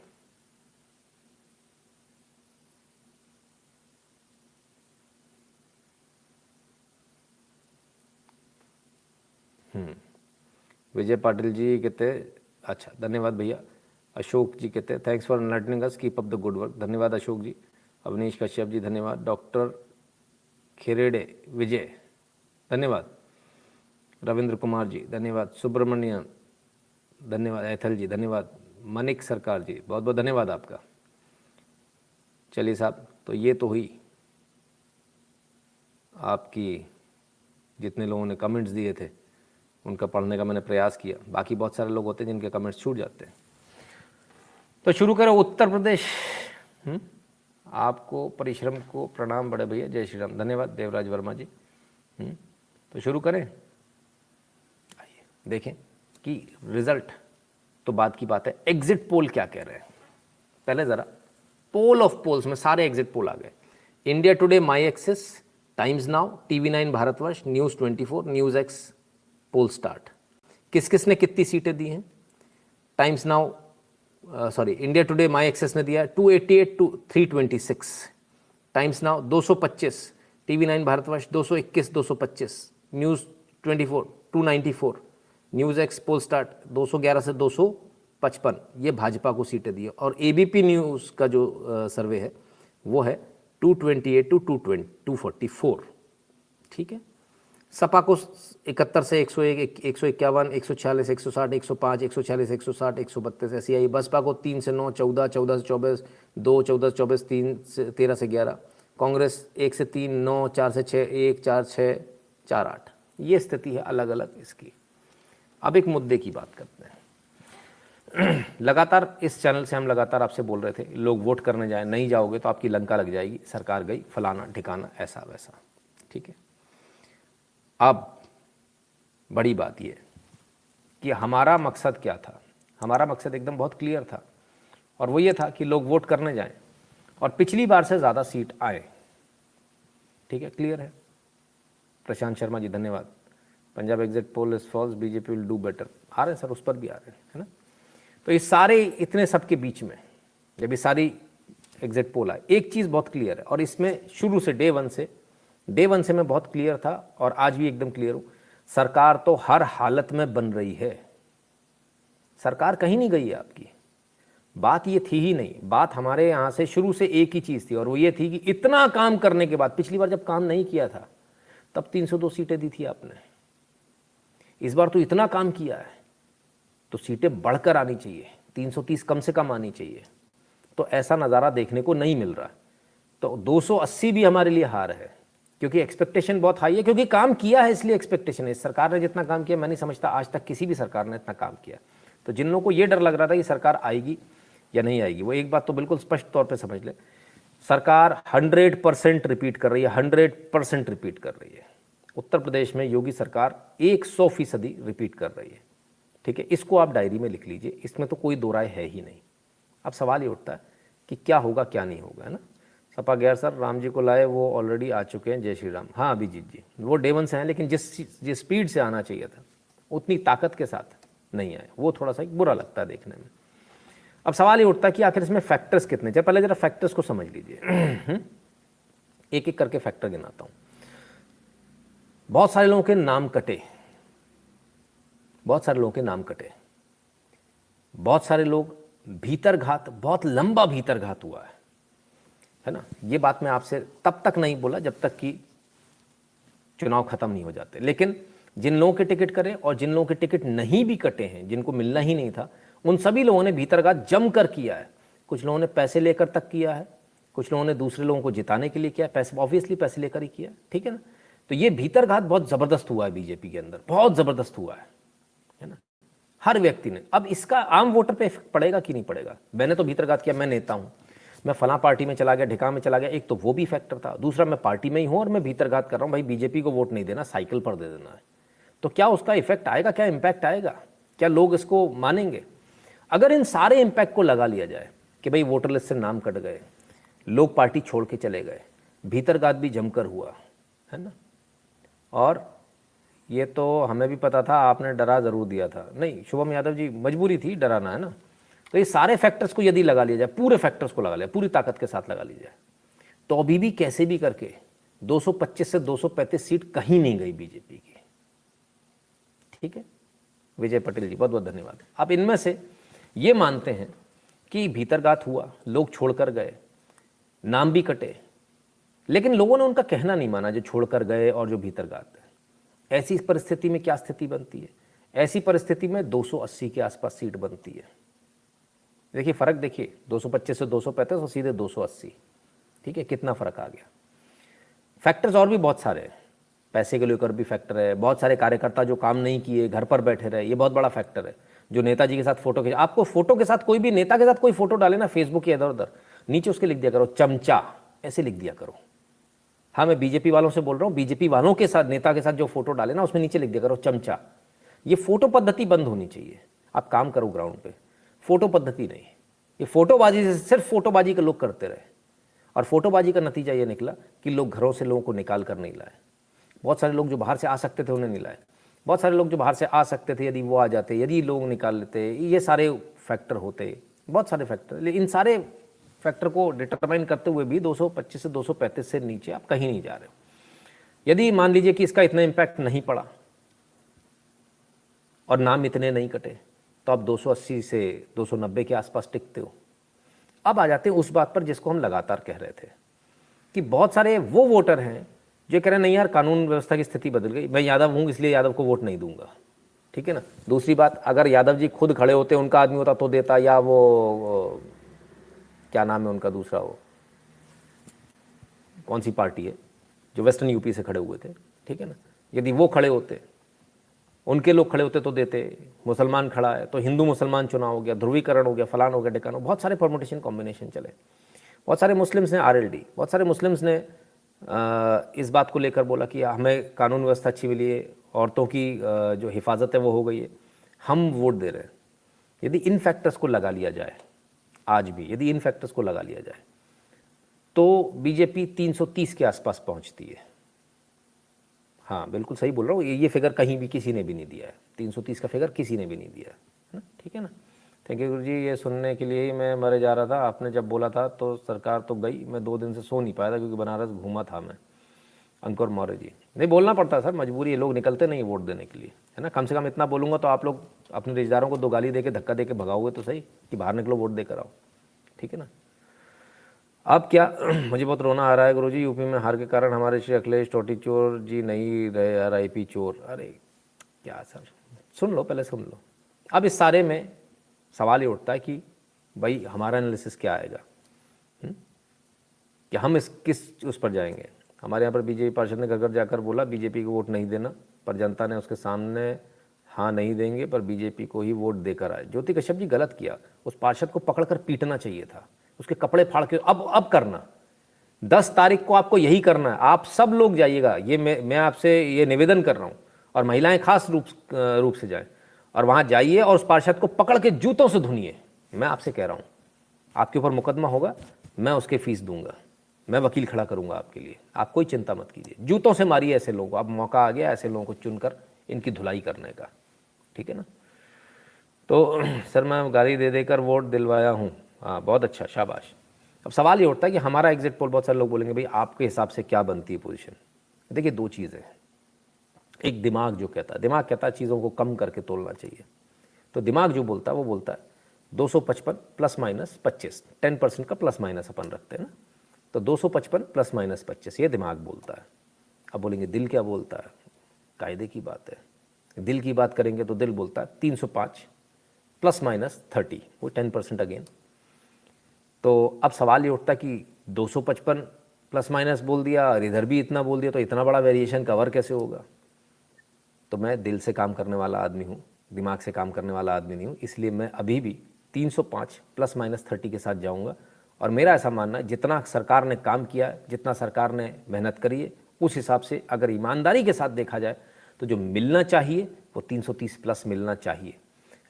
विजय पाटिल जी कहते अच्छा, धन्यवाद भैया। अशोक जी कहते thanks for enlightening us, keep up the good work. धन्यवाद अशोक जी। अवनीश कश्यप जी धन्यवाद। डॉक्टर खेरेड़े विजय धन्यवाद। रविंद्र कुमार जी धन्यवाद। सुब्रमण्यन धन्यवाद। ऐथल जी धन्यवाद। मनिक सरकार जी बहुत बहुत धन्यवाद आपका। चलिए साहब, तो ये तो हुई आपकी, जितने लोगों ने कमेंट्स दिए थे उनका पढ़ने का मैंने प्रयास किया। बाकी बहुत सारे लोग होते हैं जिनके कमेंट्स छूट जाते हैं। तो शुरू करो उत्तर प्रदेश। आपको परिश्रम को प्रणाम बड़े भैया, जय श्री राम। धन्यवाद देवराज वर्मा जी। तो शुरू करें, आइए देखें कि रिजल्ट तो बात की बात है, एग्जिट पोल क्या कह रहे हैं। पहले ज़रा पोल ऑफ पोल्स में सारे एग्जिट पोल आ गए। India Today, my Axis, Times Now, TV9 Bharatvarsh, news 24, news X, poll start. किस किस ने कितनी सीटें दी हैं? Times Now India Today my Axis ने दिया 288 to 326, Times Now 225, TV9 Bharatvarsh 221 225, news 24 294, news X poll start 211 से 255। ये भाजपा को सीटें दी है। और ABP न्यूज़ का जो सर्वे है वो है 228 टू 244। ठीक है। सपा को 71 से 101, 151, 146, 160, 105, 146, 160, 132 ऐसी आई। बसपा को 3 से 9, 14, 14 से 24, 2, 14 से 24, 3 से 13 से 11। कांग्रेस 1 से 3, 9, 4 से 6, 1, 4, 6, 4, 8। ये स्थिति है अलग अलग इसकी। अब एक मुद्दे की बात करते हैं। लगातार इस चैनल से हम लगातार आपसे बोल रहे थे लोग वोट करने जाएं, नहीं जाओगे तो आपकी लंका लग जाएगी, सरकार गई, फलाना ठिकाना, ऐसा वैसा। ठीक है। अब बड़ी बात यह कि हमारा मकसद क्या था। हमारा मकसद एकदम बहुत क्लियर था, और वो ये था कि लोग वोट करने जाएं और पिछली बार से ज़्यादा सीट आए। ठीक है, क्लियर है। प्रशांत शर्मा जी धन्यवाद। Punjab exit poll is false, BJP will do better. आ रहे हैं सर, उस पर भी आ रहे हैं, है ना। तो ये सारे इतने सब के बीच में जब ये सारी एग्जिट पोल आए, एक चीज़ बहुत क्लियर है, और इसमें शुरू से डे वन से मैं बहुत क्लियर था और आज भी एकदम क्लियर हूँ। सरकार तो हर हालत में बन रही है। सरकार कहीं नहीं गई है आपकी। बात ये थी ही नहीं, बात हमारे यहाँ से शुरू से एक ही चीज़ थी और वो ये थी कि इतना काम करने के बाद, पिछली बार जब काम नहीं किया था तब 302 सीटें दी थी आपने, इस बार तो इतना काम किया है तो सीटें बढ़कर आनी चाहिए, 330 कम से कम आनी चाहिए। तो ऐसा नज़ारा देखने को नहीं मिल रहा। तो 280 भी हमारे लिए हार है, क्योंकि एक्सपेक्टेशन बहुत हाई है, क्योंकि काम किया है इसलिए एक्सपेक्टेशन है। इस सरकार ने जितना काम किया मैं नहीं समझता आज तक किसी भी सरकार ने इतना काम किया। तो जिन लोगों को ये डर लग रहा था कि सरकार आएगी या नहीं आएगी, वो एक बात तो बिल्कुल स्पष्ट तौर पे समझ ले, सरकार 100% रिपीट कर रही है, 100% रिपीट कर रही है। उत्तर प्रदेश में योगी सरकार 100% रिपीट कर रही है। ठीक है, इसको आप डायरी में लिख लीजिए, इसमें तो कोई दो राय है ही नहीं। अब सवाल ये उठता है कि क्या होगा क्या नहीं होगा, है ना। सपा गैर सर राम जी को लाए, वो ऑलरेडी आ चुके हैं, जय श्री राम। हाँ अभिजीत जी, वो डे वन से हैं, लेकिन जिस स्पीड से आना चाहिए था उतनी ताकत के साथ नहीं आए, वो थोड़ा सा बुरा लगता है देखने में। अब सवाल ये उठता है कि आखिर इसमें फैक्टर्स कितने चाहिए। पहले जरा फैक्टर्स को समझ लीजिए, एक एक करके फैक्टर गिनाता हूं। बहुत सारे लोगों के नाम कटे, बहुत सारे लोगों के नाम कटे, बहुत सारे लोग भीतरघात, बहुत लंबा भीतरघात हुआ है ना। ये बात मैं आपसे तब तक नहीं बोला जब तक कि चुनाव खत्म नहीं हो जाते, लेकिन जिन लोगों के टिकट कटे और जिन लोगों के टिकट नहीं भी कटे हैं, जिनको मिलना ही नहीं था, उन सभी लोगों ने भीतरघात जमकर किया है। कुछ लोगों ने पैसे लेकर तक किया है, कुछ लोगों ने दूसरे लोगों को जिताने के लिए किया है, पैसे ऑब्वियसली पैसे लेकर ही किया, ठीक है ना। तो ये भीतरघात बहुत ज़बरदस्त हुआ है बीजेपी के अंदर, बहुत ज़बरदस्त हुआ है ना। हर व्यक्ति ने, अब इसका आम वोटर पे इफेक्ट पड़ेगा कि नहीं पड़ेगा। मैंने तो भीतरघात किया, मैं नेता हूँ, मैं फलां पार्टी में चला गया, ढिका में चला गया, एक तो वो भी फैक्टर था। दूसरा, मैं पार्टी में ही हूँ और मैं भीतरघात कर रहा हूँ, भाई बीजेपी को वोट नहीं देना, साइकिल पर दे देना है। तो क्या उसका इफेक्ट आएगा, क्या इम्पैक्ट आएगा, क्या लोग इसको मानेंगे। अगर इन सारे इम्पैक्ट को लगा लिया जाए कि भाई वोटर लिस्ट से नाम कट गए, लोग पार्टी छोड़ के चले गए, भीतरघात भी जमकर हुआ है ना, और ये तो हमें भी पता था, आपने डरा ज़रूर दिया था। नहीं शुभम यादव जी, मजबूरी थी डराना, है ना। तो ये सारे फैक्टर्स को यदि लगा लिया जाए, पूरे फैक्टर्स को लगा लिया, पूरी ताकत के साथ लगा ली जाए, तो अभी भी कैसे भी करके 225 से 235 सीट कहीं नहीं गई बीजेपी की। ठीक है, विजय पटेल जी बहुत बहुत धन्यवाद। आप इनमें से ये मानते हैं कि भीतरघात हुआ, लोग छोड़कर गए, नाम भी कटे, लेकिन लोगों ने उनका कहना नहीं माना, जो छोड़कर गए और जो भीतरघात है। ऐसी परिस्थिति में क्या स्थिति बनती है, ऐसी परिस्थिति में 280 के आसपास सीट बनती है। देखिए फर्क, देखिए 225 से 235 और सीधे 280, ठीक है, कितना फर्क आ गया। फैक्टर्स और भी बहुत सारे हैं, पैसे के लेकर भी फैक्टर है, बहुत सारे कार्यकर्ता जो काम नहीं किए, घर पर बैठे रहे, ये बहुत बड़ा फैक्टर है। जो नेताजी के साथ फोटो खींचे, आपको फोटो के साथ, कोई भी नेता के साथ कोई फोटो डाले ना फेसबुक या इधर उधर, नीचे उसके लिख दिया करो चमचा, ऐसे लिख दिया करो। हाँ मैं बीजेपी वालों से बोल रहा हूँ, बीजेपी वालों के साथ, नेता के साथ जो फोटो डाले ना, उसमें नीचे लिख दिया करो चमचा। ये फोटो पद्धति बंद होनी चाहिए। आप काम करो ग्राउंड पे, फोटो पद्धति नहीं। ये फोटोबाजी से, सिर्फ फोटोबाजी के लोग करते रहे, और फोटोबाजी का नतीजा ये निकला कि लोग घरों से लोगों को निकाल कर नहीं लाए। बहुत सारे लोग जो बाहर से आ सकते थे उन्हें नहीं लाए, बहुत सारे लोग जो बाहर से आ सकते थे, यदि वो आ जाते, यदि लोग निकाल लेते, ये सारे फैक्टर होते, बहुत सारे फैक्टर। लेकिन इन सारे फैक्टर को डिटरमाइन करते हुए भी 225 से 235 से नीचे आप कहीं नहीं जा रहे हो। यदि मान लीजिए कि इसका इतना इम्पैक्ट नहीं पड़ा और नाम इतने नहीं कटे, तो आप 280 से 290 के आसपास टिकते हो। अब आ जाते हैं उस बात पर जिसको हम लगातार कह रहे थे कि बहुत सारे वो वोटर हैं जो कह रहे हैं नहीं यार, कानून व्यवस्था की स्थिति बदल गई, मैं यादव हूँ इसलिए यादव को वोट नहीं दूंगा। ठीक है ना। दूसरी बात, अगर यादव जी खुद खड़े होते, उनका आदमी होता तो देता, या वो क्या नाम है उनका दूसरा, वो कौन सी पार्टी है जो वेस्टर्न यूपी से खड़े हुए थे, ठीक है ना, यदि वो खड़े होते, उनके लोग खड़े होते तो देते। मुसलमान खड़ा है तो हिंदू मुसलमान चुनाव हो गया, ध्रुवीकरण हो गया, फलान हो गया, ढिकान हो, बहुत सारे परमुटेशन कॉम्बिनेशन चले। बहुत सारे मुस्लिम्स ने आरएलडी, बहुत सारे मुस्लिम्स ने इस बात को लेकर बोला कि हमें कानून व्यवस्था अच्छी मिली है, औरतों की जो हिफाजत है वो हो गई है, हम वोट दे रहे हैं। यदि इन फैक्टर्स को लगा लिया जाए, आज भी यदि इन फैक्टर्स को लगा लिया जाए, तो बीजेपी 330 के आसपास पहुंचती है। हाँ बिल्कुल सही बोल रहा हूँ, ये फिगर कहीं भी किसी ने भी नहीं दिया है, 330 का फिगर किसी ने भी नहीं दिया है ना। ठीक है ना। थैंक यू गुरु जी, ये सुनने के लिए ही मैं मरे जा रहा था। आपने जब बोला था तो सरकार तो गई, मैं 2 दिन से सो नहीं पाया था क्योंकि बनारस घूमा था मैं। अंकुर मौर्य जी, नहीं बोलना पड़ता है सर, मजबूरी है, लोग निकलते नहीं वोट देने के लिए, है ना। कम से कम इतना बोलूँगा तो आप लोग अपने रिश्तेदारों को 2 गाली दे के धक्का दे के भगाओगे तो सही कि बाहर निकलो वोट देकर आओ, ठीक है ना। अब क्या मुझे बहुत रोना आ रहा है गुरुजी, यूपी में हार के कारण हमारे श्री अखिलेश टोटी चोर जी नहीं रहे, RIP चोर। अरे क्या सर, सुन लो, पहले सुन लो। अब इस सारे में सवाल ये उठता है कि भाई हमारा एनालिसिस क्या आएगा, कि हम इस किस उस पर जाएंगे। हमारे यहाँ पर बीजेपी पार्षद ने घर घर जाकर बोला बीजेपी को वोट नहीं देना, पर जनता ने उसके सामने हाँ नहीं देंगे पर बीजेपी को ही वोट देकर आए। ज्योति कश्यप जी गलत किया, उस पार्षद को पकड़कर पीटना चाहिए था, उसके कपड़े फाड़ के। अब करना 10 तारीख को आपको यही करना है, आप सब लोग जाइएगा, ये मैं आपसे ये निवेदन कर रहा हूँ, और महिलाएं खास रूप से जाएं, और वहाँ जाइए और उस पार्षद को पकड़ के जूतों से धुनिए। मैं आपसे कह रहा हूँ, आपके ऊपर मुकदमा होगा, मैं उसके फीस दूंगा, मैं वकील खड़ा करूंगा आपके लिए, आप कोई चिंता मत कीजिए। जूतों से मारिए ऐसे लोगों को, अब मौका आ गया ऐसे लोगों को चुनकर इनकी धुलाई करने का, ठीक है ना। तो सर मैं गाली दे देकर वोट दिलवाया हूँ, हाँ बहुत अच्छा, शाबाश। अब सवाल ये उठता है कि हमारा एग्जिट पोल, बहुत सारे लोग बोलेंगे भाई आपके हिसाब से क्या बनती है पोजीशन। देखिए 2 चीज़ें हैं, एक दिमाग जो कहता है चीज़ों को कम करके तोलना चाहिए, तो दिमाग जो बोलता है वो बोलता है 255 प्लस माइनस 25, 10% का प्लस माइनस अपन रखते हैं ना, तो 255 प्लस माइनस 25 ये दिमाग बोलता है। अब बोलेंगे दिल क्या बोलता है, कायदे की बात है, दिल की बात करेंगे तो दिल बोलता है 305 प्लस माइनस 30, वो 10% अगेन। तो अब सवाल ये उठता कि 255 प्लस माइनस बोल दिया और इधर भी इतना बोल दिया, तो इतना बड़ा वेरिएशन कवर कैसे होगा। तो मैं दिल से काम करने वाला आदमी हूँ, दिमाग से काम करने वाला आदमी नहीं हूँ, इसलिए मैं अभी भी 305 प्लस माइनस 30 के साथ जाऊँगा। और मेरा ऐसा मानना है जितना सरकार ने काम किया, जितना सरकार ने मेहनत करी है, उस हिसाब से अगर ईमानदारी के साथ देखा जाए तो जो मिलना चाहिए वो 330 प्लस मिलना चाहिए।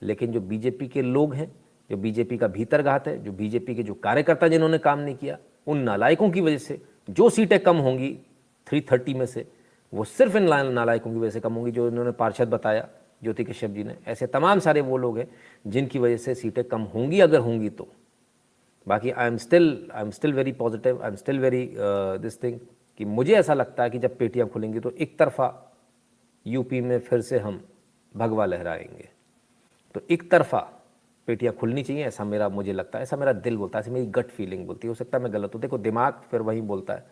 लेकिन जो बीजेपी के लोग हैं, जो बीजेपी का भीतरघात है, जो बीजेपी के जो कार्यकर्ता जिन्होंने काम नहीं किया, उन नालायकों की वजह से जो सीटें कम होंगी 330 में से, वो सिर्फ इन नालायकों की वजह से कम होंगी, जो इन्होंने पार्षद बताया ज्योति कश्यप जी ने। ऐसे तमाम सारे वो लोग हैं जिनकी वजह से सीटें कम होंगी, अगर होंगी तो। बाकी I am still very positive, I am still very this thing, कि मुझे ऐसा लगता है कि जब पेटियां खुलेंगी तो एक तरफा यूपी में फिर से हम भगवा लहराएंगे। तो एक तरफा पेटियां खुलनी चाहिए, ऐसा मुझे लगता है, ऐसा मेरा दिल बोलता है, ऐसी मेरी गट फीलिंग बोलती है। हो सकता है मैं गलत हूँ, देखो दिमाग फिर वही बोलता है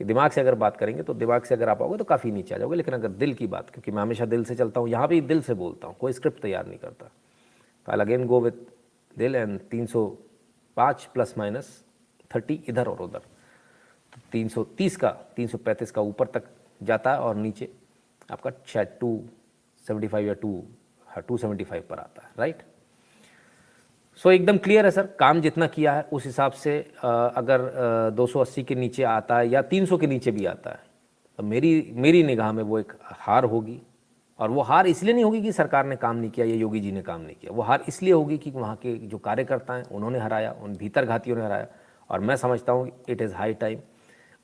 कि दिमाग से अगर बात करेंगे तो दिमाग से अगर आप आओगे तो काफ़ी नीचे आ जाओगे, लेकिन अगर दिल की बात, क्योंकि मैं हमेशा दिल से चलता हूँ, यहाँ भी दिल से बोलता हूँ, कोई स्क्रिप्ट तैयार नहीं करता, तो आई अगेन गो विथ दिल। एंड 305 प्लस माइनस 30 इधर और उधर, तो 330 का 335 का ऊपर तक जाता है, और नीचे आपका शायद 275 या 275 पर आता है, राइट। सो एकदम क्लियर है सर, काम जितना किया है उस हिसाब से अगर 280 के नीचे आता है या 300 के नीचे भी आता है, तो मेरी निगाह में वो एक हार होगी। और वो हार इसलिए नहीं होगी कि सरकार ने काम नहीं किया या योगी जी ने काम नहीं किया, वो हार इसलिए होगी कि वहाँ के जो कार्यकर्ता हैं उन्होंने हराया, उन भीतरघातियों ने हराया। और मैं समझता हूँ इट इज़ हाई टाइम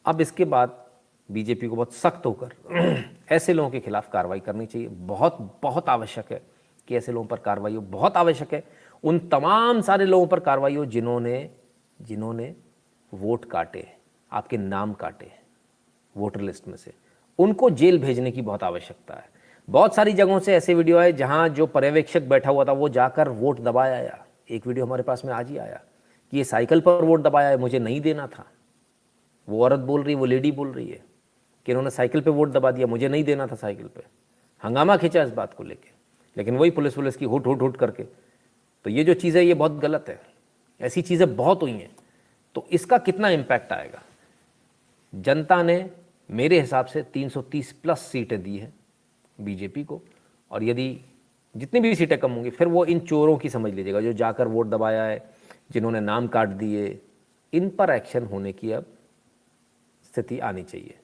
अब इसके बाद बीजेपी को बहुत सख्त होकर ऐसे लोगों के खिलाफ कार्रवाई करनी चाहिए। बहुत आवश्यक है कि ऐसे लोगों पर कार्रवाई हो, बहुत आवश्यक है उन तमाम सारे लोगों पर कार्रवाई हो जिन्होंने वोट काटे, आपके नाम काटे वोटर लिस्ट में से, उनको जेल भेजने की बहुत आवश्यकता है। बहुत सारी जगहों से ऐसे वीडियो आए जहां जो पर्यवेक्षक बैठा हुआ था वो जाकर वोट दबाया आया। एक वीडियो हमारे पास में आज ही आया कि ये साइकिल पर वोट दबाया है, मुझे नहीं देना था। वो औरत बोल रही है, वो लेडी बोल रही है कि इन्होंने साइकिल पे वोट दबा दिया, मुझे नहीं देना था साइकिल पे। हंगामा खींचा इस बात को लेके, लेकिन वही पुलिस की हुट करके। तो ये जो चीज़ है ये बहुत गलत है, ऐसी चीज़ें बहुत हुई हैं। तो इसका कितना इम्पैक्ट आएगा? जनता ने मेरे हिसाब से 330 प्लस सीटें दी हैं बीजेपी को, और यदि जितनी भी सीटें कम होंगी फिर वो इन चोरों की समझ लीजिएगा जो जाकर वोट दबाया है, जिन्होंने नाम काट दिए, इन पर एक्शन होने की अब स्थिति आनी चाहिए।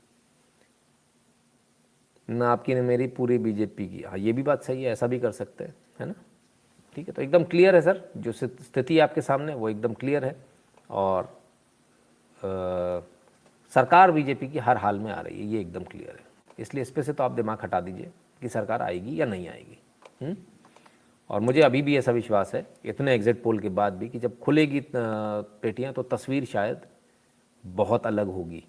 ना आपकी न मेरी, पूरी बीजेपी की। हाँ, ये भी बात सही है, ऐसा भी कर सकते हैं, है ना। ठीक है, तो एकदम क्लियर है सर, जो स्थिति आपके सामने वो एकदम क्लियर है। और सरकार बीजेपी की हर हाल में आ रही है, ये एकदम क्लियर है। इसलिए इस पे से तो आप दिमाग हटा दीजिए कि सरकार आएगी या नहीं आएगी। और मुझे अभी भी ऐसा विश्वास है इतने एग्जिट पोल के बाद भी कि जब खुलेगी पेटियां तो तस्वीर शायद बहुत अलग होगी।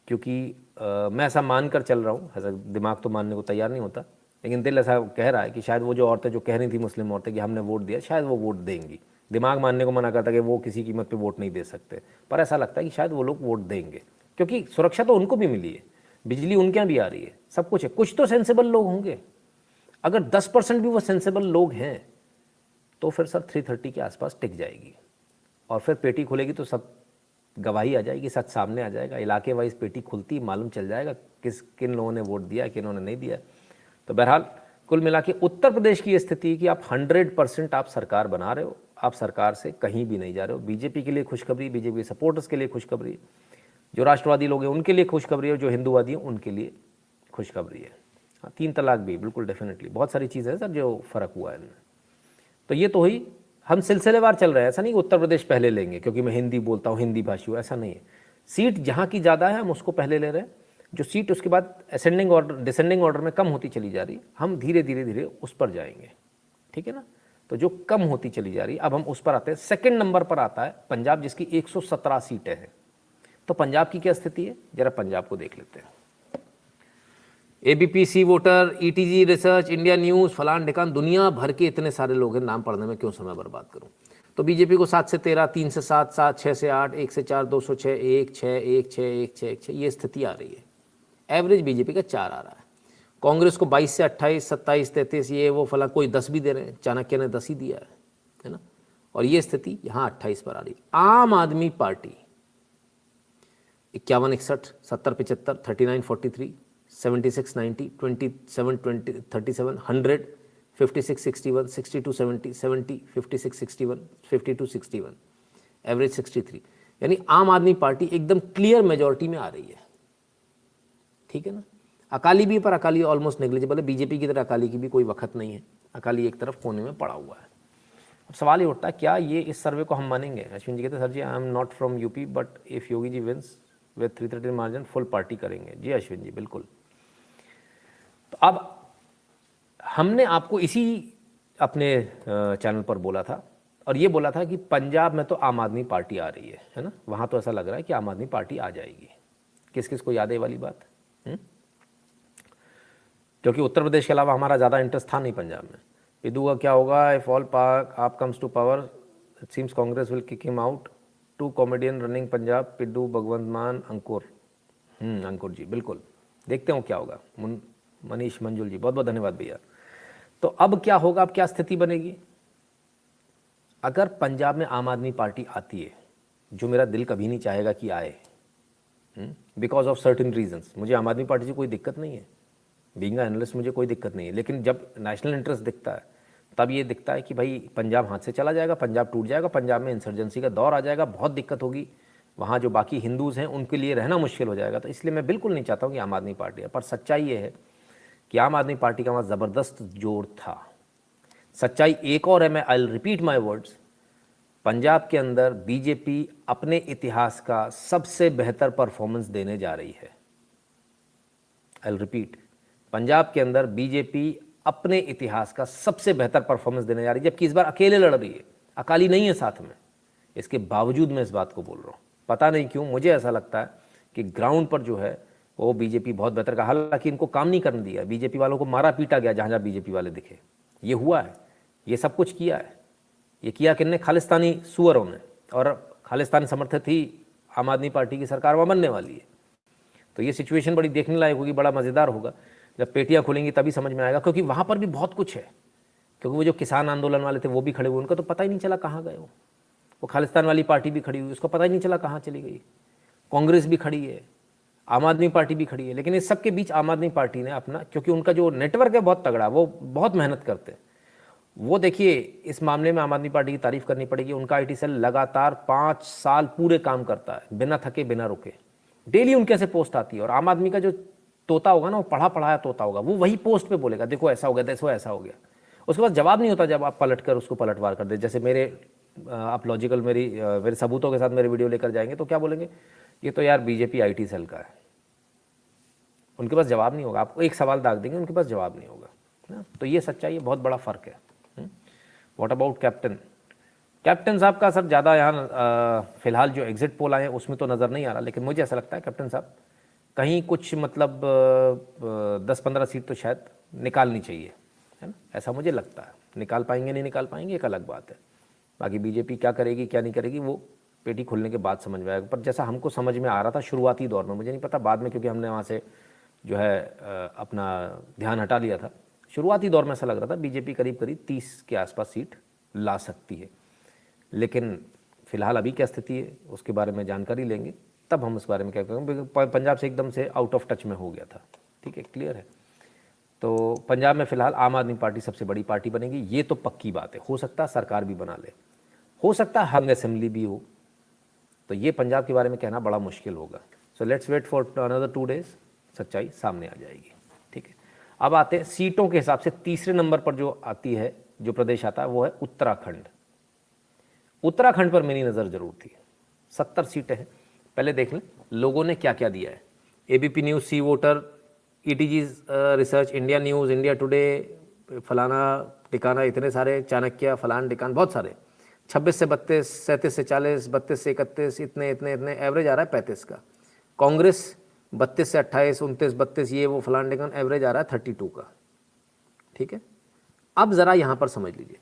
क्योंकि मैं ऐसा मान कर चल रहा हूँ, ऐसा दिमाग तो मानने को तैयार नहीं होता, लेकिन दिल ऐसा कह रहा है कि शायद वो जो औरतें जो कह रही थी, मुस्लिम औरतें, कि हमने वोट दिया, शायद वो वोट देंगी। दिमाग मानने को मना करता कि वो किसी कीमत पे वोट नहीं दे सकते, पर ऐसा लगता है कि शायद वो लोग वोट देंगे, क्योंकि सुरक्षा तो उनको भी मिली है, बिजली उनके यहाँ भी आ रही है, सब कुछ है। कुछ तो सेंसेबल लोग होंगे। अगर 10% भी वो सेंसेबल लोग हैं तो फिर सर 330 के आसपास टिक जाएगी, और फिर पेटी खुलेगी तो सब गवाही आ जाएगी, सच सामने आ जाएगा। इलाके वाइज पेटी खुलती, मालूम चल जाएगा किन लोगों ने वोट दिया, किन लोगों ने नहीं दिया। तो बहरहाल कुल मिला के उत्तर प्रदेश की ये स्थिति है कि आप 100% आप सरकार बना रहे हो, आप सरकार से कहीं भी नहीं जा रहे हो। बीजेपी के लिए खुशखबरी, बीजेपी के सपोर्टर्स के लिए खुशखबरी, जो राष्ट्रवादी लोग हैं उनके लिए खुशखबरी है, जो हिंदूवादी हैं उनके लिए खुशखबरी है। हाँ, 3 तलाक भी बिल्कुल डेफिनेटली, बहुत सारी चीज़ें हैं सर जो फ़र्क हुआ है इनमें। तो ये तो हुई, हम सिलसिलेवार चल रहे हैं, ऐसा नहीं कि उत्तर प्रदेश पहले लेंगे क्योंकि मैं हिंदी बोलता हूँ, हिंदी भाषी हूँ, ऐसा नहीं है। सीट जहाँ की ज़्यादा है हम उसको पहले ले रहे हैं, जो सीट उसके बाद असेंडिंग ऑर्डर डिसेंडिंग ऑर्डर में कम होती चली जा रही, हम धीरे धीरे उस पर जाएंगे, ठीक है ना। तो जो कम होती चली जा रही, अब हम उस पर आते हैं। सेकंड नंबर पर आता है पंजाब, जिसकी 117 सीटें हैं। तो पंजाब की क्या स्थिति है, जरा पंजाब को देख लेते हैं। ABP, C voter, ETG research, India news, फलान ढिकान, दुनिया भर के इतने सारे लोग हैं, नाम पढ़ने में क्यों समय बर्बाद करूं। तो बीजेपी को 7 से 13, 3 से 7, 7, 6 से 8, 1 से 4, 206, 1, 6, 1, 6, 1, 6, 1, 6, ये स्थिति आ रही है। एवरेज बीजेपी का 4 आ रहा है। कांग्रेस को 22 से 28, 27, 33, ये वो फला, कोई 10 भी दे रहे हैं, चाणक्य ने 10 ही दिया है ना। और ये स्थिति यहाँ 28 पर आ रही है। आम आदमी पार्टी 51, 61, 70, 75, 39, 43, 76, 90, 27, 20, 37, 100, 56, 61, 62, 70, 70, 56, 61, 52, 61, एवरेज 63। यानी आम आदमी पार्टी एकदम क्लियर मेजॉरिटी में आ रही है, ठीक है ना। अकाली भी, पर अकाली ऑलमोस्ट नेग्लिजिबल है। बीजेपी की तरह अकाली की भी कोई वक्त नहीं है, अकाली एक तरफ कोने में पड़ा हुआ है। अब सवाल ये उठता है, क्या ये इस सर्वे को हम मानेंगे। अश्विन जी कहते हैं sir ji I am not from UP but if Yogi ji wins with 330 margin full party करेंगे। जी अश्विन जी बिल्कुल। तो अब हमने आपको इसी अपने चैनल पर बोला था, और ये बोला था कि पंजाब में तो आम आदमी पार्टी आ रही है ना, वहाँ तो ऐसा लग रहा है कि आम आदमी पार्टी आ जाएगी। किस किस को याद है ये वाली बात? क्योंकि उत्तर प्रदेश के अलावा हमारा ज़्यादा इंटरेस्ट था नहीं पंजाब में। पिद्दू का क्या होगा इफ ऑल पार्क AAP comes to power, it seems Congress will kick him out, 2 comedian running Punjab, Piddu, Bhagwant Mann, Ankur. अंकुर जी बिल्कुल, देखते हो क्या होगा। मनीष मंजुल जी बहुत बहुत धन्यवाद भैया। तो अब क्या होगा, अब क्या स्थिति बनेगी अगर पंजाब में आम आदमी पार्टी आती है, जो मेरा दिल कभी नहीं चाहेगा कि आए, बिकॉज ऑफ सर्टेन रीजंस। मुझे आम आदमी पार्टी से कोई दिक्कत नहीं है, बीइंग एनालिस्ट मुझे कोई दिक्कत नहीं है, लेकिन जब नेशनल इंटरेस्ट दिखता है तब ये दिखता है कि भाई पंजाब हाथ से चला जाएगा, पंजाब टूट जाएगा, पंजाब में इंसर्जेंसी का दौर आ जाएगा, बहुत दिक्कत होगी, वहाँ जो बाकी हिंदूज़ हैं उनके लिए रहना मुश्किल हो जाएगा। तो इसलिए मैं बिल्कुल नहीं चाहता हूँ कि आम आदमी पार्टी है। पर सच्चाई ये है कि आम आदमी पार्टी का वहाँ ज़बरदस्त जोर था। सच्चाई एक और है, मैं I will repeat my words, Punjab के अंदर बीजेपी अपने इतिहास का सबसे बेहतर परफॉर्मेंस देने जा रही है। आई विल रिपीट, पंजाब के अंदर बीजेपी अपने इतिहास का सबसे बेहतर परफॉर्मेंस देने जा रही है, जबकि इस बार अकेले लड़ रही है, अकाली नहीं है साथ में। इसके बावजूद मैं इस बात को बोल रहा हूँ, पता नहीं क्यों मुझे ऐसा लगता है कि ग्राउंड पर जो है वो बीजेपी बहुत बेहतर का। हालांकि इनको काम नहीं करने दिया, बीजेपी वालों को मारा पीटा गया जहाँ जहाँ बीजेपी वाले दिखे, ये हुआ है, ये सब कुछ किया है। ये किया किन्ने? खालिस्तानी सुअरों ने, और खालिस्तानी समर्थित ही आम आदमी पार्टी की सरकार वहाँ बनने वाली है। तो ये सिचुएशन बड़ी देखने लायक होगी, बड़ा मज़ेदार होगा। जब पेटियाँ खुलेंगी तभी समझ में आएगा, क्योंकि वहाँ पर भी बहुत कुछ है। क्योंकि वो जो किसान आंदोलन वाले थे वो भी खड़े हुए, उनको तो पता ही नहीं चला कहाँ गए वो खालिस्तान वाली पार्टी भी खड़ी हुई, उसको पता ही नहीं चला कहाँ चली गई। कांग्रेस भी खड़ी है, आम आदमी पार्टी भी खड़ी है, लेकिन इस सब के बीच आम आदमी पार्टी ने अपना, क्योंकि उनका जो नेटवर्क है बहुत तगड़ा, वो बहुत मेहनत करते हैं। वो देखिए, इस मामले में आम आदमी पार्टी की तारीफ करनी पड़ेगी। उनका IT सेल लगातार 5 साल पूरे काम करता है, बिना थके बिना रुके। डेली उनके से पोस्ट आती है, और आम आदमी का जो तोता होगा ना, वो पढ़ा पढ़ाया तोता होगा, वो वही पोस्ट पे बोलेगा देखो ऐसा हो गया, देखो ऐसा हो गया। उसके बाद जवाब नहीं होता जब आप पलट कर उसको पलटवार कर दे। जैसे मेरे आप लॉजिकल मेरे सबूतों के साथ मेरे वीडियो लेकर जाएंगे तो क्या बोलेंगे, ये तो यार बीजेपी IT सेल का है। उनके पास जवाब नहीं होगा, आपको एक सवाल दाग देंगे, उनके पास जवाब नहीं होगा ना। तो ये सच्चाई है, बहुत बड़ा फ़र्क है। व्हाट अबाउट कैप्टन साहब का सर ज़्यादा यहाँ फिलहाल जो एग्जिट पोल आए हैं उसमें तो नज़र नहीं आ रहा, लेकिन मुझे ऐसा लगता है कैप्टन साहब कहीं कुछ मतलब 10-15 सीट तो शायद निकालनी चाहिए, है ना, ऐसा मुझे लगता है। निकाल पाएंगे नहीं निकाल पाएंगे एक अलग बात है, बाकी बीजेपी क्या करेगी क्या नहीं करेगी वो पेटी खुलने के बाद समझ में आएगा। पर जैसा हमको समझ में आ रहा था शुरुआती दौर में, मुझे नहीं पता बाद में, क्योंकि हमने वहाँ से जो है अपना ध्यान हटा लिया था। शुरुआती दौर में ऐसा लग रहा था बीजेपी करीब करीब 30 के आसपास सीट ला सकती है, लेकिन फ़िलहाल अभी क्या स्थिति है उसके बारे में जानकारी लेंगे तब हम उस बारे में क्या करेंगे। पंजाब से एकदम से आउट ऑफ टच में हो गया था, ठीक है, क्लियर है। तो पंजाब में फ़िलहाल आम आदमी पार्टी सबसे बड़ी पार्टी बनेगी, ये तो पक्की बात है। हो सकता है सरकार भी बना ले, हो सकता है हंग असेंबली भी हो, तो ये पंजाब के बारे में कहना बड़ा मुश्किल होगा। So let's wait for another 2 days, सच्चाई सामने आ जाएगी, ठीक है। अब आते हैं सीटों के हिसाब से तीसरे नंबर पर जो आती है, जो प्रदेश आता है वो है उत्तराखंड। उत्तराखंड पर मेरी नज़र जरूर थी। 70 सीटें हैं। पहले देख लें लोगों ने क्या क्या दिया है। ABP news, C voter, ETG research, India news, India Today, फलाना टिकाना, इतने सारे, चाणक्य, फलान टिकान, बहुत सारे। 26 से 32, 37 से 40, 32 से 31, इतने इतने इतने, एवरेज आ रहा है 35 का। कांग्रेस 32 से 28, 29, 32, ये वो फलान टिकान, एवरेज आ रहा है 32 का, ठीक है। अब ज़रा यहाँ पर समझ लीजिए,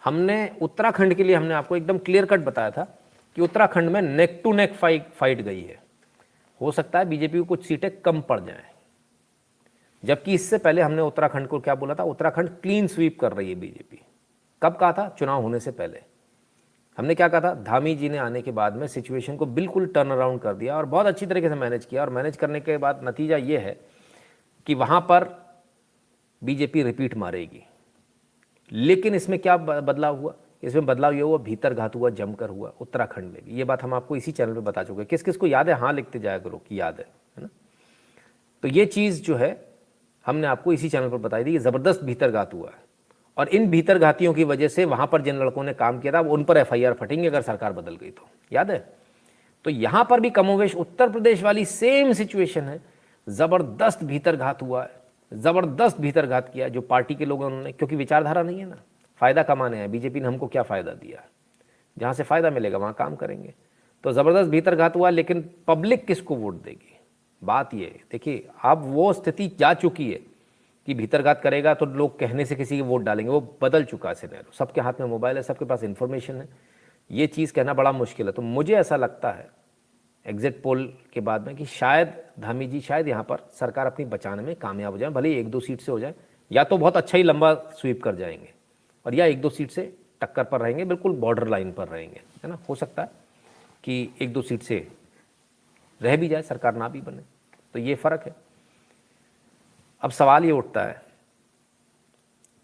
हमने उत्तराखंड के लिए हमने आपको एकदम क्लियर कट बताया था कि उत्तराखंड में नेक टू नेक फाइट गई है। हो सकता है बीजेपी को कुछ सीटें कम पड़ जाएं, जबकि इससे पहले हमने उत्तराखंड को क्या बोला था, उत्तराखंड क्लीन स्वीप कर रही है बीजेपी। कब कहा था? चुनाव होने से पहले। हमने क्या कहा था? धामी जी ने आने के बाद में सिचुएशन को बिल्कुल टर्न अराउंड कर दिया और बहुत अच्छी तरीके से मैनेज किया, और मैनेज करने के बाद नतीजा ये है कि वहाँ पर बीजेपी रिपीट मारेगी। लेकिन इसमें क्या बदलाव हुआ? इसमें बदलाव ये हुआ, भीतरघात हुआ, जमकर हुआ उत्तराखंड में भी। ये बात हम आपको इसी चैनल पे बता चुके हैं। किस किस को याद है? हाँ लिखते जाया करो कि याद है ना। तो ये चीज़ जो है हमने आपको इसी चैनल पर बताई थी कि ज़बरदस्त भीतरघात हुआ है, और इन भीतरघातियों की वजह से वहाँ पर जिन लड़कों ने काम किया था उन पर FIR फटेंगे अगर सरकार बदल गई तो, याद है। तो यहाँ पर भी कमोवेश उत्तर प्रदेश वाली सेम सिचुएशन है। ज़बरदस्त भीतरघात हुआ है, ज़बरदस्त भीतरघात किया जो पार्टी के लोगों ने, क्योंकि विचारधारा नहीं है ना, फ़ायदा कमाने हैं। बीजेपी ने हमको क्या फ़ायदा दिया? जहाँ से फ़ायदा मिलेगा वहाँ काम करेंगे। तो ज़बरदस्त भीतरघात हुआ, लेकिन पब्लिक किसको वोट देगी? बात ये है, देखिए अब वो स्थिति जा चुकी है कि भीतरघात करेगा तो लोग कहने से किसी के वोट डालेंगे, वो बदल चुका है सिनेरियो। सबके हाथ में मोबाइल है, सबके पास इन्फॉर्मेशन है, ये चीज़ कहना बड़ा मुश्किल है। तो मुझे ऐसा लगता है एग्जिट पोल के बाद में कि शायद धामी जी शायद यहाँ पर सरकार अपनी बचाने में कामयाब हो जाए, भले ही 1-2 सीट से हो जाए, या तो बहुत अच्छा ही लंबा स्वीप कर जाएंगे, और या 1-2 सीट से टक्कर पर रहेंगे, बिल्कुल बॉर्डर लाइन पर रहेंगे, है ना। हो सकता है कि 1-2 सीट से रह भी जाए, सरकार ना भी बने, तो ये फ़र्क है। अब सवाल ये उठता है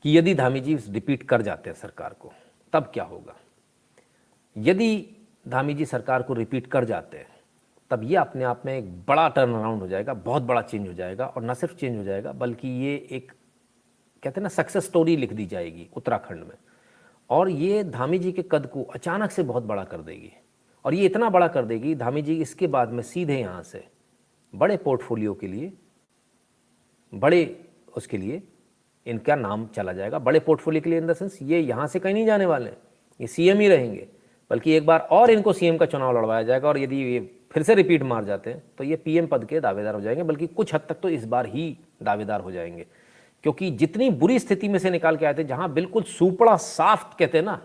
कि यदि धामी जी रिपीट कर जाते हैं सरकार को, तब क्या होगा? यदि धामी जी सरकार को रिपीट कर जाते हैं, तब ये अपने आप में एक बड़ा टर्न अराउंड हो जाएगा, बहुत बड़ा चेंज हो जाएगा, और न सिर्फ चेंज हो जाएगा बल्कि ये एक कहते हैं ना सक्सेस स्टोरी लिख दी जाएगी उत्तराखंड में, और ये धामी जी के कद को अचानक से बहुत बड़ा कर देगी। और ये इतना बड़ा कर देगी धामी जी इसके बाद में सीधे यहाँ से बड़े पोर्टफोलियो के लिए, बड़े उसके लिए इनका नाम चला जाएगा। बड़े पोर्टफोलियो के लिए इन द सेंस ये यहाँ से कहीं नहीं जाने वाले हैं, ये CM ही रहेंगे, बल्कि एक बार और इनको CM का चुनाव लड़वाया जाएगा, और यदि ये फिर से रिपीट मार जाते हैं तो ये PM पद के दावेदार हो जाएंगे, बल्कि कुछ हद तक तो इस बार ही दावेदार हो जाएंगे। क्योंकि जितनी बुरी स्थिति में से निकाल के आए थे, जहाँ बिल्कुल सूपड़ा साफ कहते हैं ना,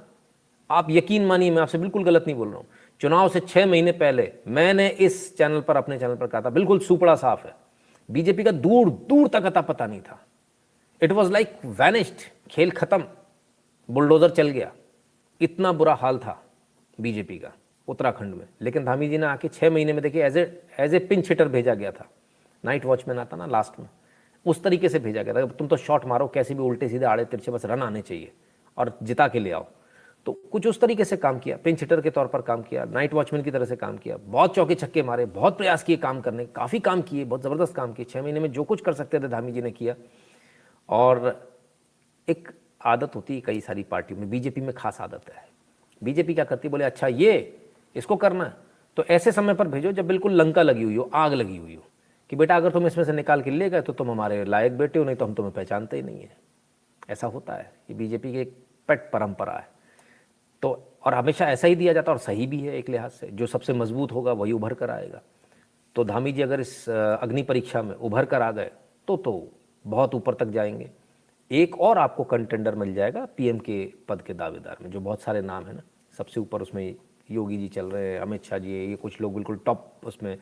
आप यकीन मानिए मैं आपसे बिल्कुल गलत नहीं बोल रहा हूँ, चुनाव से 6 महीने पहले मैंने इस चैनल पर, अपने चैनल पर कहा था बिल्कुल सूपड़ा साफ है, बीजेपी का दूर दूर तक अता पता नहीं था। इट वॉज लाइक वैनिश्ड, खेल खत्म, बुलडोजर चल गया, इतना बुरा हाल था बीजेपी का उत्तराखंड में। लेकिन धामी जी ने आके 6 महीने में देखिए एज ए पिंच हिटर भेजा गया था, नाइट वॉचमैन आता ना लास्ट में, उस तरीके से भेजा गया था, तुम तो शॉट मारो कैसे भी, उल्टे सीधे आड़े तिरछे, बस रन आने चाहिए और जिता के ले आओ। तो कुछ उस तरीके से काम किया, पिंच हिटर के तौर पर काम किया, नाइट वॉचमैन की तरह से काम किया, बहुत चौके छक्के मारे, बहुत प्रयास किए काम करने, काफ़ी काम किए, बहुत ज़बरदस्त काम किए। 6 महीने में जो कुछ कर सकते थे धामी जी ने किया। और एक आदत होती है कई सारी पार्टियों में, बीजेपी में खास आदत है, बीजेपी क्या करती है, बोले अच्छा ये इसको करना है तो ऐसे समय पर भेजो जब बिल्कुल लंका लगी हुई हो, आग लगी हुई हो, कि बेटा अगर तुम इसमें से निकाल के ले गए तो तुम हमारे लायक बेटे हो, नहीं तो हम तुम्हें पहचानते ही नहीं है। ऐसा होता है, ये बीजेपी की एक पेट परंपरा है। तो और हमेशा ऐसा ही दिया जाता है, और सही भी है एक लिहाज से, जो सबसे मजबूत होगा वही उभर कर आएगा। तो धामी जी अगर इस अग्नि परीक्षा में उभर कर आ गए तो बहुत ऊपर तक जाएंगे। एक और आपको कंटेंडर मिल जाएगा पीएम के पद के दावेदार में, जो बहुत सारे नाम है ना, सबसे ऊपर उसमें योगी जी चल रहे हैं, अमित शाह जी है, ये कुछ लोग बिल्कुल टॉप उसमें,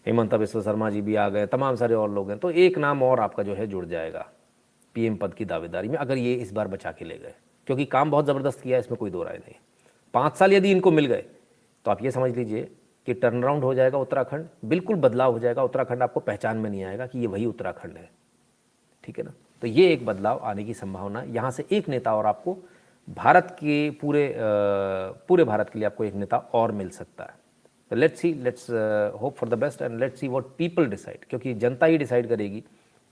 हेमंत बिस्वा शर्मा जी भी आ गए, तमाम सारे और लोग हैं। तो एक नाम और आपका जो है जुड़ जाएगा पीएम पद की दावेदारी में, अगर ये इस बार बचा के ले गए, क्योंकि काम बहुत ज़बरदस्त किया है, इसमें कोई दो राय नहीं। 5 साल यदि इनको मिल गए तो आप ये समझ लीजिए कि टर्न अराउंड हो जाएगा उत्तराखंड, बिल्कुल बदलाव हो जाएगा उत्तराखंड, आपको पहचान में नहीं आएगा कि ये वही उत्तराखंड है, ठीक है ना। तो ये एक बदलाव आने की संभावना, यहाँ से एक नेता और आपको भारत के पूरे भारत के लिए आपको एक नेता और मिल सकता है। तो let's hope for the best and let's see what people decide, क्योंकि जनता ही डिसाइड करेगी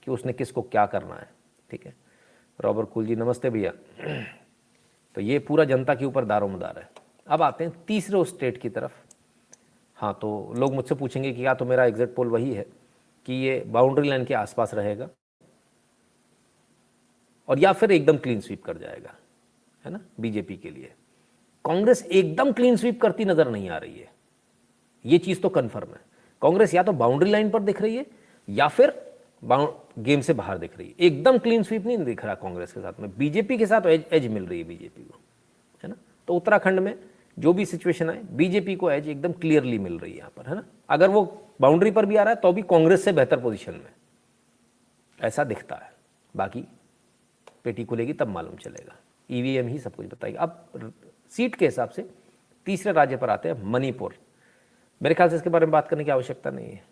कि उसने किसको क्या करना है, ठीक है। रॉबर्ट कुल जी नमस्ते भैया। तो ये पूरा जनता के ऊपर दारोमदार है। अब आते हैं तीसरे स्टेट की तरफ। हाँ, तो लोग मुझसे पूछेंगे कि क्या तो मेरा एग्जिट पोल वही है कि ये बाउंड्री लाइन के आसपास रहेगा और या फिर एकदम क्लीन स्वीप कर जाएगा, है ना। बीजेपी के लिए कांग्रेस एकदम क्लीन स्वीप करती नजर नहीं आ रही है, ये चीज तो कंफर्म है। कांग्रेस या तो बाउंड्री लाइन पर दिख रही है या फिर गेम से बाहर दिख रही है, एकदम क्लीन स्वीप नहीं दिख रहा कांग्रेस के साथ में। बीजेपी के साथ एज मिल रही है बीजेपी को, है ना। तो उत्तराखंड में जो भी सिचुएशन आए, बीजेपी को एज एकदम क्लियरली मिल रही है यहाँ पर, है ना। अगर वो बाउंड्री पर भी आ रहा है तो भी कांग्रेस से बेहतर पोजीशन में, ऐसा दिखता है। बाकी पेटी खुलेगी तब मालूम चलेगा, ईवीएम ही सब कुछ बताएगी। अब सीट के हिसाब से तीसरे राज्य पर आते हैं, मणिपुर। मेरे ख्याल से इसके बारे में बात करने की आवश्यकता नहीं है,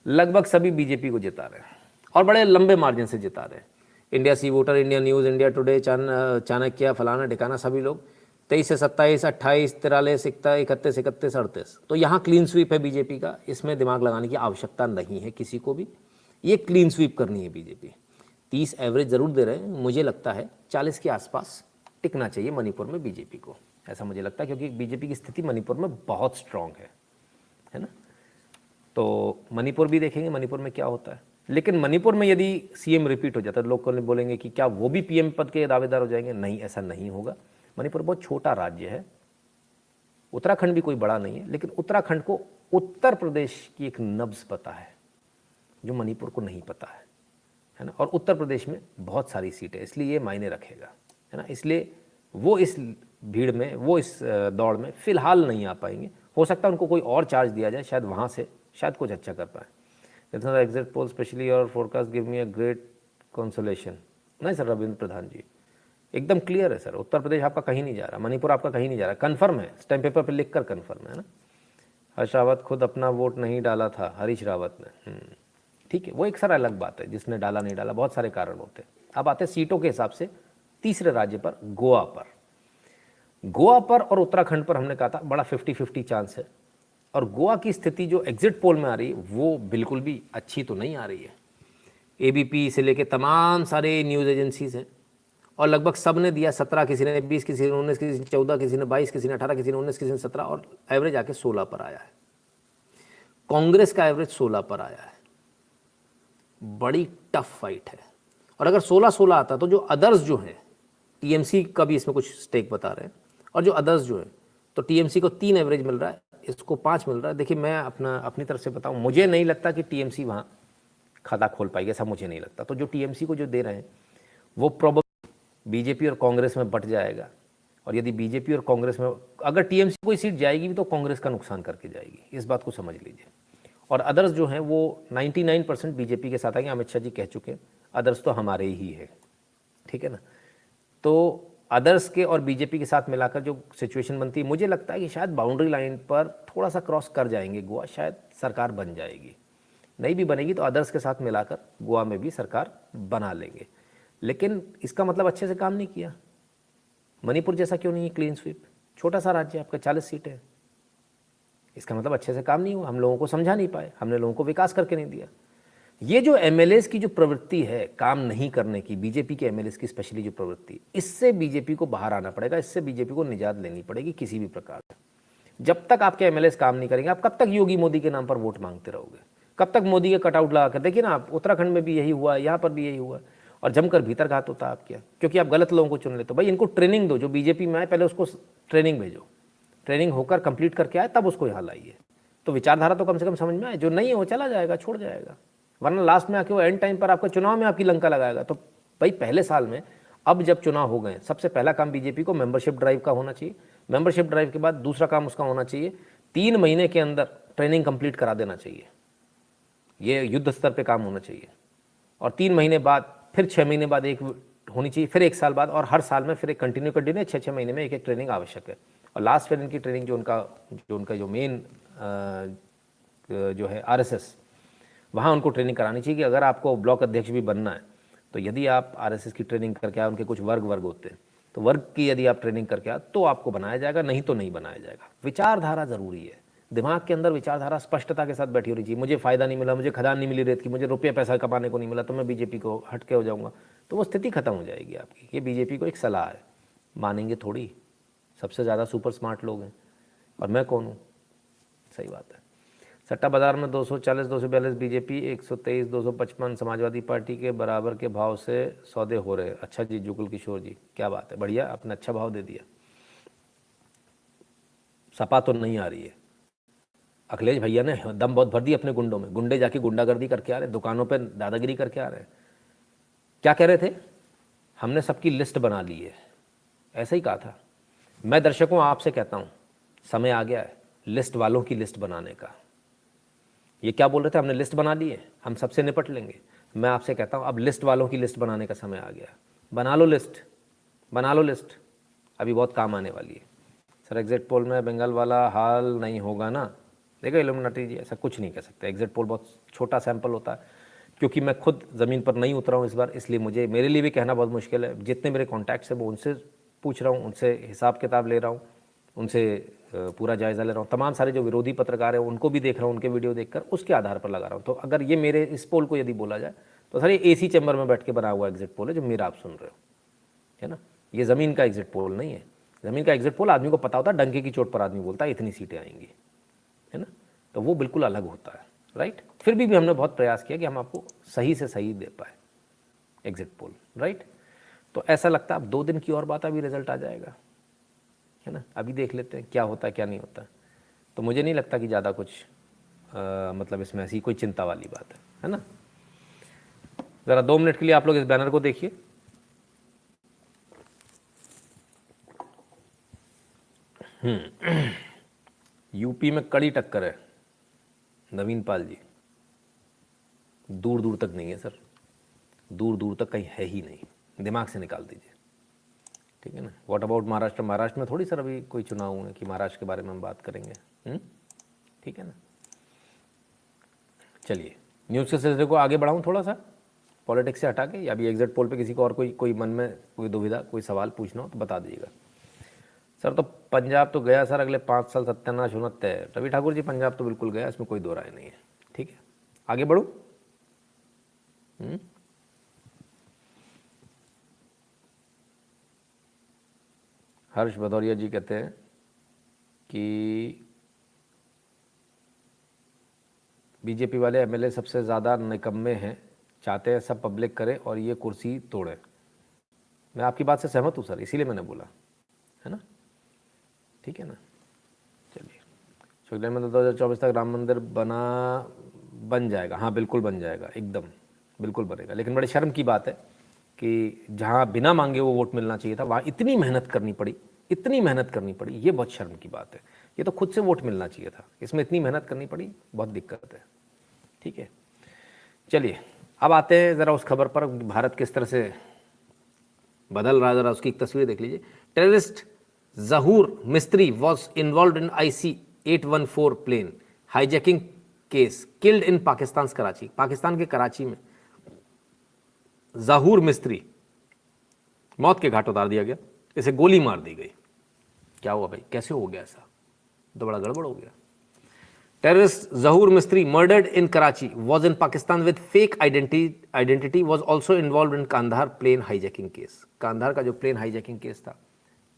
लगभग सभी बीजेपी को जिता रहे हैं और बड़े लंबे मार्जिन से जिता रहे हैं। India C Voter, India news, India Today, Chanakya, फलाना ठिकाना, सभी लोग 23 से 27, 28, 43, 31, 31, 38। तो यहाँ क्लीन स्वीप है बीजेपी का, इसमें दिमाग लगाने की आवश्यकता नहीं है किसी को भी, ये क्लीन स्वीप करनी है बीजेपी। 30 एवरेज ज़रूर दे रहे हैं, मुझे लगता है 40 के आसपास टिकना चाहिए मणिपुर में बीजेपी को, ऐसा मुझे लगता है, क्योंकि बीजेपी की स्थिति मणिपुर में बहुत स्ट्रांग है ना। तो मणिपुर भी देखेंगे मणिपुर में क्या होता है। लेकिन मणिपुर में यदि सीएम रिपीट हो जाता है, लोग बोलेंगे कि क्या वो भी पीएम पद के दावेदार हो जाएंगे? नहीं, ऐसा नहीं होगा। मणिपुर बहुत छोटा राज्य है, उत्तराखंड भी कोई बड़ा नहीं है, लेकिन उत्तराखंड को उत्तर प्रदेश की एक नब्ज पता है जो मणिपुर को नहीं पता है ना। और उत्तर प्रदेश में बहुत सारी सीटें, इसलिए ये मायने रखेगा, है ना। इसलिए वो इस भीड़ में, वो इस दौड़ में फिलहाल नहीं आ पाएंगे। हो सकता है उनको कोई और चार्ज दिया जाए, शायद वहाँ से शायद कुछ अच्छा कर पाए। एग्जिट पोल स्पेशली और forecast give me a great consolation. नहीं सर, रविंद्र प्रधान जी एकदम क्लियर है सर, उत्तर प्रदेश आपका कहीं नहीं जा रहा, मणिपुर आपका कहीं नहीं जा रहा, कन्फर्म है, स्टैम्प पेपर पर लिख कर कन्फर्म है ना। हरीश रावत खुद अपना वोट नहीं डाला था, हरीश रावत ने, ठीक है, वो एक सर अलग बात है, जिसने डाला नहीं डाला, बहुत सारे कारण होते हैं। अब आते हैं सीटों के हिसाब से तीसरे राज्य पर, गोवा पर और उत्तराखंड पर हमने कहा था बड़ा 50-50 चांस है। और गोवा की स्थिति जो एग्जिट पोल में आ रही है वो बिल्कुल भी अच्छी तो नहीं आ रही है। एबीपी से लेके तमाम सारे न्यूज़ एजेंसीज हैं और लगभग सब ने दिया 17, किसी ने 20, किसी ने 19, किसी ने 14, किसी ने 22, किसी ने 18, किसी ने 19, किसी ने 17 और एवरेज आके 16 पर आया है। कांग्रेस का एवरेज 16 पर आया है। बड़ी टफ फाइट है। और अगर 16-16 आता तो जो अदर्स जो हैं, टीएमसी का भी इसमें कुछ स्टेक बता रहे हैं, और जो अदर्स जो है तो टीएमसी को 3 एवरेज मिल रहा है, इसको 5 मिल रहा है। देखिए मैं अपनी तरफ से बताऊं, मुझे नहीं लगता कि टीएमसी वहाँ खाता खोल पाएगी, ऐसा मुझे नहीं लगता। तो जो टीएमसी को जो दे रहे हैं वो प्रोबेबली बीजेपी और कांग्रेस में बट जाएगा। और यदि बीजेपी और कांग्रेस में अगर टीएमसी कोई सीट जाएगी भी तो कांग्रेस का नुकसान करके जाएगी, इस बात को समझ लीजिए। और अदर्स जो हैं वो 99% बीजेपी के साथ आएंगे, अमित शाह जी कह चुके हैं अदर्स तो हमारे ही है, ठीक है ना। तो अदर्स के और बीजेपी के साथ मिलाकर जो सिचुएशन बनती है, मुझे लगता है कि शायद बाउंड्री लाइन पर थोड़ा सा क्रॉस कर जाएंगे गोवा, शायद सरकार बन जाएगी। नहीं भी बनेगी तो अदर्स के साथ मिलाकर गोवा में भी सरकार बना लेंगे। लेकिन इसका मतलब अच्छे से काम नहीं किया। मणिपुर जैसा क्यों नहीं है क्लीन स्वीप? छोटा सा राज्य, आपका 40 सीटें हैं, इसका मतलब अच्छे से काम नहीं हुआ, हम लोगों को समझा नहीं पाए, हमने लोगों को विकास करके नहीं दिया। ये जो एमएलएस की जो प्रवृत्ति है काम नहीं करने की, बीजेपी के एमएलएस की स्पेशली जो प्रवृत्ति, इससे बीजेपी को बाहर आना पड़ेगा, इससे बीजेपी को निजात लेनी पड़ेगी किसी भी प्रकार से। जब तक आपके एमएलएस काम नहीं करेंगे, आप कब तक योगी मोदी के नाम पर वोट मांगते रहोगे? कब तक मोदी के कटआउट लगा कर? देखिए ना, आप उत्तराखंड में भी यही हुआ, यहाँ पर भी यही हुआ, और जमकर भीतर घात होता है आपके, क्योंकि आप गलत लोगों को चुन लेते हो। भाई इनको ट्रेनिंग दो, जो बीजेपी में आए पहले उसको ट्रेनिंग भेजो, ट्रेनिंग होकर कंप्लीट करके आए तब उसको यहाँ लाइए। तो विचारधारा तो कम से कम समझ में आए, जो नहीं है वो चला जाएगा, छोड़ जाएगा, वरना लास्ट में आके वो एंड टाइम पर आपका चुनाव में आपकी लंका लगाएगा। तो भाई पहले साल में, अब जब चुनाव हो गए, सबसे पहला काम बीजेपी को मेंबरशिप ड्राइव का होना चाहिए। मेंबरशिप ड्राइव के बाद दूसरा काम उसका होना चाहिए 3 महीने के अंदर ट्रेनिंग कंप्लीट करा देना चाहिए, ये युद्ध स्तर पे काम होना चाहिए। और 3 महीने बाद फिर 6 महीने बाद एक होनी चाहिए, फिर 1 साल बाद, और हर साल में फिर एक कंटिन्यू 6 महीने में एक ट्रेनिंग आवश्यक है। और लास्ट फिर इनकी ट्रेनिंग जो उनका जो मेन जो है RSS, वहाँ उनको ट्रेनिंग करानी चाहिए कि अगर आपको ब्लॉक अध्यक्ष भी बनना है तो यदि आप RSS की ट्रेनिंग करके आए, उनके कुछ वर्ग होते हैं, तो वर्ग की यदि आप ट्रेनिंग करके आए तो आपको बनाया जाएगा, नहीं तो नहीं बनाया जाएगा। विचारधारा ज़रूरी है, दिमाग के अंदर विचारधारा स्पष्टता के साथ बैठी होनी चाहिए। मुझे फ़ायदा नहीं मिला, मुझे खदान नहीं मिली रेत की, मुझे रुपये पैसा कमाने को नहीं मिला, तो मैं बीजेपी को हट के हो जाऊँगा, तो वो स्थिति खत्म हो जाएगी आपकी। ये बीजेपी को एक सलाह है, मानेंगे थोड़ी, सबसे ज़्यादा सुपर स्मार्ट लोग हैं, और मैं कौन हूँ? सही बात है। सट्टा बाजार में 240 242 बीजेपी, 123 255 समाजवादी पार्टी के बराबर के भाव से सौदे हो रहे। अच्छा जी, जुगल किशोर जी, क्या बात है, बढ़िया, आपने अच्छा भाव दे दिया। सपा तो नहीं आ रही है, अखिलेश भैया ने दम बहुत भर दी अपने गुंडों में, गुंडे जाके गुंडागर्दी करके आ रहे, दुकानों पे दादागिरी करके आ रहे हैं। क्या कह रहे थे? हमने सबकी लिस्ट बना ली है, ऐसा ही कहा था। मैं दर्शकों आपसे कहता हूँ, समय आ गया है लिस्ट वालों की लिस्ट बनाने का। ये क्या बोल रहे थे, हमने लिस्ट बना ली है, हम सबसे निपट लेंगे। मैं आपसे कहता हूँ अब लिस्ट वालों की लिस्ट बनाने का समय आ गया। बना लो लिस्ट, बना लो लिस्ट, अभी बहुत काम आने वाली है। सर एग्जिट पोल में बंगाल वाला हाल नहीं होगा ना? देखो इल्यूमिनाटी जी, ऐसा कुछ नहीं कह सकते। एग्जिट पोल बहुत छोटा सैंपल होता है, क्योंकि मैं खुद ज़मीन पर नहीं उतरा हूँ इस बार, इसलिए मेरे लिए भी कहना बहुत मुश्किल है। जितने मेरे कॉन्टैक्ट्स हैं वो उनसे पूछ रहा हूँ, उनसे हिसाब किताब ले रहा हूँ, उनसे पूरा जायज़ा ले रहा हूँ। तमाम सारे जो विरोधी पत्रकार हैं उनको भी देख रहा हूँ, उनके वीडियो देखकर उसके आधार पर लगा रहा हूँ। तो अगर ये मेरे इस पोल को यदि बोला जाए तो सर ये AC चैम्बर में बैठ के बना हुआ एग्जिट पोल है जो मेरा आप सुन रहे हो, है ना। ये ज़मीन का एग्जिट पोल नहीं है। ज़मीन का एग्जिट पोल आदमी को पता होता है, डंके की चोट पर आदमी बोलता है इतनी सीटें आएंगी, है ना, तो वो बिल्कुल अलग होता है, राइट। फिर भी हमने बहुत प्रयास किया कि हम आपको सही से सही दे पाए एग्जिट पोल, राइट। तो ऐसा लगता है अब 2 दिन की और बात, अभी रिजल्ट आ जाएगा, है ना। अभी देख लेते हैं क्या होता है क्या नहीं होता। तो मुझे नहीं लगता कि ज़्यादा कुछ मतलब इसमें ऐसी कोई चिंता वाली बात है ना। ज़रा 2 मिनट के लिए आप लोग इस बैनर को देखिए। यूपी में कड़ी टक्कर है, नवीन पाल जी दूर दूर तक नहीं है सर, दूर दूर तक कहीं है ही नहीं, दिमाग से निकाल दीजिए, ठीक है ना। What about Maharashtra? महाराष्ट्र में थोड़ी सर अभी कोई चुनाव हुए कि महाराष्ट्र के बारे में हम बात करेंगे, ठीक है ना। चलिए न्यूज़ के सिलसिले को आगे बढ़ाऊँ थोड़ा सा, पॉलिटिक्स से हटा के, या अभी एग्जिट पोल पे किसी को और कोई मन में कोई दुविधा, कोई सवाल पूछना हो तो बता दीजिएगा। सर तो पंजाब तो गया सर, अगले 5 साल सत्यानाश होना तय है। रवि ठाकुर जी पंजाब तो बिल्कुल गया, इसमें कोई दो राय नहीं है, ठीक है। आगे बढ़ूँ। हर्ष भदौरिया जी कहते हैं कि बीजेपी वाले MLA सबसे ज़्यादा निकम्मे हैं, चाहते हैं सब पब्लिक करे और ये कुर्सी तोड़े। मैं आपकी बात से सहमत हूँ सर, इसीलिए मैंने बोला, है ना, ठीक है ना। चलिए शुक्ला में तो 2024 तक राम मंदिर बन जाएगा। हाँ बिल्कुल बन जाएगा, एकदम बिल्कुल बनेगा। लेकिन बड़ी शर्म की बात है कि जहाँ बिना मांगे वो वोट मिलना चाहिए था, वहाँ इतनी मेहनत करनी पड़ी, ये बहुत शर्म की बात है। ये तो खुद से वोट मिलना चाहिए था, इसमें इतनी मेहनत करनी पड़ी, बहुत दिक्कत है, ठीक है। चलिए अब आते हैं ज़रा उस खबर पर, भारत किस तरह से बदल रहा है, ज़रा उसकी एक तस्वीर देख लीजिए। Terrorist Zahoor Mistry was involve in IC-814 plane hijacking case, killed in Pakistan Karachi. Pakistan के कराची में ज़हूर मिस्त्री मौत के घाट उतार दिया गया, इसे गोली मार दी गई। क्या हुआ भाई, कैसे हो गया ऐसा? तो बड़ा गड़बड़ हो गया। Terrorist Zahoor Mistry murdered in Karachi was in Pakistan with fake identity was also involve in Kandahar plane hijacking case. Kandahar का जो प्लेन हाईजैकिंग केस था,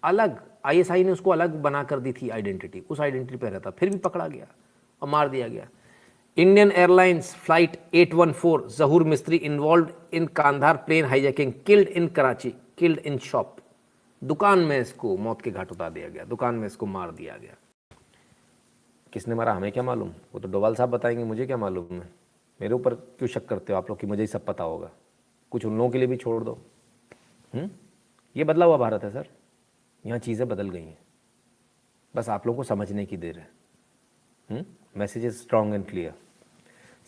अलग ISI ने उसको अलग बना कर दी थी आइडेंटिटी, उस आइडेंटिटी पर रहता, फिर भी पकड़ा गया और मार दिया गया। Indian airlines flight 814 Zahoor Mistry involve in Kandahar plane hijacking, killed in Karachi, killed in shop. दुकान में इसको मौत के घाट उतार दिया गया, दुकान में इसको मार दिया गया। किसने मारा हमें क्या मालूम, वो तो डोभाल साहब बताएंगे, मुझे क्या मालूम है। मेरे ऊपर क्यों शक करते हो आप लोग कि मुझे ही सब पता होगा। कुछ उन लोगों के लिए भी छोड़ दो। ये बदला हुआ भारत है सर, यहाँ चीज़ें बदल गई हैं, बस आप लोगों को समझने की देर है। Message is strong and clear.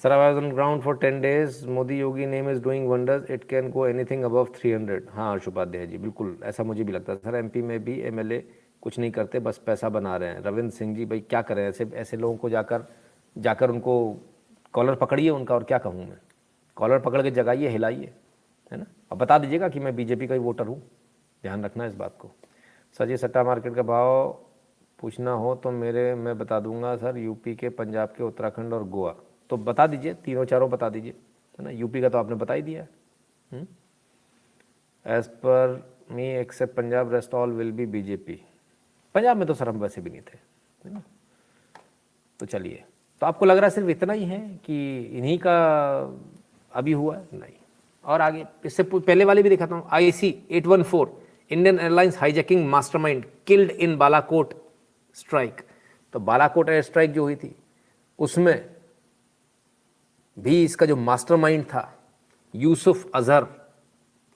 Sir I was on ground for 10 days, Modi Yogi name is doing wonders, it can go anything above 300। हाँ हर्ष उपाध्याय जी, बिल्कुल ऐसा मुझे भी लगता है सर। MP में भी MLA कुछ नहीं करते, बस पैसा बना रहे हैं। रविंद्र सिंह जी, भाई क्या करें, ऐसे लोगों को जाकर उनको कॉलर पकड़िए उनका, और क्या कहूँ मैं, कॉलर पकड़ के जगाइए, हिलाइए, है ना। अब बता दीजिएगा कि मैं BJP का ही वोटर हूँ, ध्यान रखना इस बात को। सर ये सट्टा मार्केट का भाव पूछना हो तो मैं बता दूंगा सर, यूपी के, पंजाब के, उत्तराखंड और गोवा। तो बता दीजिए, तीनों चारों बता दीजिए, है ना। यूपी का तो आपने बता ही दिया है। As per me except Punjab, rest all will be BJP। Punjab में तो सर हम वैसे भी नहीं थे, है ना। तो चलिए, तो आपको लग रहा है सिर्फ इतना ही है कि इन्हीं का अभी हुआ है? नहीं, और आगे इससे पहले वाले भी दिखाता हूँ। IC 814 Indian airlines hijacking mastermind killed in Balakot strike. तो बालाकोट एयर स्ट्राइक जो हुई थी उसमें भी इसका जो मास्टरमाइंड था यूसुफ अजहर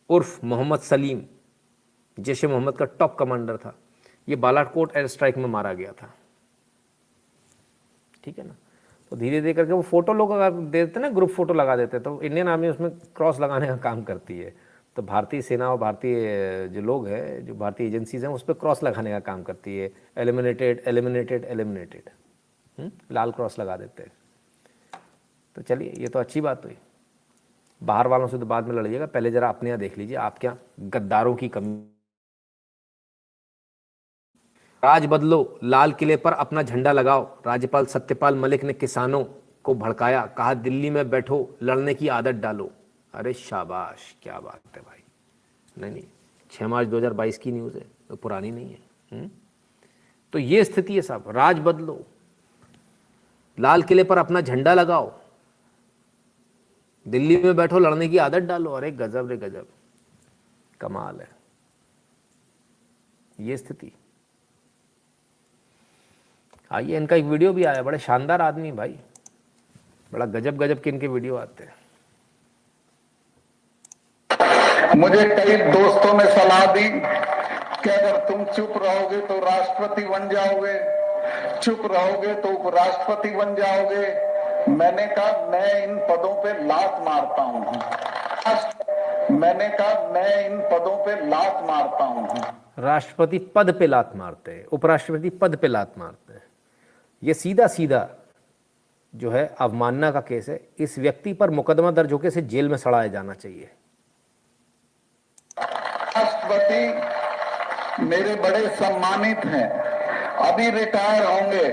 उर्फ मोहम्मद सलीम, जैश ए मोहम्मद का टॉप कमांडर था, ये बालाकोट एयर स्ट्राइक में मारा गया था। ठीक है ना। तो धीरे धीरे करके वो फोटो लोग अगर देते ना, ग्रुप फोटो लगा देते, तो इंडियन आर्मी उसमें क्रॉस लगाने का काम करती है। तो भारतीय सेना और भारतीय जो लोग हैं, जो भारतीय एजेंसीज हैं, उस पर क्रॉस लगाने का काम करती है। एलिमिनेटेड एलिमिनेटेड एलिमिनेटेड, लाल क्रॉस लगा देते हैं। तो चलिए, ये तो अच्छी बात हुई। बाहर वालों से तो बाद में लड़िएगा, पहले जरा अपने यहाँ देख लीजिए, आप क्या गद्दारों की कमी। राज बदलो, लाल किले पर अपना झंडा लगाओ। राज्यपाल सत्यपाल मलिक ने किसानों को भड़काया, कहा दिल्ली में बैठो, लड़ने की आदत डालो। अरे शाबाश, क्या बात है भाई। नहीं, 6 मार्च 2022 की न्यूज़ है, तो पुरानी नहीं है। तो ये स्थिति है साहब, राज बदलो, लाल किले पर अपना झंडा लगाओ, दिल्ली में बैठो, लड़ने की आदत डालो। अरे गजब रे गजब, कमाल है ये स्थिति। आइए, इनका एक वीडियो भी आया, बड़े शानदार आदमी भाई, बड़ा गजब गजब के इनके वीडियो आते हैं। मुझे कई दोस्तों ने सलाह दी कि अगर तुम चुप रहोगे तो राष्ट्रपति बन जाओगे, चुप रहोगे तो उपराष्ट्रपति बन जाओगे। मैंने कहा मैं इन पदों पे लात मारता हूं। मैंने कहा मैं इन पदों पे लात मारता हूं। राष्ट्रपति पद पे लात मारते हैं, उपराष्ट्रपति पद पे लात मारते हैं। ये सीधा सीधा जो है अवमानना का केस है। इस व्यक्ति पर मुकदमा दर्ज होकर इसे जेल में सड़ाया जाना चाहिए। राष्ट्रपति मेरे बड़े सम्मानित हैं, अभी रिटायर होंगे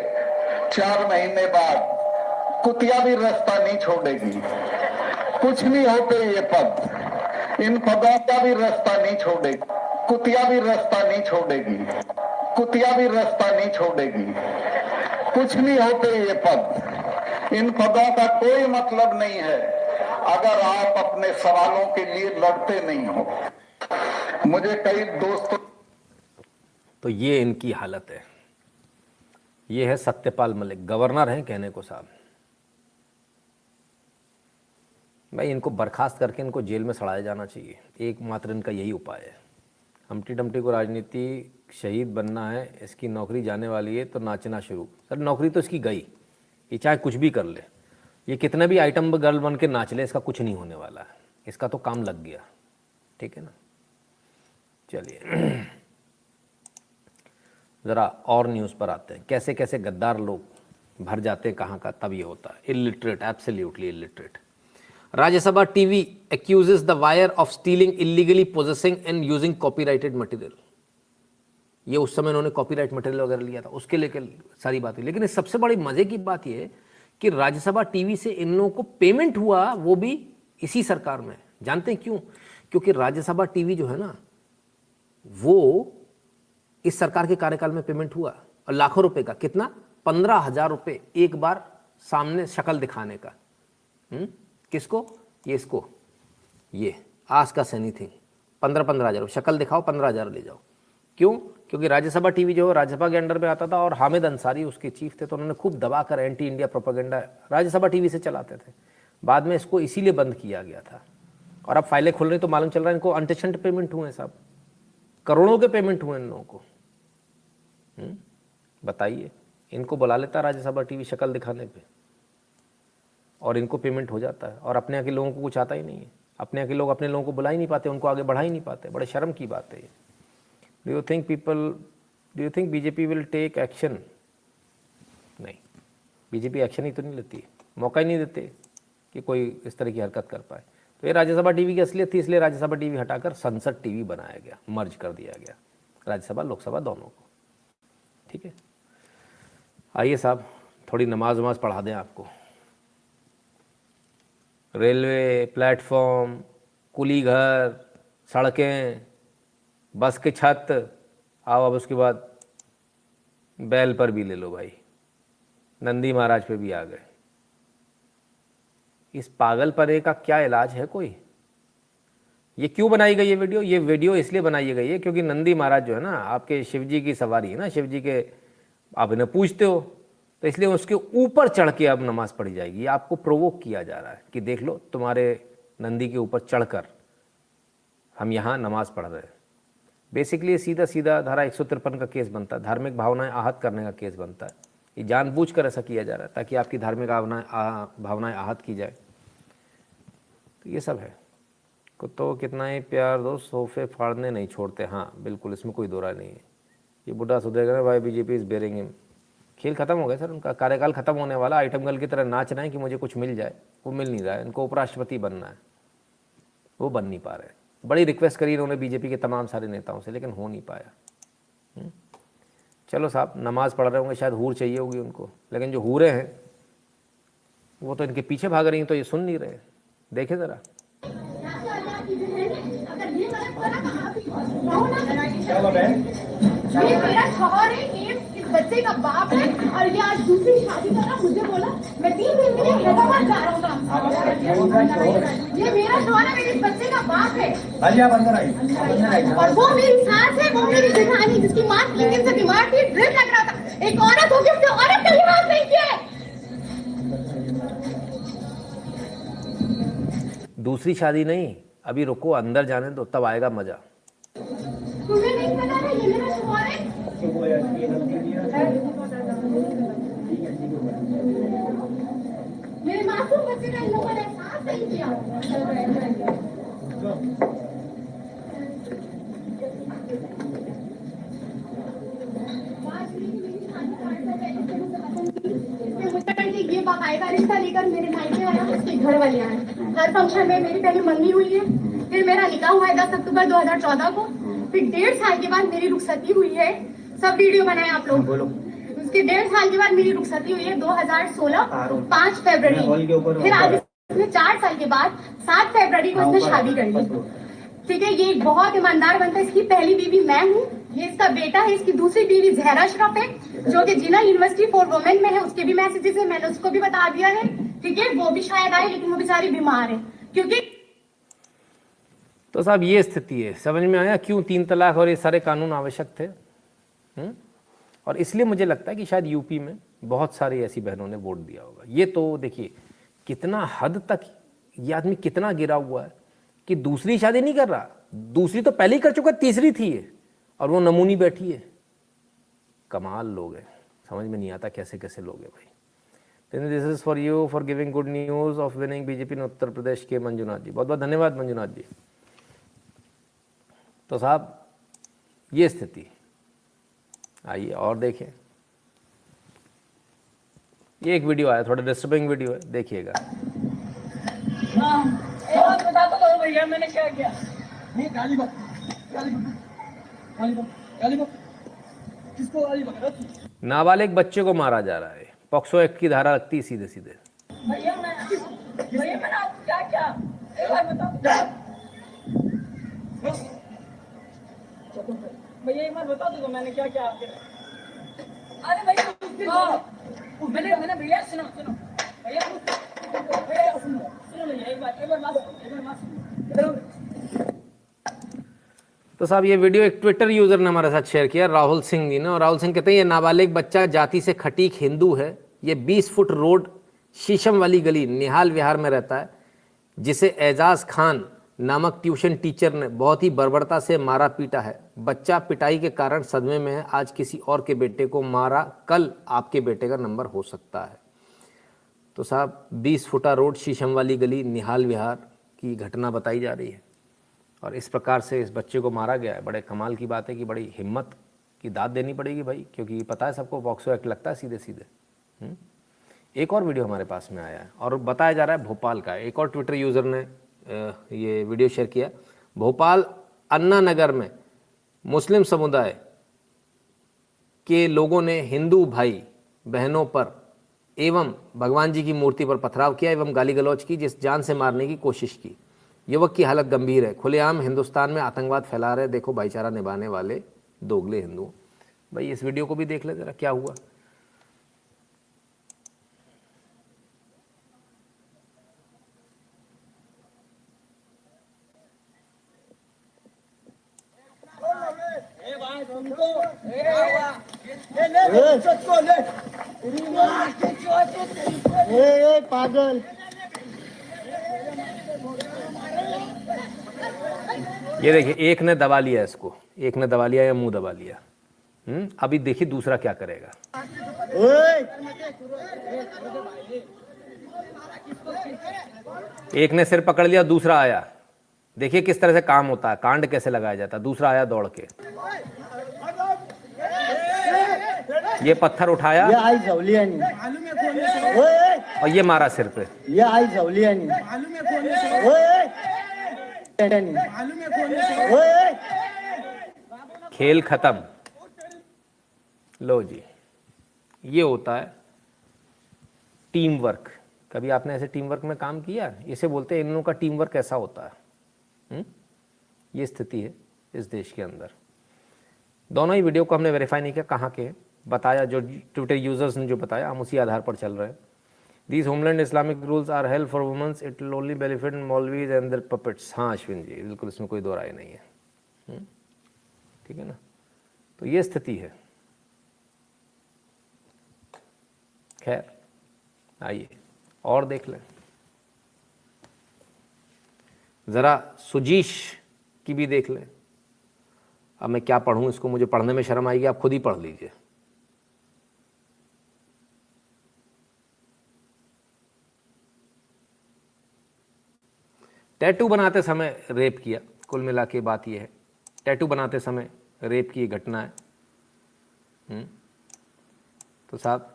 4 महीने बाद। कुतिया भी रास्ता नहीं छोड़ेगी, कुछ नहीं होते ये पद, इन पदों का भी रास्ता नहीं छोड़ेगी। कुतिया भी रास्ता नहीं छोड़ेगी, कुतिया भी रास्ता नहीं छोड़ेगी। कुछ नहीं होते ये पद, इन पदों का कोई मतलब नहीं है अगर आप अपने सवालों के लिए लड़ते नहीं हो। मुझे कई दोस्तों। तो ये इनकी हालत है। ये है सत्यपाल मलिक, गवर्नर हैं कहने को साहब। भाई इनको बर्खास्त करके इनको जेल में सड़ाया जाना चाहिए, एकमात्र इनका यही उपाय है। हम्टी डम्टी को राजनीति शहीद बनना है, इसकी नौकरी जाने वाली है तो नाचना शुरू। सर नौकरी तो इसकी गई, ये चाहे कुछ भी कर ले, ये कितना भी आइटम गर्ल बन के नाच ले, इसका कुछ नहीं होने वाला है, इसका तो काम लग गया। ठीक है ना। चलिए ज़रा और न्यूज़ पर आते हैं। कैसे कैसे गद्दार लोग भर जाते हैं कहाँ का, तब ये होता है। Illiterate, absolutely illiterate. Rajya Sabha TV accuses the Wire of stealing, illegally possessing and using copyrighted material. ये उस समय उन्होंने कॉपीराइट मटेरियल वगैरह लिया था, उसके लेकर सारी बात हुई। लेकिन इस सबसे बड़ी मजे की बात ये है कि राज्यसभा टीवी से इन लोगों को पेमेंट हुआ, वो भी इसी सरकार में। जानते हैं क्यों? क्योंकि राज्यसभा टीवी जो है ना, वो इस सरकार के कार्यकाल में पेमेंट हुआ, और लाखों रुपए का। कितना? 15,000 रुपये एक बार सामने शक्ल दिखाने का। किसको? ये इसको, ये आस्क अस एनीथिंग। 15,000 शक्ल दिखाओ, 15,000 ले जाओ। क्यों? क्योंकि राज्यसभा टीवी जो है राज्यसभा के अंडर में आता था और हामिद अंसारी उसके चीफ थे, तो उन्होंने खूब दबाकर anti India propaganda Rajya Sabha TV से चलाते थे। बाद में इसको इसीलिए बंद किया गया था। और अब फाइलें खुल रही तो मालूम चल रहा है इनको अनटेशंट पेमेंट हुए साहब, करोड़ों के पेमेंट हुए इन लोगों को। बताइए, इनको बुला लेता राज्यसभा टीवी शक्ल दिखाने पे और इनको पेमेंट हो जाता है, और अपने यहाँ के लोगों को कुछ आता ही नहीं है। अपने यहाँ के लोग अपने लोगों को बुला ही नहीं पाते, उनको आगे बढ़ा ही नहीं पाते। बड़े शर्म की बात है ये। Do you think BJP will take action? नहीं, बीजेपी एक्शन ही तो नहीं लेती, मौका ही नहीं देते कि कोई इस तरह की हरकत कर पाए। तो ये राज्यसभा टीवी की असलियत थी, इसलिए राज्यसभा टीवी हटाकर संसद टीवी बनाया गया, मर्ज कर दिया गया राज्यसभा लोकसभा दोनों को। ठीक है, आइए साहब थोड़ी नमाज वमाज पढ़ा दें आपको। रेलवे प्लेटफॉर्म, कुली घर, सड़कें, बस के छत, आओ अब उसके बाद बैल पर भी ले लो भाई, नंदी महाराज पे भी आ गए। इस पागलपने का क्या इलाज है कोई? ये क्यों बनाई गई ये वीडियो? ये वीडियो इसलिए बनाई गई है क्योंकि नंदी महाराज जो है ना, आपके शिव जी की सवारी है ना, शिव जी के आप इन्हें पूजते हो, तो इसलिए उसके ऊपर चढ़ के अब नमाज पढ़ी जाएगी। ये आपको प्रोवोक किया जा रहा है कि देख लो तुम्हारे नंदी के ऊपर चढ़कर हम यहाँ नमाज पढ़ रहे हैं। बेसिकली सीधा सीधा धारा 153 का केस बनता है, धार्मिक भावनाएं आहत करने का केस बनता है। ये जानबूझकर ऐसा किया जा रहा है ताकि आपकी धार्मिक भावनाएं आहत की जाए। तो ये सब है। कुत्तों कितना ही प्यार दो, सोफे फाड़ने नहीं छोड़ते। हाँ बिल्कुल, इसमें कोई दो राय नहीं है। ये बुढ़ा सुधरेगा ना भाई, बीजेपी इज़ बेरिंग हिम। खेल खत्म हो गया सर, उनका कार्यकाल खत्म होने वाला। आइटम गर्ल की तरह नाच रहे हैं कि मुझे कुछ मिल जाए, वो मिल नहीं रहा है। इनको उपराष्ट्रपति बनना है, वो बन नहीं पा रहे। बड़ी रिक्वेस्ट करी इन्होंने बीजेपी के तमाम सारे नेताओं से, लेकिन हो नहीं पाया। चलो साहब, नमाज पढ़ रहे होंगे, शायद हूर चाहिए होगी उनको, लेकिन जो हूरें हैं वो तो इनके पीछे भाग रही हैं, तो ये सुन नहीं रहे। देखे ज़रा। ये मेरा शौहर है, ये इस बच्चे का बाप है, और ये आज दूसरी शादी कर रहा। मुझे बोला मैं 3 दिन के लिए हैदराबाद जा रहा हूँ। ये मेरा शौहर है, मेरे इस बच्चे का बाप है। आप अंदर आइए। और वो मेरी सास है, वो मेरी जेठानी, जिसकी माँ लेकिन से बीमार थी, ड्रिप लग रहा था। एक औरत होगी, उसने औरत का लिहाज नहीं किया। दूसरी शादी नहीं, अभी रुको, अंदर जाने दो, तब आएगा मजा। तुम्हें नहीं पता है ये मेरा शौहर है? मेरे मासूम बच्चे का इन लोगों ने एहसास नहीं किया। ये बाकायदा रिश्ता लेकर मेरे मायके आया, उसके घर वाले आए। हर फंक्शन में मेरी पहले मंगनी हुई है, फिर मेरा निकाह हुआ है 10 अक्टूबर 2014 को, फिर 1.5 साल के बाद मेरी रुखसती हुई है। सब वीडियो बनाए आप लोग। उसके 1.5 साल के बाद मेरी रुखसती हुई है 2016 5 फरवरी। फिर आज इसमें 4 साल के बाद 7 फरवरी को इसने शादी कर ली। ठीक है, ये एक बहुत ईमानदार बनता है। इसकी पहली बीवी मैं हूँ, ये इसका बेटा है। इसकी दूसरी बीवी जहरा अशरफ है, जो कि जिना यूनिवर्सिटी फॉर वुमेन में है। उसके भी मैसेजेस है, मैंने उसको भी बता दिया है। ठीक है, वो भी शायद आए, लेकिन वो बेचारी बीमार है। क्योंकि तो साहब ये स्थिति है। समझ में आया क्यों 3 तलाक और ये सारे कानून आवश्यक थे? और इसलिए मुझे लगता है कि शायद यूपी में बहुत सारी ऐसी बहनों ने वोट दिया होगा। ये तो देखिए कितना हद तक ये आदमी कितना गिरा हुआ है कि दूसरी शादी नहीं कर रहा, दूसरी तो पहले ही कर चुका, तीसरी थी ये, और वो नमूनी बैठी है। कमाल लोग हैं, समझ में नहीं आता कैसे कैसे लोग हैं भाई। This is for you for giving good news of winning BJP in Uttar Pradesh के मंजुनाथ जी। बहुत बहुत धन्यवाद मंजुनाथ जी। तो साहब ये स्थिति, आइए और देखें। ये एक वीडियो आया, थोड़ा डिस्टर्बिंग वीडियो है, देखिएगा। बता तो भैया मैंने क्या किया? नहीं, गाली बक किसको गाली बक? नाबालिग बच्चे को मारा जा रहा है, पॉक्सो एक्ट की धारा लगती है सीधे सीधे। भैया मैंने आपको क्या किया? एक बार बताओ भैया, एक बार बता दो मैंने क्या किया आपके? अरे भैया मैंने भैया सुनो भैया सुनो भैया, एक बार बात सुनो। तो साहब ये वीडियो एक ट्विटर यूज़र ने हमारे साथ शेयर किया, राहुल सिंह जी ने। और राहुल सिंह कहते हैं ये नाबालिग बच्चा जाति से खटीक हिंदू है, ये 20 फुट रोड शीशम वाली गली निहाल विहार में रहता है, जिसे एजाज खान नामक ट्यूशन टीचर ने बहुत ही बर्बरता से मारा पीटा है। बच्चा पिटाई के कारण सदमे में है, आज किसी और के बेटे को मारा, कल आपके बेटे का नंबर हो सकता है। तो साहब 20 फुटा रोड शीशम वाली गली निहाल विहार की घटना बताई जा रही है और इस प्रकार से इस बच्चे को मारा गया है। बड़े कमाल की बात है कि बड़ी हिम्मत की दाद देनी पड़ेगी भाई, क्योंकि पता है सबको पॉक्सो एक्ट लगता है सीधे सीधे। एक और वीडियो हमारे पास में आया है और बताया जा रहा है भोपाल का। एक और ट्विटर यूज़र ने ये वीडियो शेयर किया। भोपाल अन्ना नगर में मुस्लिम समुदाय के लोगों ने हिंदू भाई बहनों पर एवं भगवान जी की मूर्ति पर पथराव किया एवं गाली गलौज की, जिस जान से मारने की कोशिश की। युवक की हालत गंभीर है। खुलेआम हिंदुस्तान में आतंकवाद फैला रहे, देखो भाईचारा निभाने वाले दोगले हिंदू। भाई इस वीडियो को भी देख ले जरा, क्या हुआ। पागल। ये देखिए, एक ने दबा लिया इसको, एक ने दबा लिया या मुंह दबा लिया। अभी देखिए दूसरा क्या करेगा। एक ने सिर पकड़ लिया, दूसरा आया। देखिए किस तरह से काम होता है, कांड कैसे लगाया जाता है। दूसरा आया दौड़ के, ये पत्थर उठाया, ये आई जवलिया नहीं, और ये मारा सिर पे। ये आई जवलिया नहीं, खेल खत्म। लो जी, ये होता है टीम वर्क। कभी आपने ऐसे टीम वर्क में काम किया? इसे बोलते हैं इन लोगों का टीम वर्क ऐसा होता है। ये स्थिति है इस देश के अंदर। दोनों ही वीडियो को हमने वेरीफाई नहीं किया कहाँ के हैं, बताया जो ट्विटर यूजर्स ने जो बताया, हम उसी आधार पर चल रहे हैं। These homeland Islamic rules are hell for women. It will only benefit Maulvis and their puppets. हाँ अश्विन जी, बिल्कुल इसमें कोई दो राय नहीं है। ठीक है ना। तो ये स्थिति है। खैर आइए और देख लें ज़रा। सुजीश की भी देख लें। अब मैं क्या पढ़ूँ इसको, मुझे पढ़ने में शर्म आएगी, आप खुद ही पढ़ लीजिए। टैटू बनाते समय रेप किया, कुल मिला के बात यह है, टैटू बनाते समय रेप की घटना है। तो साहब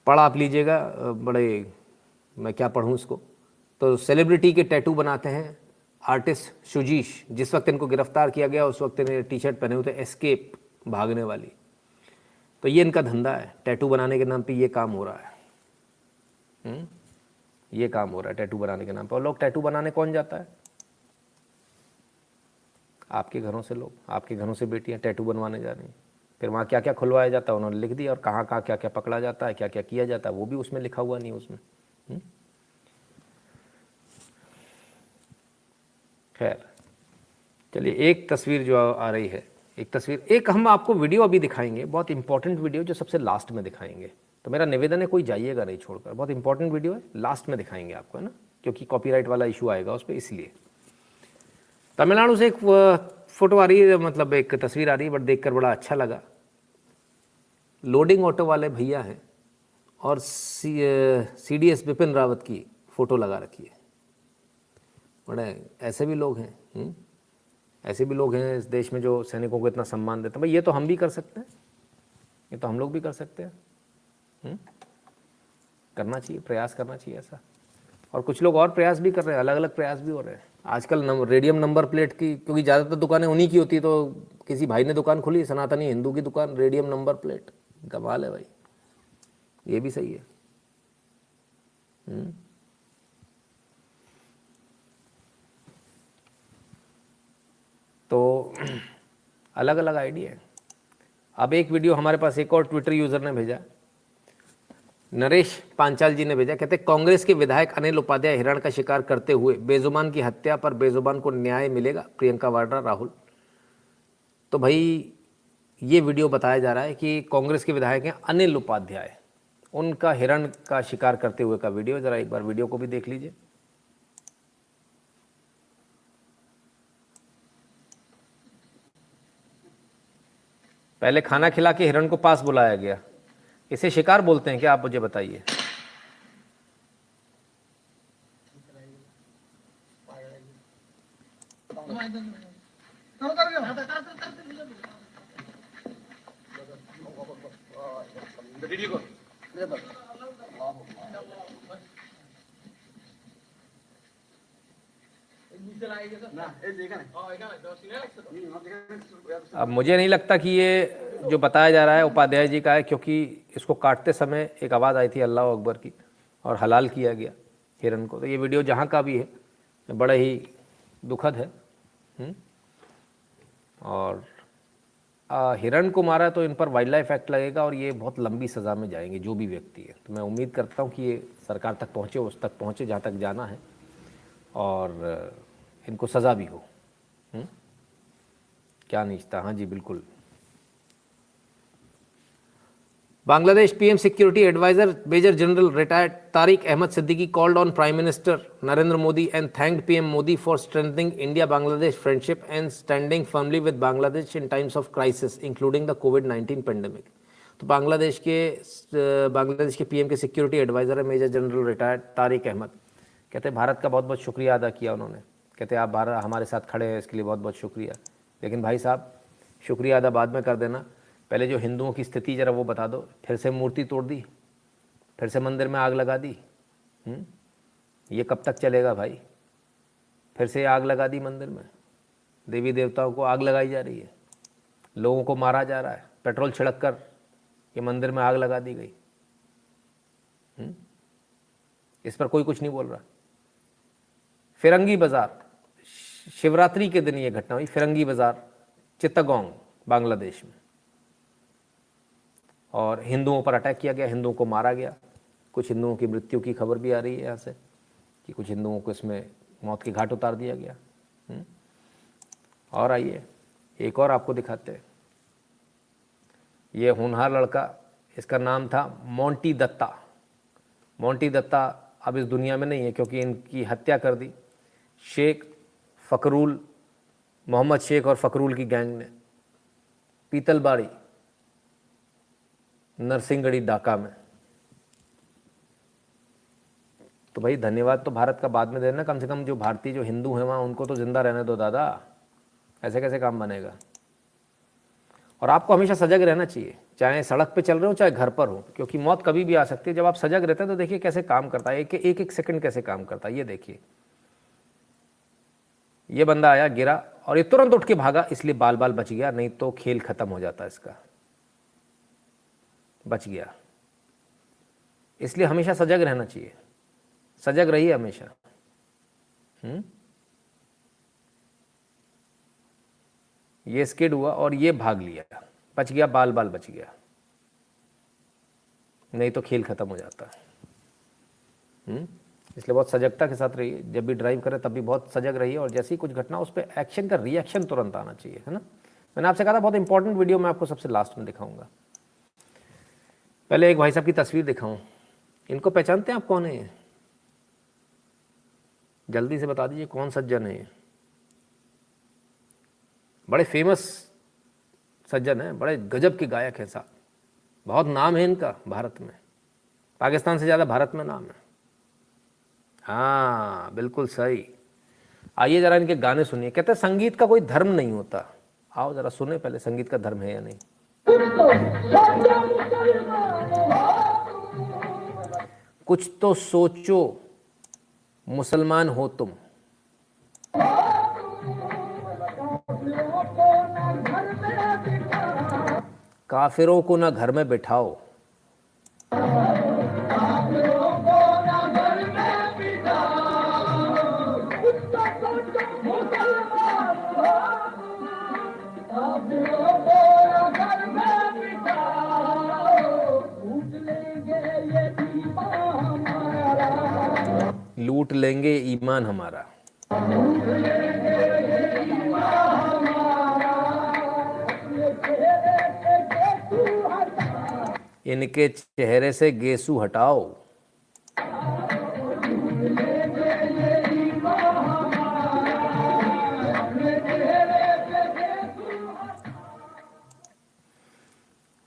पढ़ आप लीजिएगा, बड़े मैं क्या पढ़ूँ इसको। तो सेलिब्रिटी के टैटू बनाते हैं आर्टिस्ट सुजीश। जिस वक्त इनको गिरफ्तार किया गया उस वक्त इन्हें टी शर्ट पहने हुए थे, एस्केप, भागने वाली। तो ये इनका धंधा है, टैटू बनाने के नाम पे ये काम हो रहा है। ये काम हो रहा है टैटू बनाने के नाम पर। और लोग टैटू बनाने कौन जाता है? आपके घरों से लोग, आपके घरों से बेटियां टैटू बनवाने जा रही हैं। फिर वहाँ क्या क्या खुलवाया जाता है उन्होंने लिख दिया, और कहाँ कहाँ क्या क्या पकड़ा जाता है, क्या क्या किया जाता है वो भी उसमें लिखा हुआ नहीं उसमें। खैर चलिए, एक तस्वीर जो आ रही है, एक तस्वीर, एक हम आपको वीडियो अभी दिखाएंगे, बहुत इंपॉर्टेंट वीडियो जो सबसे लास्ट में दिखाएंगे। तो मेरा निवेदन है कोई जाइएगा नहीं छोड़कर, बहुत इंपॉर्टेंट वीडियो है, लास्ट में दिखाएंगे आपको, है ना, क्योंकि कॉपीराइट वाला इशू आएगा उस पर। इसलिए तमिलनाडु से एक फोटो आ रही है, मतलब एक तस्वीर आ रही है, बट देखकर बड़ा अच्छा लगा। लोडिंग ऑटो वाले भैया हैं और CDS बिपिन रावत की फ़ोटो लगा रखी है। बड़े ऐसे भी लोग हैं, ऐसे भी लोग हैं इस देश में जो सैनिकों को इतना सम्मान देते हैं। भाई ये तो हम भी कर सकते हैं, ये तो हम लोग भी कर सकते हैं। करना चाहिए, प्रयास करना चाहिए ऐसा। और कुछ लोग और प्रयास भी कर रहे हैं, अलग अलग प्रयास भी हो रहे हैं आजकल। रेडियम नंबर प्लेट की, क्योंकि ज़्यादातर दुकानें उन्हीं की होती, तो किसी भाई ने दुकान खोली, सनातनी हिंदू की दुकान, रेडियम नंबर प्लेट, कमाल है भाई, ये भी सही है। तो अलग अलग आइडिया है। अब एक वीडियो हमारे पास एक और ट्विटर यूज़र ने भेजा, नरेश पांचाल जी ने भेजा, कहते कांग्रेस के विधायक अनिल उपाध्याय हिरण का शिकार करते हुए बेजुबान की हत्या पर बेजुबान को न्याय मिलेगा, प्रियंका वाड्रा राहुल। तो भाई ये वीडियो बताया जा रहा है कि कांग्रेस के विधायक हैं अनिल उपाध्याय, उनका हिरण का शिकार करते हुए का वीडियो। जरा एक बार वीडियो को भी देख लीजिए। पहले खाना खिला के हिरण को पास बुलाया गया, इसे शिकार बोलते हैं क्या, आप मुझे बताइए। अब मुझे नहीं लगता कि ये जो बताया जा रहा है उपाध्याय जी का है, क्योंकि इसको काटते समय एक आवाज़ आई थी अल्लाह अकबर की और हलाल किया गया हिरन को। तो ये वीडियो जहाँ का भी है बड़ा ही दुखद है। और हिरन को मारा तो इन पर वाइल्ड लाइफ एक्ट लगेगा और ये बहुत लंबी सज़ा में जाएंगे जो भी व्यक्ति है। तो मैं उम्मीद करता हूँ कि ये सरकार तक पहुँचे, उस तक पहुँचे जहाँ तक जाना है और इनको सज़ा भी हो। क्या नीचता। हाँ जी बिल्कुल। Bangladesh PM security adviser major general retired Tariq Ahmed Siddiqui called on Prime Minister Narendra Modi and thanked PM Modi for strengthening India-Bangladesh friendship and standing firmly with Bangladesh in times of crisis, including the COVID-19 pandemic. तो बांग्लादेश के PM के security adviser है major general retired Tariq Ahmed. कहते हैं भारत का बहुत बहुत शुक्रिया अदा किया उन्होंने। कहते हैं आप भारत हमारे साथ खड़े हैं, इसके लिए बहुत बहुत शुक्रिया। लेकिन भाई साहब शुक्रिया अदा बाद में कर देना, पहले जो हिंदुओं की स्थिति ज़रा वो बता दो। फिर से मूर्ति तोड़ दी, फिर से मंदिर में आग लगा दी। ये कब तक चलेगा भाई। फिर से आग लगा दी मंदिर में, देवी देवताओं को आग लगाई जा रही है, लोगों को मारा जा रहा है, पेट्रोल छिड़क कर ये मंदिर में आग लगा दी गई। इस पर कोई कुछ नहीं बोल रहा। फिरंगी बाज़ार, शिवरात्रि के दिन ये घटना हुई। फिरंगी बाज़ार चित्तगोंग बांग्लादेश में, और हिंदुओं पर अटैक किया गया, हिंदुओं को मारा गया। कुछ हिंदुओं की मृत्यु की खबर भी आ रही है यहाँ से कि कुछ हिंदुओं को इसमें मौत के घाट उतार दिया गया। और आइए एक और आपको दिखाते हैं। ये होनहार लड़का, इसका नाम था मोंटी दत्ता। मोंटी दत्ता अब इस दुनिया में नहीं है क्योंकि इनकी हत्या कर दी शेख फ़करूल, मोहम्मद शेख और फ़करूल की गैंग ने पीतलबाड़ी नरसिंहगढ़ी ढाका में। तो भाई धन्यवाद तो भारत का बाद में देना, कम से कम जो भारतीय जो हिंदू हैं वहाँ उनको तो जिंदा रहने दो दादा। ऐसे कैसे काम बनेगा। और आपको हमेशा सजग रहना चाहिए, चाहे सड़क पे चल रहे हो चाहे घर पर हो, क्योंकि मौत कभी भी आ सकती है। जब आप सजग रहते हैं तो देखिए कैसे काम करता है, एक सेकंड कैसे काम करता है। ये देखिए, ये बंदा आया, गिरा और ये तुरंत उठ के भागा, इसलिए बाल बाल बच गया, नहीं तो खेल खत्म हो जाता इसका। बच गया। इसलिए हमेशा सजग रहना चाहिए, सजग रहिए हमेशा। ये स्किड हुआ और ये भाग लिया, बच गया, बाल बाल बच गया, नहीं तो खेल खत्म हो जाता है। इसलिए बहुत सजगता के साथ रहिए, जब भी ड्राइव करें तब भी बहुत सजग रहिए, और जैसी कुछ घटना उस पर एक्शन का रिएक्शन तुरंत आना चाहिए, है ना। मैंने आपसे कहा था बहुत इंपॉर्टेंट वीडियो मैं आपको सबसे लास्ट में दिखाऊंगा। पहले एक भाई साहब की तस्वीर दिखाऊं, इनको पहचानते हैं आप, कौन है ये? जल्दी से बता दीजिए कौन सज्जन है ये। बड़े फेमस सज्जन हैं, बड़े गजब के गायक हैं साहब, बहुत नाम है इनका भारत में, पाकिस्तान से ज़्यादा भारत में नाम है। हाँ बिल्कुल सही। आइए ज़रा इनके गाने सुनिए। कहते हैं संगीत का कोई धर्म नहीं होता। आओ ज़रा सुने पहले, संगीत का धर्म है या नहीं। कुछ तो सोचो मुसलमान हो तुम, काफिरों को ना घर में बिठाओ, ये लूट लेंगे ईमान हमारा। इनके चेहरे से गेसू हटाओ।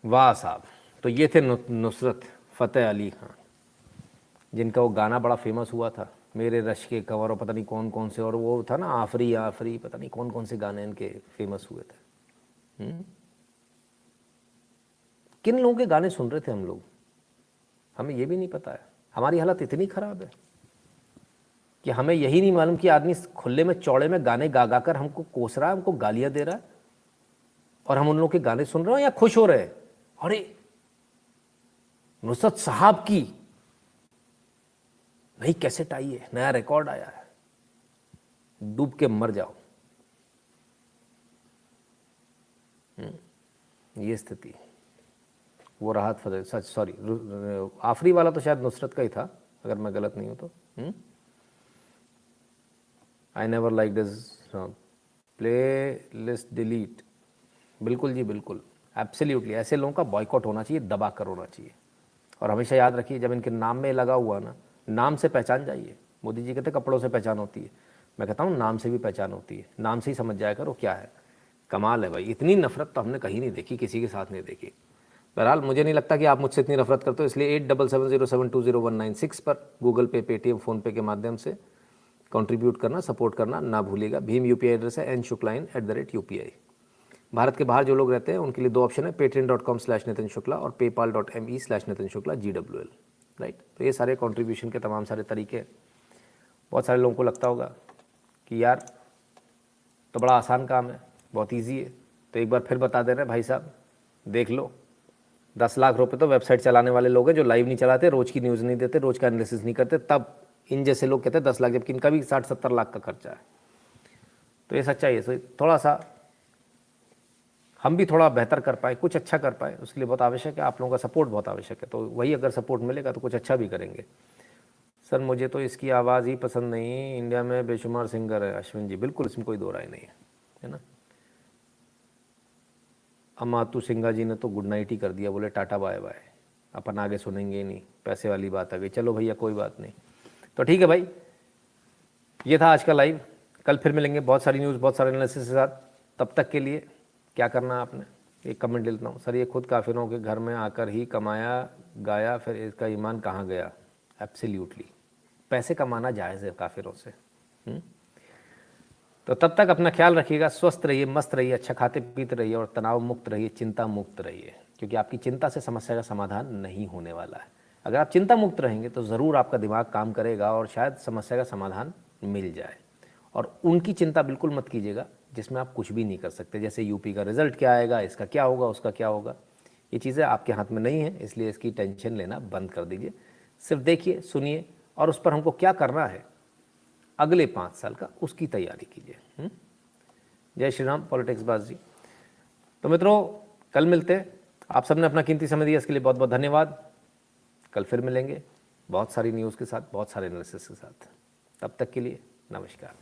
वाह साहब। तो ये थे नुसरत फ़तेह अली खान, जिनका वो गाना बड़ा फेमस हुआ था, मेरे रश के कवर, और पता नहीं कौन कौन से, और वो था ना आफरी आफरी, पता नहीं कौन कौन से गाने इनके फेमस हुए थे। किन लोगों के गाने सुन रहे थे हम लोग, हमें ये भी नहीं पता है। हमारी हालत इतनी ख़राब है कि हमें यही नहीं मालूम कि आदमी खुले में चौड़े में गाने गा गा कर हमको कोस रहा है, हमको गालियाँ दे रहा है, और हम उन लोगों के गाने सुन रहे हो या खुश हो रहे हैं। अरे नुसरत साहब की नई कैसेट आई है, नया रिकॉर्ड आया है, डूब के मर जाओ। ये स्थिति। वो राहत फतेह, सच सॉरी, आफरी वाला तो शायद नुसरत का ही था अगर मैं गलत नहीं हूं तो। I never like this play list delete. बिल्कुल जी बिल्कुल, एब्सोल्युटली। ऐसे लोगों का बॉयकॉट होना चाहिए, दबा कर होना चाहिए। और हमेशा याद रखिए, जब इनके नाम में लगा हुआ ना, नाम से पहचान जाइए। मोदी जी कहते कपड़ों से पहचान होती है, मैं कहता हूँ नाम से भी पहचान होती है। नाम से ही समझ जाया करो क्या है। कमाल है भाई, इतनी नफरत तो हमने कहीं नहीं देखी, किसी के साथ नहीं देखी। बहरहाल मुझे नहीं लगता कि आप मुझसे इतनी नफरत करते हो, इसलिए 8770720196 पर गूगल पे, पेटीएम, फ़ोनपे के माध्यम से कंट्रीब्यूट करना, सपोर्ट करना ना भूलिएगा। भीम यूपीआई एड्रेस है n.शुक्ला@UPI। भारत के बाहर जो लोग रहते हैं उनके लिए दो ऑप्शन है, patreon.com/नितिन शुक्ला और paypal.me/नितिन शुक्ला GWL, राइट। तो ये सारे कंट्रीब्यूशन के तमाम सारे तरीके। बहुत सारे लोगों को लगता होगा कि यार तो बड़ा आसान काम है, बहुत ईजी है। तो एक बार फिर बता दे रहे हैं भाई साहब, देख लो, 10 लाख रुपए तो वेबसाइट चलाने वाले लोग हैं जो लाइव नहीं चलाते, रोज़ की न्यूज़ नहीं देते, रोज़ का एनालिसिस नहीं करते, तब इन जैसे लोग कहते हैं 10 लाख, जबकि इनका भी 60-70 लाख का खर्चा है। तो ये सच्चाई है। थोड़ा सा हम भी थोड़ा बेहतर कर पाए, कुछ अच्छा कर पाए, उसके लिए बहुत आवश्यक है, आप लोगों का सपोर्ट बहुत आवश्यक है। तो वही अगर सपोर्ट मिलेगा तो कुछ अच्छा भी करेंगे। सर मुझे तो इसकी आवाज़ ही पसंद नहीं, इंडिया में बेशुमार सिंगर है। अश्विन जी बिल्कुल, इसमें कोई दो राय नहीं है ना। अमातु सिंघा जी ने तो गुड नाइट ही कर दिया, बोले टाटा बाय बाय, अपन आगे सुनेंगे ही नहीं, पैसे वाली बात आ गई। चलो भैया कोई बात नहीं, तो ठीक है भाई, ये था आज का लाइव। कल फिर मिलेंगे बहुत सारी न्यूज़, बहुत सारे एनालिसिस के साथ। तब तक के लिए क्या करना है आपने, एक कमेंट ले लेता हूँ। सर ये खुद काफिरों के घर में आकर ही कमाया गाया, फिर इसका ईमान कहाँ गया। एब्सोल्युटली, पैसे कमाना जायज़ है काफिरों से। तो तब तक अपना ख्याल रखिएगा, स्वस्थ रहिए, मस्त रहिए, अच्छा खाते पीते रहिए और तनाव मुक्त रहिए, चिंता मुक्त रहिए, क्योंकि आपकी चिंता से समस्या का समाधान नहीं होने वाला है। अगर आप चिंता मुक्त रहेंगे तो ज़रूर आपका दिमाग काम करेगा और शायद समस्या का समाधान मिल जाए। और उनकी चिंता बिल्कुल मत कीजिएगा जिसमें आप कुछ भी नहीं कर सकते, जैसे यूपी का रिजल्ट क्या आएगा, इसका क्या होगा, उसका क्या होगा। ये चीज़ें आपके हाथ में नहीं है, इसलिए इसकी टेंशन लेना बंद कर दीजिए। सिर्फ देखिए, सुनिए और उस पर हमको क्या करना है अगले 5 साल का, उसकी तैयारी कीजिए। जय श्री राम पॉलिटिक्स बाज जी। तो मित्रों कल मिलते हैं। आप सबने अपना कीमती समय दिया, इसके लिए बहुत बहुत धन्यवाद। कल फिर मिलेंगे बहुत सारी न्यूज़ के साथ, बहुत सारे एनालिसिस के साथ। तब तक के लिए नमस्कार।